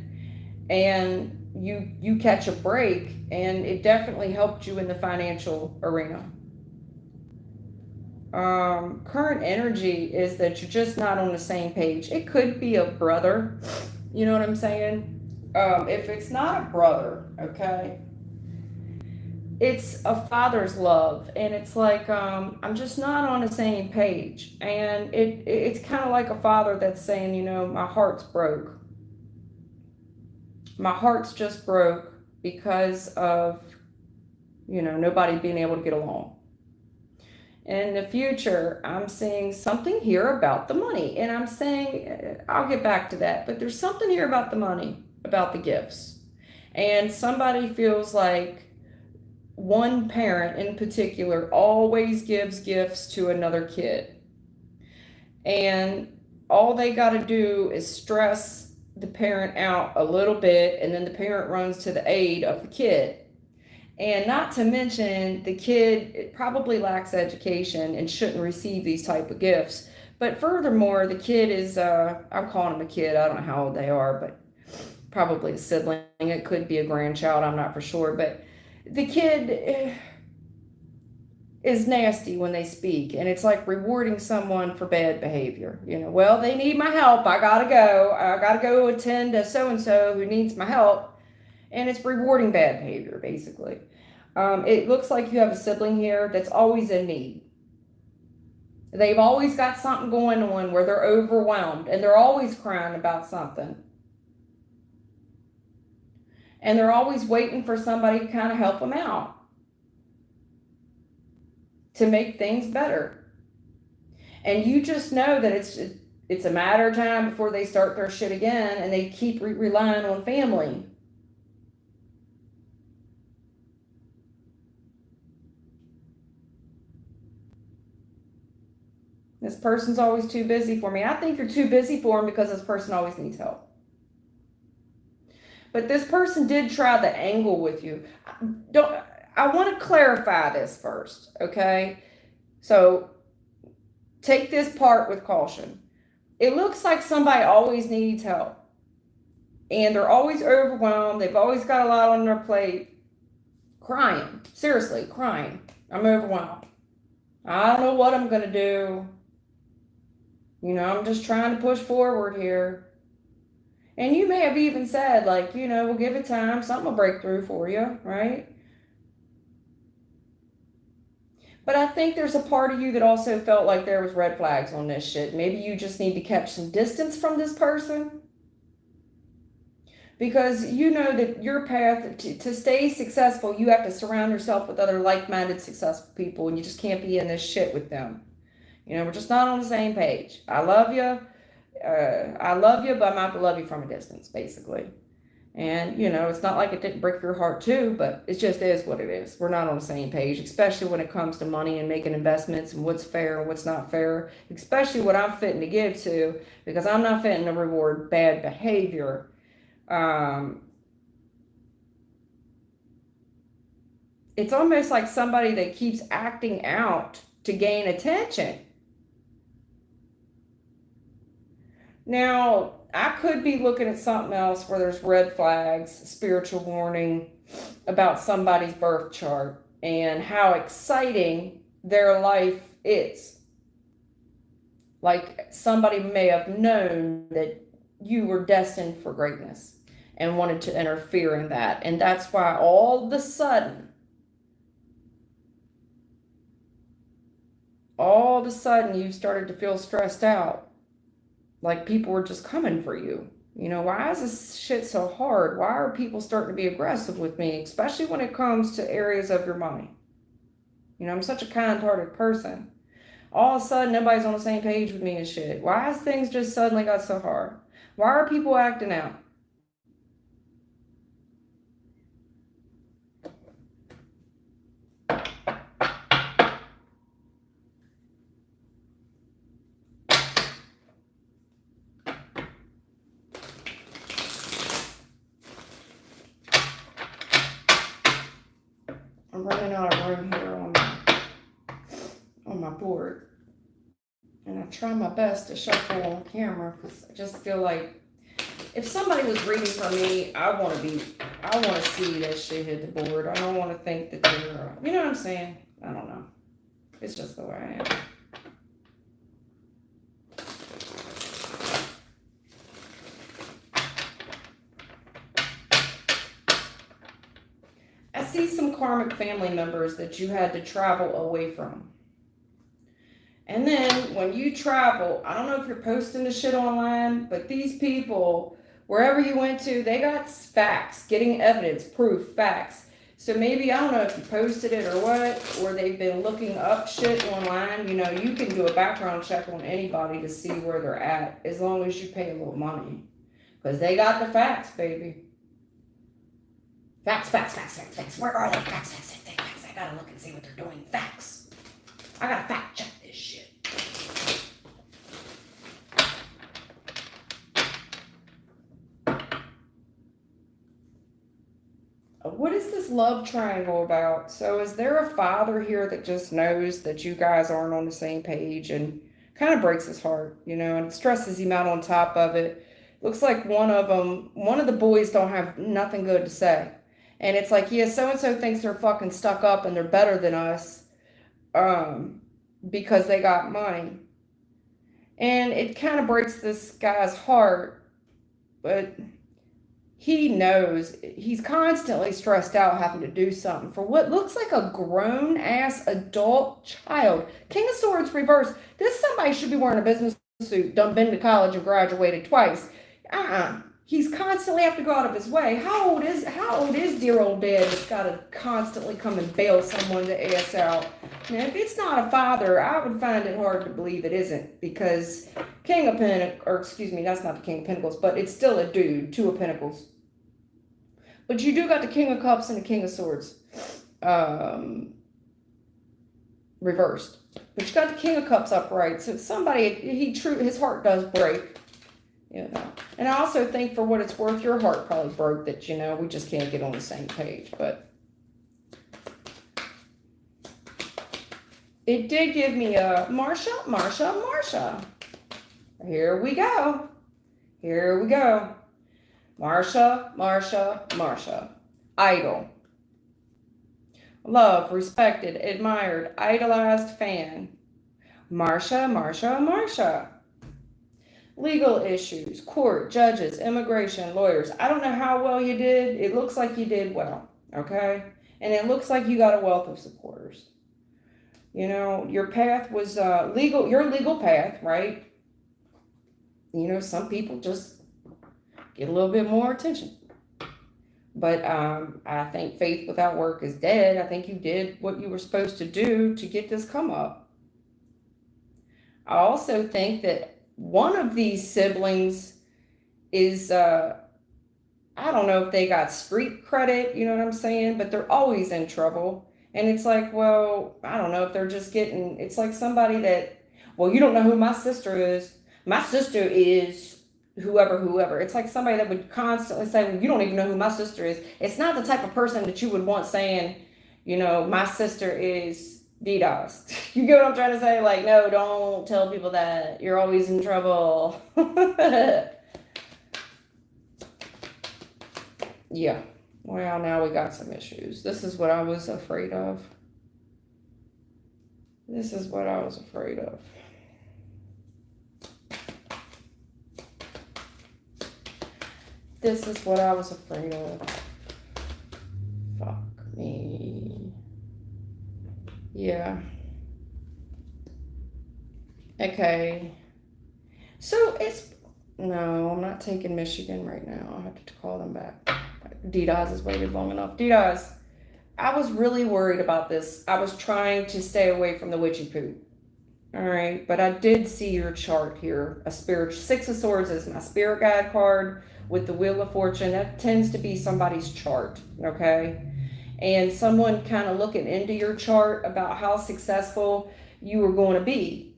and you catch a break, and it definitely helped you in the financial arena. Current energy is that you're just not on the same page. It could be a brother, you know what I'm saying? If it's not a brother, okay, it's a father's love, and it's like, I'm just not on the same page, and it's kind of like a father that's saying, my heart's broke. My heart's just broke because of, nobody being able to get along. In the future, I'm seeing something here about the money, and I'm saying, I'll get back to that, but there's something here about the money, about the gifts, and somebody feels like one parent in particular always gives gifts to another kid, and all they got to do is stress the parent out a little bit, and then the parent runs to the aid of the kid. And not to mention, the kid probably lacks education and shouldn't receive these type of gifts. But furthermore, the kid is, I'm calling him a kid, I don't know how old they are, but probably a sibling. It could be a grandchild, I'm not for sure. But the kid is nasty when they speak, and it's like rewarding someone for bad behavior. Well, they need my help. I gotta go attend to so and so who needs my help, and it's rewarding bad behavior, basically. It looks like you have a sibling here that's always in need. They've always got something going on where they're overwhelmed, and they're always crying about something, and they're always waiting for somebody to kind of help them out to make things better. And you just know that it's a matter of time before they start their shit again, and they keep relying on family. This person's always too busy for me. I think you're too busy for him because this person always needs help. But this person did try the angle with you. Don't I want to clarify this first, okay? So take this part with caution. It looks like somebody always needs help, and they're always overwhelmed. They've always got a lot on their plate. Crying. Seriously, crying. I'm overwhelmed. I don't know what I'm going to do. I'm just trying to push forward here. And you may have even said, like, we'll give it time. Something will break through for you, right? But I think there's a part of you that also felt like there was red flags on this shit. Maybe you just need to catch some distance from this person, because you know that your path to stay successful, you have to surround yourself with other like-minded successful people, and you just can't be in this shit with them. We're just not on the same page. I love you. I love you, but I'm not to love you from a distance, basically. And, it's not like it didn't break your heart too, but it just is what it is. We're not on the same page, especially when it comes to money and making investments and what's fair and what's not fair, especially what I'm fitting to give to, because I'm not fitting to reward bad behavior. Um, it's almost like somebody that keeps acting out to gain attention. Now, I could be looking at something else where there's red flags, spiritual warning about somebody's birth chart and how exciting their life is. Like somebody may have known that you were destined for greatness and wanted to interfere in that. And that's why all of a sudden, you started to feel stressed out. Like people were just coming for you. You know, why is this shit so hard? Why are people starting to be aggressive with me, especially when it comes to areas of your money? You know, I'm such a kind-hearted person. All of a sudden, nobody's on the same page with me and shit. Why has things just suddenly got so hard? Why are people acting out? I'm running out of room here on my board. And I try my best to shuffle on camera because I just feel like if somebody was reading for me, I want to see that shit hit the board. I don't want to think that they're, you know what I'm saying? I don't know. It's just the way I am. I see some karmic family members that you had to travel away from. And then when you travel, I don't know if you're posting the shit online, but these people, wherever you went to, they got facts, getting evidence, proof, facts. So maybe, I don't know if you posted it or what, or they've been looking up shit online. You know, you can do a background check on anybody to see where they're at, as long as you pay a little money. Because they got the facts, baby. Facts, facts, facts, facts, facts. Where are they? Facts, facts, facts, facts. I gotta look and see what they're doing. Facts. I gotta fact check this shit. What is this love triangle about? So is there a father here that just knows that you guys aren't on the same page and kind of breaks his heart, you know, and stresses him out on top of it? Looks like one of the boys don't have nothing good to say. And it's like, yeah, so-and-so thinks they're fucking stuck up and they're better than us because they got money. And it kind of breaks this guy's heart, but he knows he's constantly stressed out having to do something for what looks like a grown ass adult child. King of Swords reversed. This somebody should be wearing a business suit, done been to college and graduated twice. He's constantly have to go out of his way. How old is dear old dad that's got to constantly come and bail someone the ass out? Now, if it's not a father, I would find it hard to believe it isn't, because King of Pentacles, or excuse me, that's not the King of Pentacles, but it's still a dude, Two of Pentacles. But you do got the King of Cups and the King of Swords reversed. But you got the King of Cups upright. So somebody, his heart does break. You know. And I also think, for what it's worth, your heart probably broke, that, you know, we just can't get on the same page. But it did give me a Marsha. Here we go. Marsha. Idol. Love, respected, admired, idolized fan. Marsha. Legal issues, court, judges, immigration, lawyers. I don't know how well you did. It looks like you did well, okay? And it looks like you got a wealth of supporters. You know, your path was legal, your legal path, right? You know, some people just get a little bit more attention. But I think faith without work is dead. I think you did what you were supposed to do to get this come up. I also think that one of these siblings is, I don't know if they got street credit, you know what I'm saying? But they're always in trouble. And it's like, well, I don't know if they're just getting, it's like somebody that, well, you don't know who my sister is. My sister is whoever. It's like somebody that would constantly say, well, you don't even know who my sister is. It's not the type of person that you would want saying, you know, my sister is DDoS. You get what I'm trying to say? Like, no, don't tell people that. You're always in trouble. Yeah. Well, now we got some issues. This is what I was afraid of. This is what I was afraid of. Fuck me. Yeah. Okay. So it's No, I'm not taking Michigan right now. I have to call them back. D-Daz has waited long enough. D-Daz, I was really worried about this. I was trying to stay away from the witchy poo. All right, but I did see your chart here. A spirit, Six of Swords is my spirit guide card with the Wheel of Fortune. That tends to be somebody's chart, okay? And someone kind of looking into your chart about how successful you were going to be.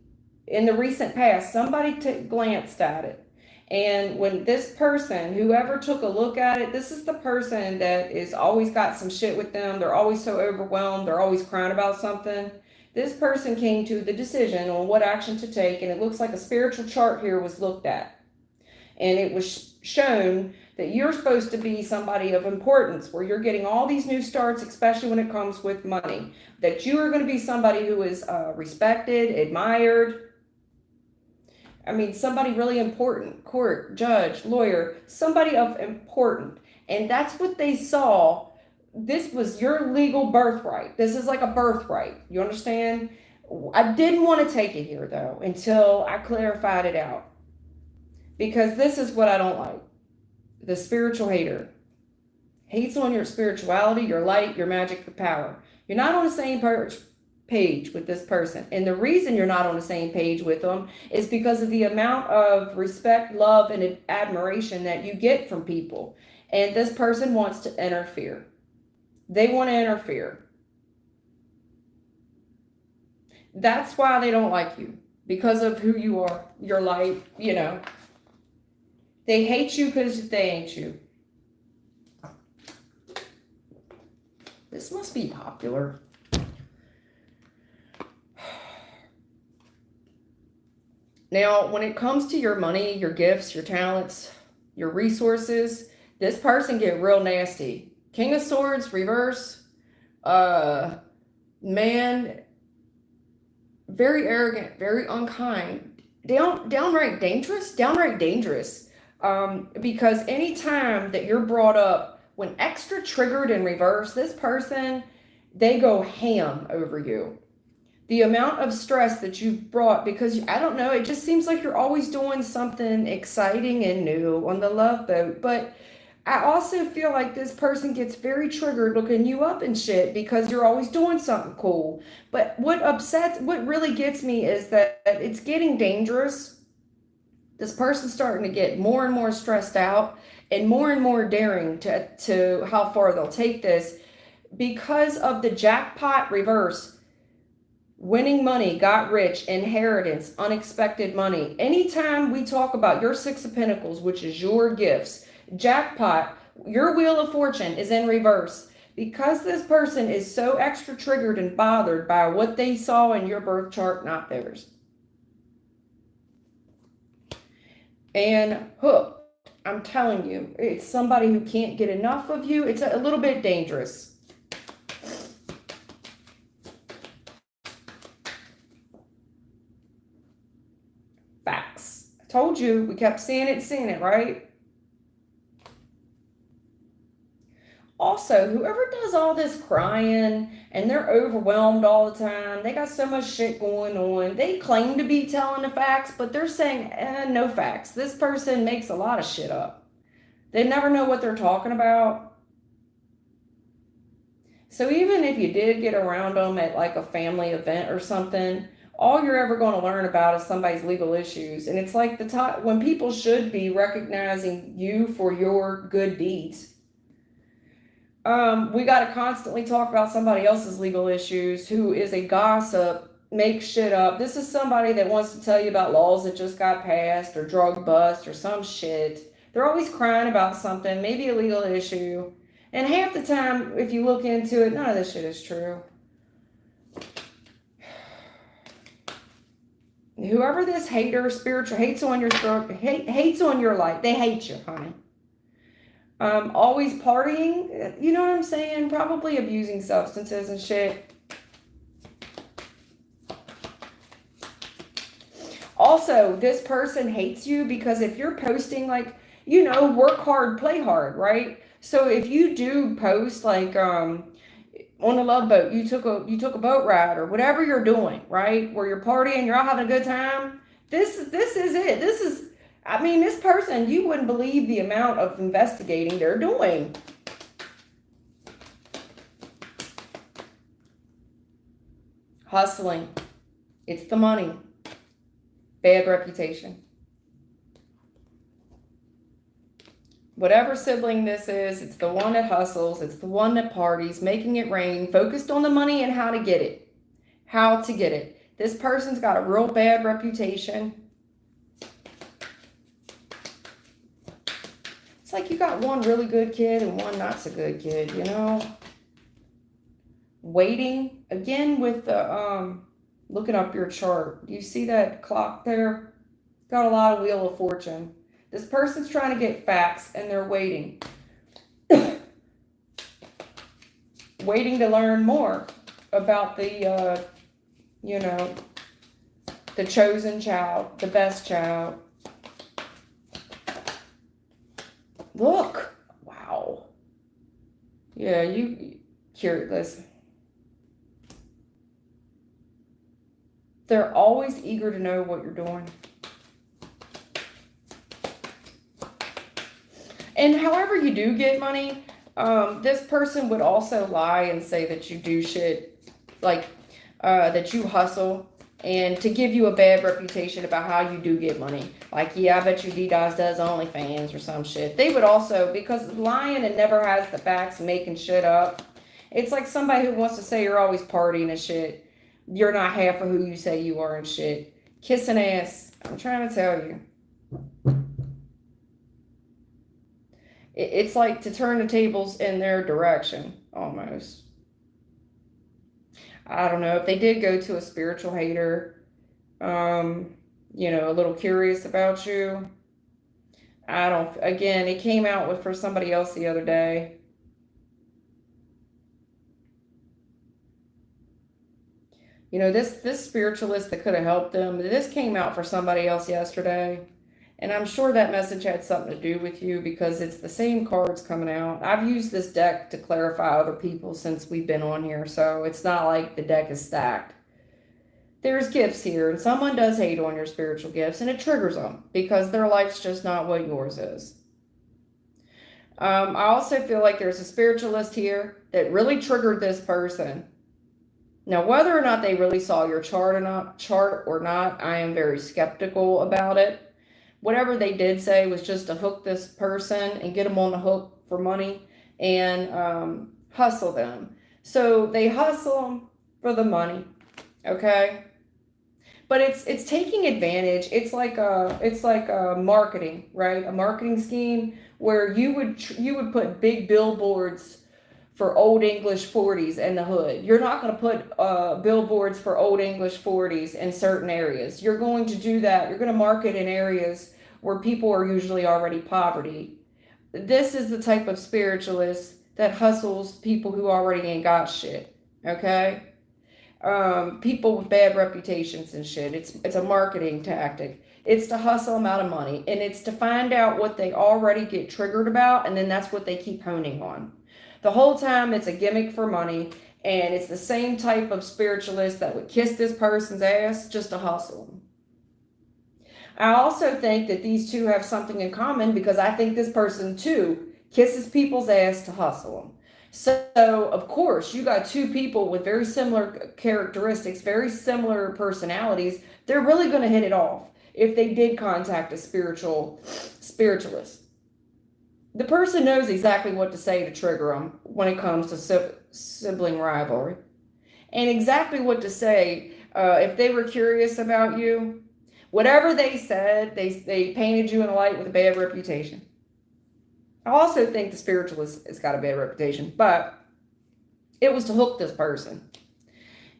In the recent past, somebody glanced at it. And when this person, whoever took a look at it, this is the person that is always got some shit with them. They're always so overwhelmed. They're always crying about something. This person came to the decision on what action to take, and it looks like a spiritual chart here was looked at. And it was shown that you're supposed to be somebody of importance, where you're getting all these new starts, especially when it comes with money. That you are going to be somebody who is respected, admired. I mean, somebody really important, court, judge, lawyer, somebody of important. And that's what they saw. This was your legal birthright. This is like a birthright. You understand? I didn't want to take it here, though, until I clarified it out. Because this is what I don't like. The spiritual hater. Hates on your spirituality, your light, your magic, your power. You're not on the same page with this person. And the reason you're not on the same page with them is because of the amount of respect, love, and admiration that you get from people. And this person wants to interfere. They want to interfere. That's why they don't like you. Because of who you are. Your life, you know. They hate you because they ain't you. This must be popular. Now, when it comes to your money, your gifts, your talents, your resources, this person get real nasty. King of Swords, reverse. Man, very arrogant, very unkind. Downright dangerous. Because anytime that you're brought up, when extra triggered in reverse, this person, they go ham over you. The amount of stress that you've brought, because I don't know, it just seems like you're always doing something exciting and new on the love boat. But I also feel like this person gets very triggered looking you up and shit because you're always doing something cool. But what really gets me is that it's getting dangerous. This person's starting to get more and more stressed out and more daring to how far they'll take this because of the jackpot reverse. Winning money, got rich, inheritance, unexpected money. Anytime we talk about your Six of Pentacles, which is your gifts, jackpot, your Wheel of Fortune is in reverse. Because this person is so extra triggered and bothered by what they saw in your birth chart, not theirs. And hooked. I'm telling you, it's somebody who can't get enough of you. It's a little bit dangerous. Facts. I told you, we kept seeing it, right? Also, whoever does all this crying and they're overwhelmed all the time, they got so much shit going on. They claim to be telling the facts, but they're saying, no facts. This person makes a lot of shit up. They never know what they're talking about. So even if you did get around them at like a family event or something, all you're ever going to learn about is somebody's legal issues. And it's like when people should be recognizing you for your good deeds. We got to constantly talk about somebody else's legal issues, who is a gossip, makes shit up. This is somebody that wants to tell you about laws that just got passed or drug bust or some shit. They're always crying about something, maybe a legal issue. And half the time, if you look into it, none of this shit is true. Whoever this hater, spiritual, hates on your life. They hate you, honey. Always partying, you know what I'm saying? Probably abusing substances and shit. Also, this person hates you because if you're posting like, work hard, play hard, right? So if you do post like on the love boat, you took a boat ride or whatever you're doing, right? Where you're partying, you're all having a good time. This is it. I mean, this person, you wouldn't believe the amount of investigating they're doing. Hustling. It's the money. Bad reputation. Whatever sibling this is, it's the one that hustles. It's the one that parties, making it rain, focused on the money and how to get it. How to get it. This person's got a real bad reputation. It's like you got one really good kid and one not so good kid, you know? Waiting. Again with the, looking up your chart. Do you see that clock there? Got a lot of Wheel of Fortune. This person's trying to get facts and they're waiting. Waiting to learn more about the, you know, the chosen child, the best child. Look. Wow. Yeah, you curious. They're always eager to know what you're doing. And however you do get money, this person would also lie and say that you do shit, like that you hustle, and to give you a bad reputation about how you do get money. Like, yeah, I bet you D-Dot does OnlyFans or some shit. They would also, because lying and never has the facts, making shit up. It's like somebody who wants to say you're always partying and shit. You're not half of who you say you are and shit. Kissing ass. I'm trying to tell you. It's like to turn the tables in their direction, almost. I don't know. If they did go to a spiritual hater, you know, a little curious about you. I don't, again, it came out with for somebody else the other day. You know, this spiritualist that could have helped them, this came out for somebody else yesterday. And I'm sure that message had something to do with you because it's the same cards coming out. I've used this deck to clarify other people since we've been on here, so it's not like the deck is stacked. There's gifts here, and someone does hate on your spiritual gifts, and it triggers them because their life's just not what yours is. I also feel like there's a spiritualist here that really triggered this person. Now, whether or not they really saw your chart or not, I am very skeptical about it. Whatever they did say was just to hook this person and get them on the hook for money and hustle them. So they hustle them for the money, okay? But it's taking advantage. It's like a marketing, right? A marketing scheme where you would put big billboards for Old English 40s in the hood. You're not going to put billboards for Old English 40s in certain areas. You're going to do that. You're going to market in areas where people are usually already poverty. This is the type of spiritualist that hustles people who already ain't got shit, okay? People with bad reputations and shit. It's a marketing tactic. It's to hustle them out of money, and it's to find out what they already get triggered about, and then that's what they keep honing on. The whole time it's a gimmick for money, and it's the same type of spiritualist that would kiss this person's ass just to hustle them. I also think that these two have something in common because I think this person too kisses people's ass to hustle them. So, of course, you got two people with very similar characteristics, very similar personalities. They're really going to hit it off if they did contact a spiritualist. The person knows exactly what to say to trigger them when it comes to sibling rivalry. And exactly what to say if they were curious about you. Whatever they said, they painted you in a light with a bad reputation. I also think the spiritualist has got a bad reputation, but it was to hook this person.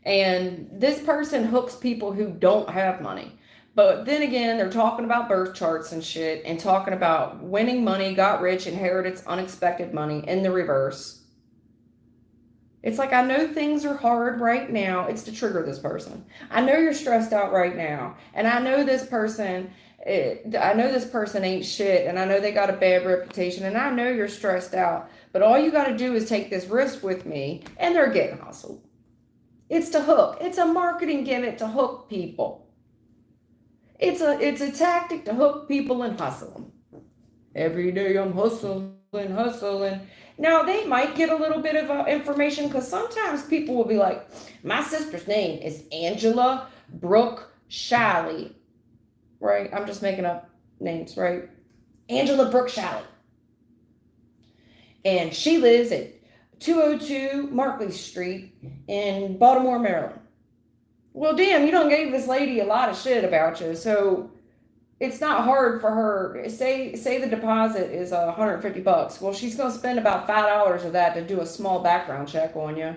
And this person hooks people who don't have money. But then again, they're talking about birth charts and shit and talking about winning money, got rich, inheritance, unexpected money in the reverse. It's like, I know things are hard right now. It's to trigger this person. I know you're stressed out right now. And I know this person ain't shit. And I know they got a bad reputation. And I know you're stressed out. But all you got to do is take this risk with me. And they're getting hustled. It's to hook. It's a marketing gimmick to hook people. It's a tactic to hook people and hustle them. Every day I'm hustling, hustling. Now they might get a little bit of information because sometimes people will be like, my sister's name is Angela Brooke Shalley, right? I'm just making up names, right? Angela Brooke Shalley. And she lives at 202 Markley Street in Baltimore, Maryland. Well, damn, you done gave this lady a lot of shit about you, so it's not hard for her. Say the deposit is $150. Well, she's gonna spend about $5 of that to do a small background check on you,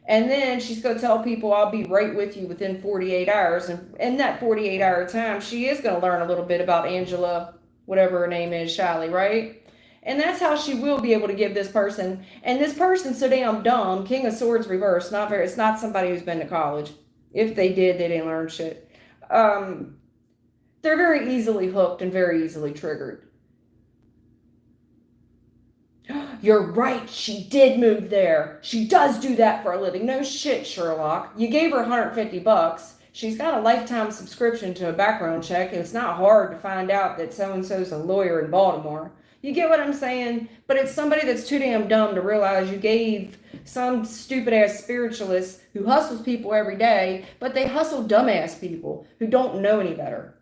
and then she's gonna tell people I'll be right with you within 48 hours. And in that 48-hour time, she is gonna learn a little bit about Angela, whatever her name is, Shalley, right? And that's how she will be able to give this person. And this person's so damn dumb. King of Swords reversed. Not very. It's not somebody who's been to college. If they did, they didn't learn shit. They're very easily hooked and very easily triggered. You're right, she did move there. She does do that for a living. No shit, Sherlock. You gave her $150. She's got a lifetime subscription to a background check, and it's not hard to find out that so-and-so's a lawyer in Baltimore. You get what I'm saying? But it's somebody that's too damn dumb to realize you gave some stupid ass spiritualist who hustles people every day, but they hustle dumbass people who don't know any better.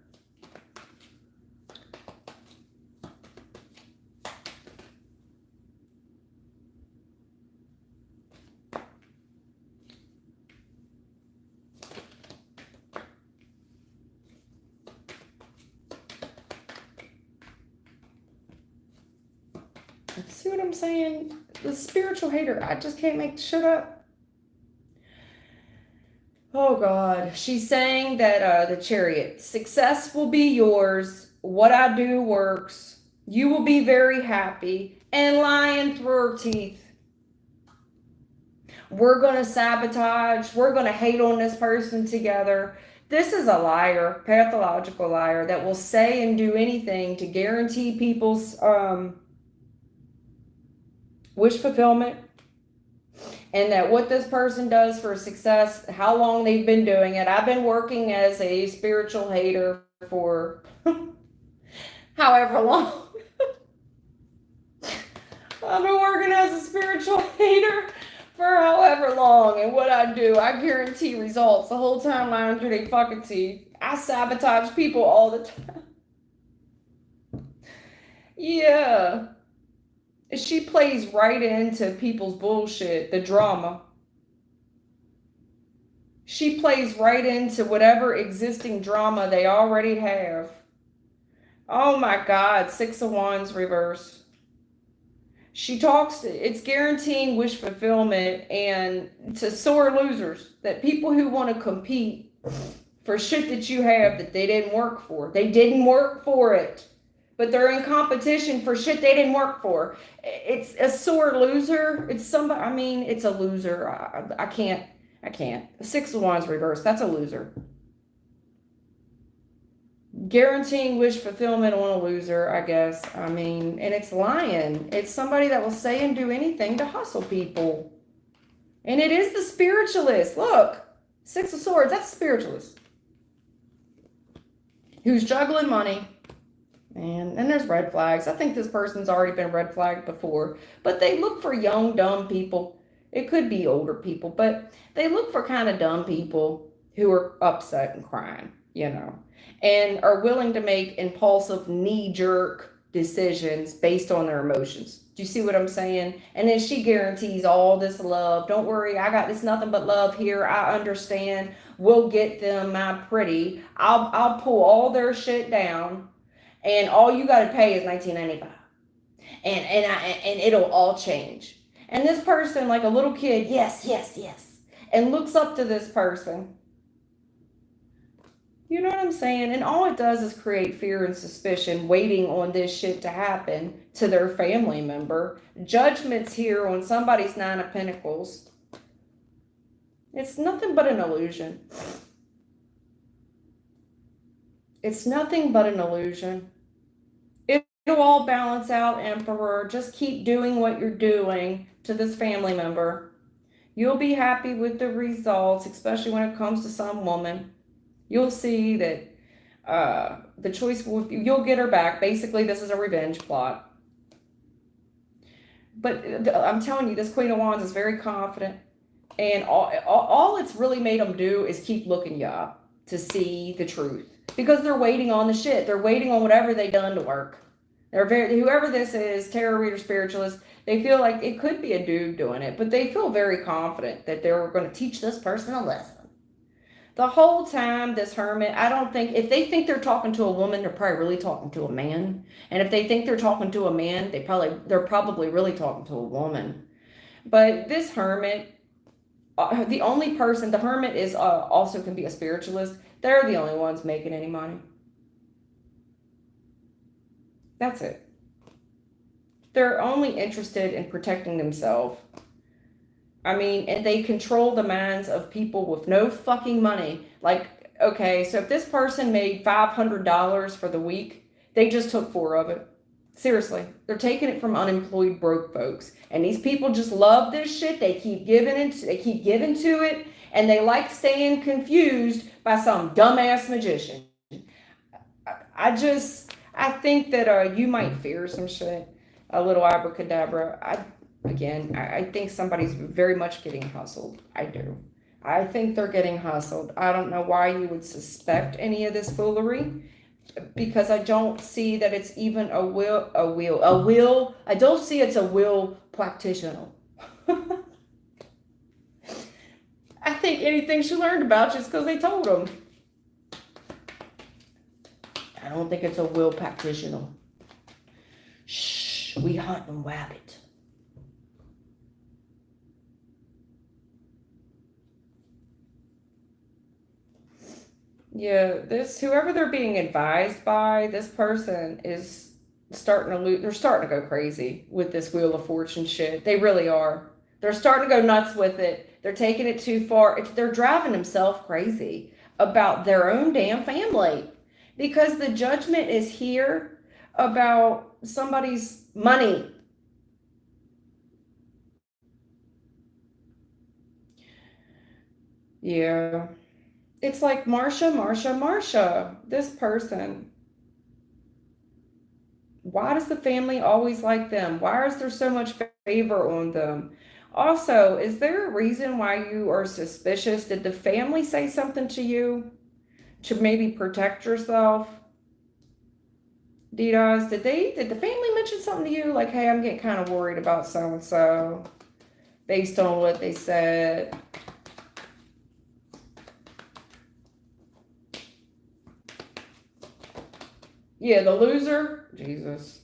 See what I'm saying? The spiritual hater, I just can't make the shit up. Oh God. She's saying that the Chariot, success will be yours. What I do works. You will be very happy. And lying through her teeth. We're going to sabotage. We're going to hate on this person together. This is a liar, pathological liar that will say and do anything to guarantee people's wish fulfillment, and that what this person does for success, how long they've been doing it. I've been working as a spiritual hater for however long. I've been working as a spiritual hater for however long, and what I do, I guarantee results the whole time lying through their fucking teeth. I sabotage people all the time. Yeah. She plays right into people's bullshit, the drama. She plays right into whatever existing drama they already have. Oh my God, Six of Wands reverse. She talks, it's guaranteeing wish fulfillment and to sore losers, that people who want to compete for shit that you have that they didn't work for. They didn't work for it. But they're in competition for shit they didn't work for. It's a sore loser. It's somebody, I mean, it's a loser. I can't. Six of Wands reverse, that's a loser. Guaranteeing wish fulfillment on a loser, I guess. I mean, and it's lying. It's somebody that will say and do anything to hustle people. And it is the spiritualist. Look, Six of Swords, that's a spiritualist. Who's juggling money. And there's red flags. I think this person's already been red flagged before. But they look for young, dumb people. It could be older people, but they look for kind of dumb people who are upset and crying, you know, and are willing to make impulsive, knee-jerk decisions based on their emotions. Do you see what I'm saying? And then she guarantees all this love. Don't worry, I got this nothing but love here. I understand. We'll get them, my pretty. I'll pull all their shit down. And all you got to pay is $19.95, and it'll all change. And this person, like a little kid, yes, and looks up to this person. You know what I'm saying? And all it does is create fear and suspicion, waiting on this shit to happen to their family member. Judgment's here on somebody's Nine of Pentacles. It's nothing but an illusion. It's nothing but an illusion. It'll all balance out, Emperor. Just keep doing what you're doing to this family member. You'll be happy with the results, especially when it comes to some woman. You'll see that The choice you'll get her back. Basically, this is a revenge plot. But I'm telling you, this Queen of Wands is very confident, and all it's really made them do is keep looking you up to see the truth, because they're waiting on the shit. They're waiting on whatever they done to work. Whoever this is, tarot reader, spiritualist, they feel like it could be a dude doing it, but they feel very confident that they're going to teach this person a lesson. The whole time, this hermit, I don't think, if they think they're talking to a woman, they're probably really talking to a man. And if they think they're talking to a man, they're probably really talking to a woman. But this hermit, the only person, the hermit is also can be a spiritualist. They're the only ones making any money. That's it. They're only interested in protecting themselves. I mean, and they control the minds of people with no fucking money. Like, okay, so if this person made $500 for the week, they just took 4 of it. Seriously, they're taking it from unemployed broke folks. And these people just love this shit. They keep giving to it, and they like staying confused by some dumbass magician. I think that you might fear some shit. A little abracadabra. I think somebody's very much getting hustled. I do. I think they're getting hustled. I don't know why you would suspect any of this foolery, because I don't see that it's even a will. I don't see it's a will practitioner. I think anything she learned about just because they told them. I don't think it's a will practitioner. Shh, we hunting rabbit. Yeah, whoever they're being advised by, this person is starting to lose. They're starting to go crazy with this Wheel of Fortune shit. They really are. They're starting to go nuts with it. They're taking it too far. They're driving themselves crazy about their own damn family, because the judgment is here about somebody's money. Yeah. It's like Marsha, this person. Why does the family always like them? Why is there so much favor on them? Also, is there a reason why you are suspicious? Did the family say something to you to maybe protect yourself? Didas, did the family mention something to you? Like, hey, I'm getting kind of worried about so and so based on what they said. Yeah, the loser. Jesus.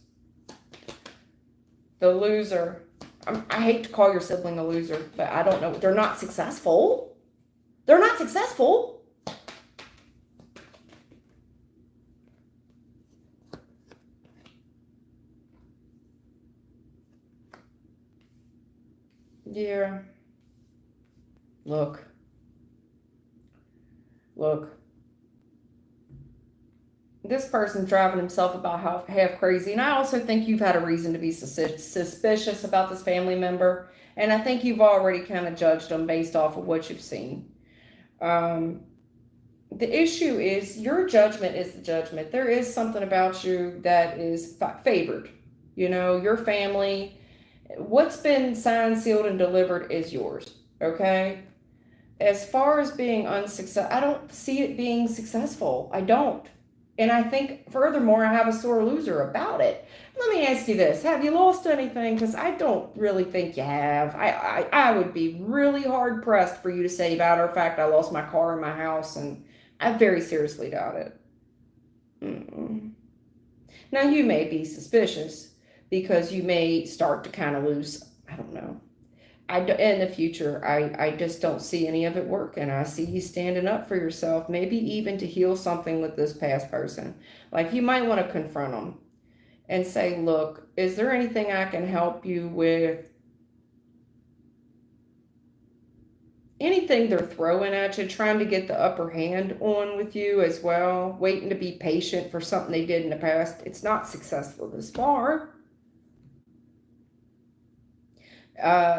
The loser. I hate to call your sibling a loser, but I don't know. They're not successful. They're not successful. Yeah. Look. This person's driving himself about half crazy. And I also think you've had a reason to be suspicious about this family member. And I think you've already kind of judged them based off of what you've seen. The issue is your judgment is the judgment. There is something about you that is favored. You know, your family, what's been signed, sealed, and delivered is yours. Okay? As far as being unsuccessful, I don't see it being successful. I don't. And I think, furthermore, I have a sore loser about it. Let me ask you this. Have you lost anything? Because I don't really think you have. I would be really hard-pressed for you to say, matter of fact, I lost my car and my house, and I very seriously doubt it. Mm-mm. Now, you may be suspicious because you may start to kind of lose, I don't know. In the future, I just don't see any of it working. I see you standing up for yourself, maybe even to heal something with this past person. Like, you might want to confront them and say, look, is there anything I can help you with? Anything they're throwing at you, trying to get the upper hand on with you as well, waiting to be patient for something they did in the past. It's not successful this far.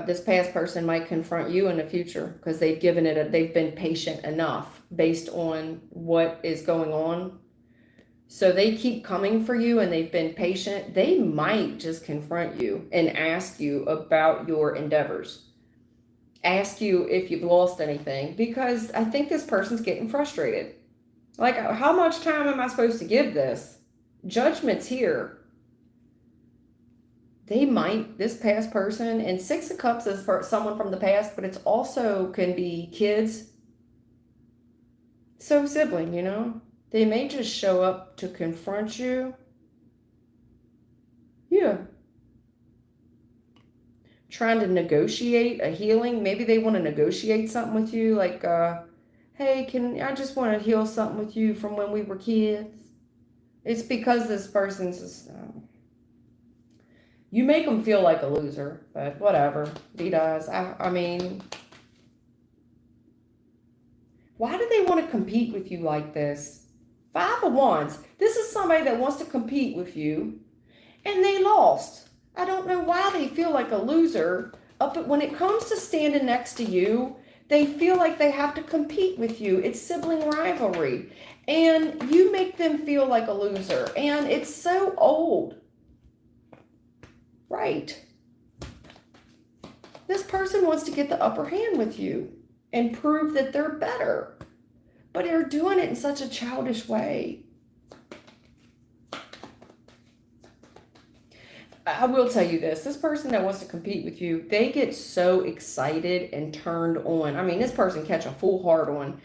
This past person might confront you in the future because they've been patient enough based on what is going on. So they keep coming for you and they've been patient. They might just confront you and ask you about your endeavors. Ask you if you've lost anything, because I think this person's getting frustrated. Like, how much time am I supposed to give this? Judgment's here. They might, this past person, and Six of Cups is for someone from the past, but it's also can be kids. So sibling, you know, they may just show up to confront you. Yeah. Trying to negotiate a healing. Maybe they want to negotiate something with you, like, hey, I just want to heal something with you from when we were kids. It's because this person's just, you make them feel like a loser, but whatever. He does. I mean, why do they want to compete with you like this? Five of Wands. This is somebody that wants to compete with you, and they lost. I don't know why they feel like a loser. But when it comes to standing next to you, they feel like they have to compete with you. It's sibling rivalry. And you make them feel like a loser. And it's so old. Right. This person wants to get the upper hand with you and prove that they're better. But they're doing it in such a childish way. I will tell you this person that wants to compete with you, they get so excited and turned on. I mean, this person catch a full hard on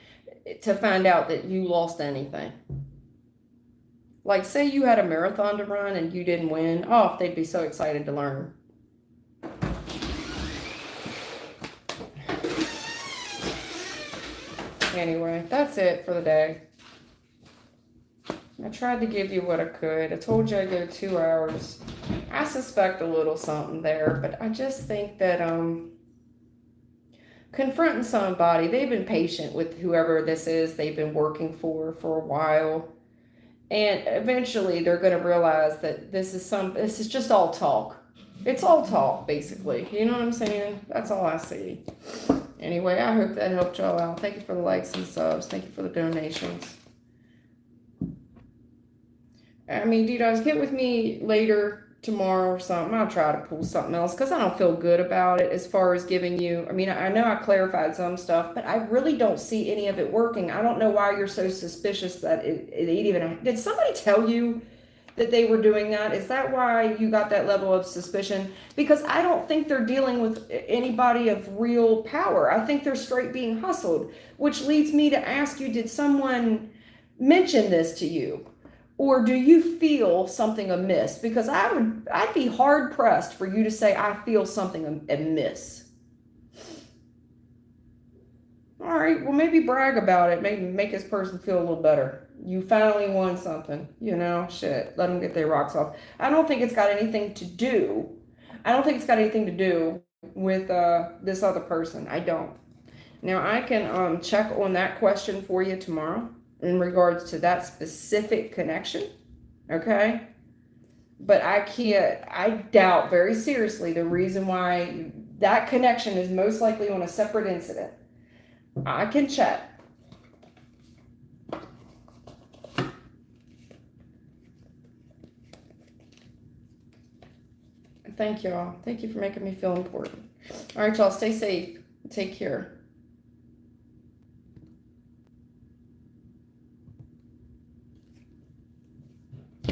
to find out that you lost anything. Like, say you had a marathon to run and you didn't win. Oh, they'd be so excited to learn. Anyway, that's it for the day. I tried to give you what I could. I told you I'd go 2 hours. I suspect a little something there, but I just think that confronting somebody, they've been patient with whoever this is they've been working for a while. And eventually they're going to realize that this is just all talk. It's all talk, basically. You know what I'm saying? That's all I see. Anyway, I hope that helped y'all out. Thank you for the likes and subs. Thank you for the donations. I mean, do you guys get with me later tomorrow or something? I'll try to pull something else because I don't feel good about it as far as giving you. I mean, I know I clarified some stuff, but I really don't see any of it working. I don't know why you're so suspicious that it even. Did somebody tell you that they were doing that? Is that why you got that level of suspicion? Because I don't think they're dealing with anybody of real power. I think they're straight being hustled, which leads me to ask you, did someone mention this to you? Or do you feel something amiss? Because I'd be hard pressed for you to say, I feel something amiss. All right, well, maybe brag about it. Maybe make this person feel a little better. You finally won something, you know, shit. Let them get their rocks off. I don't think it's got anything to do. I don't think it's got anything to do with this other person. I don't. Now, I can check on that question for you tomorrow in regards to that specific connection, okay? But I doubt very seriously the reason why that connection is most likely on a separate incident. I can check. Thank y'all. Thank you for making me feel important. All right, y'all, stay safe. Take care.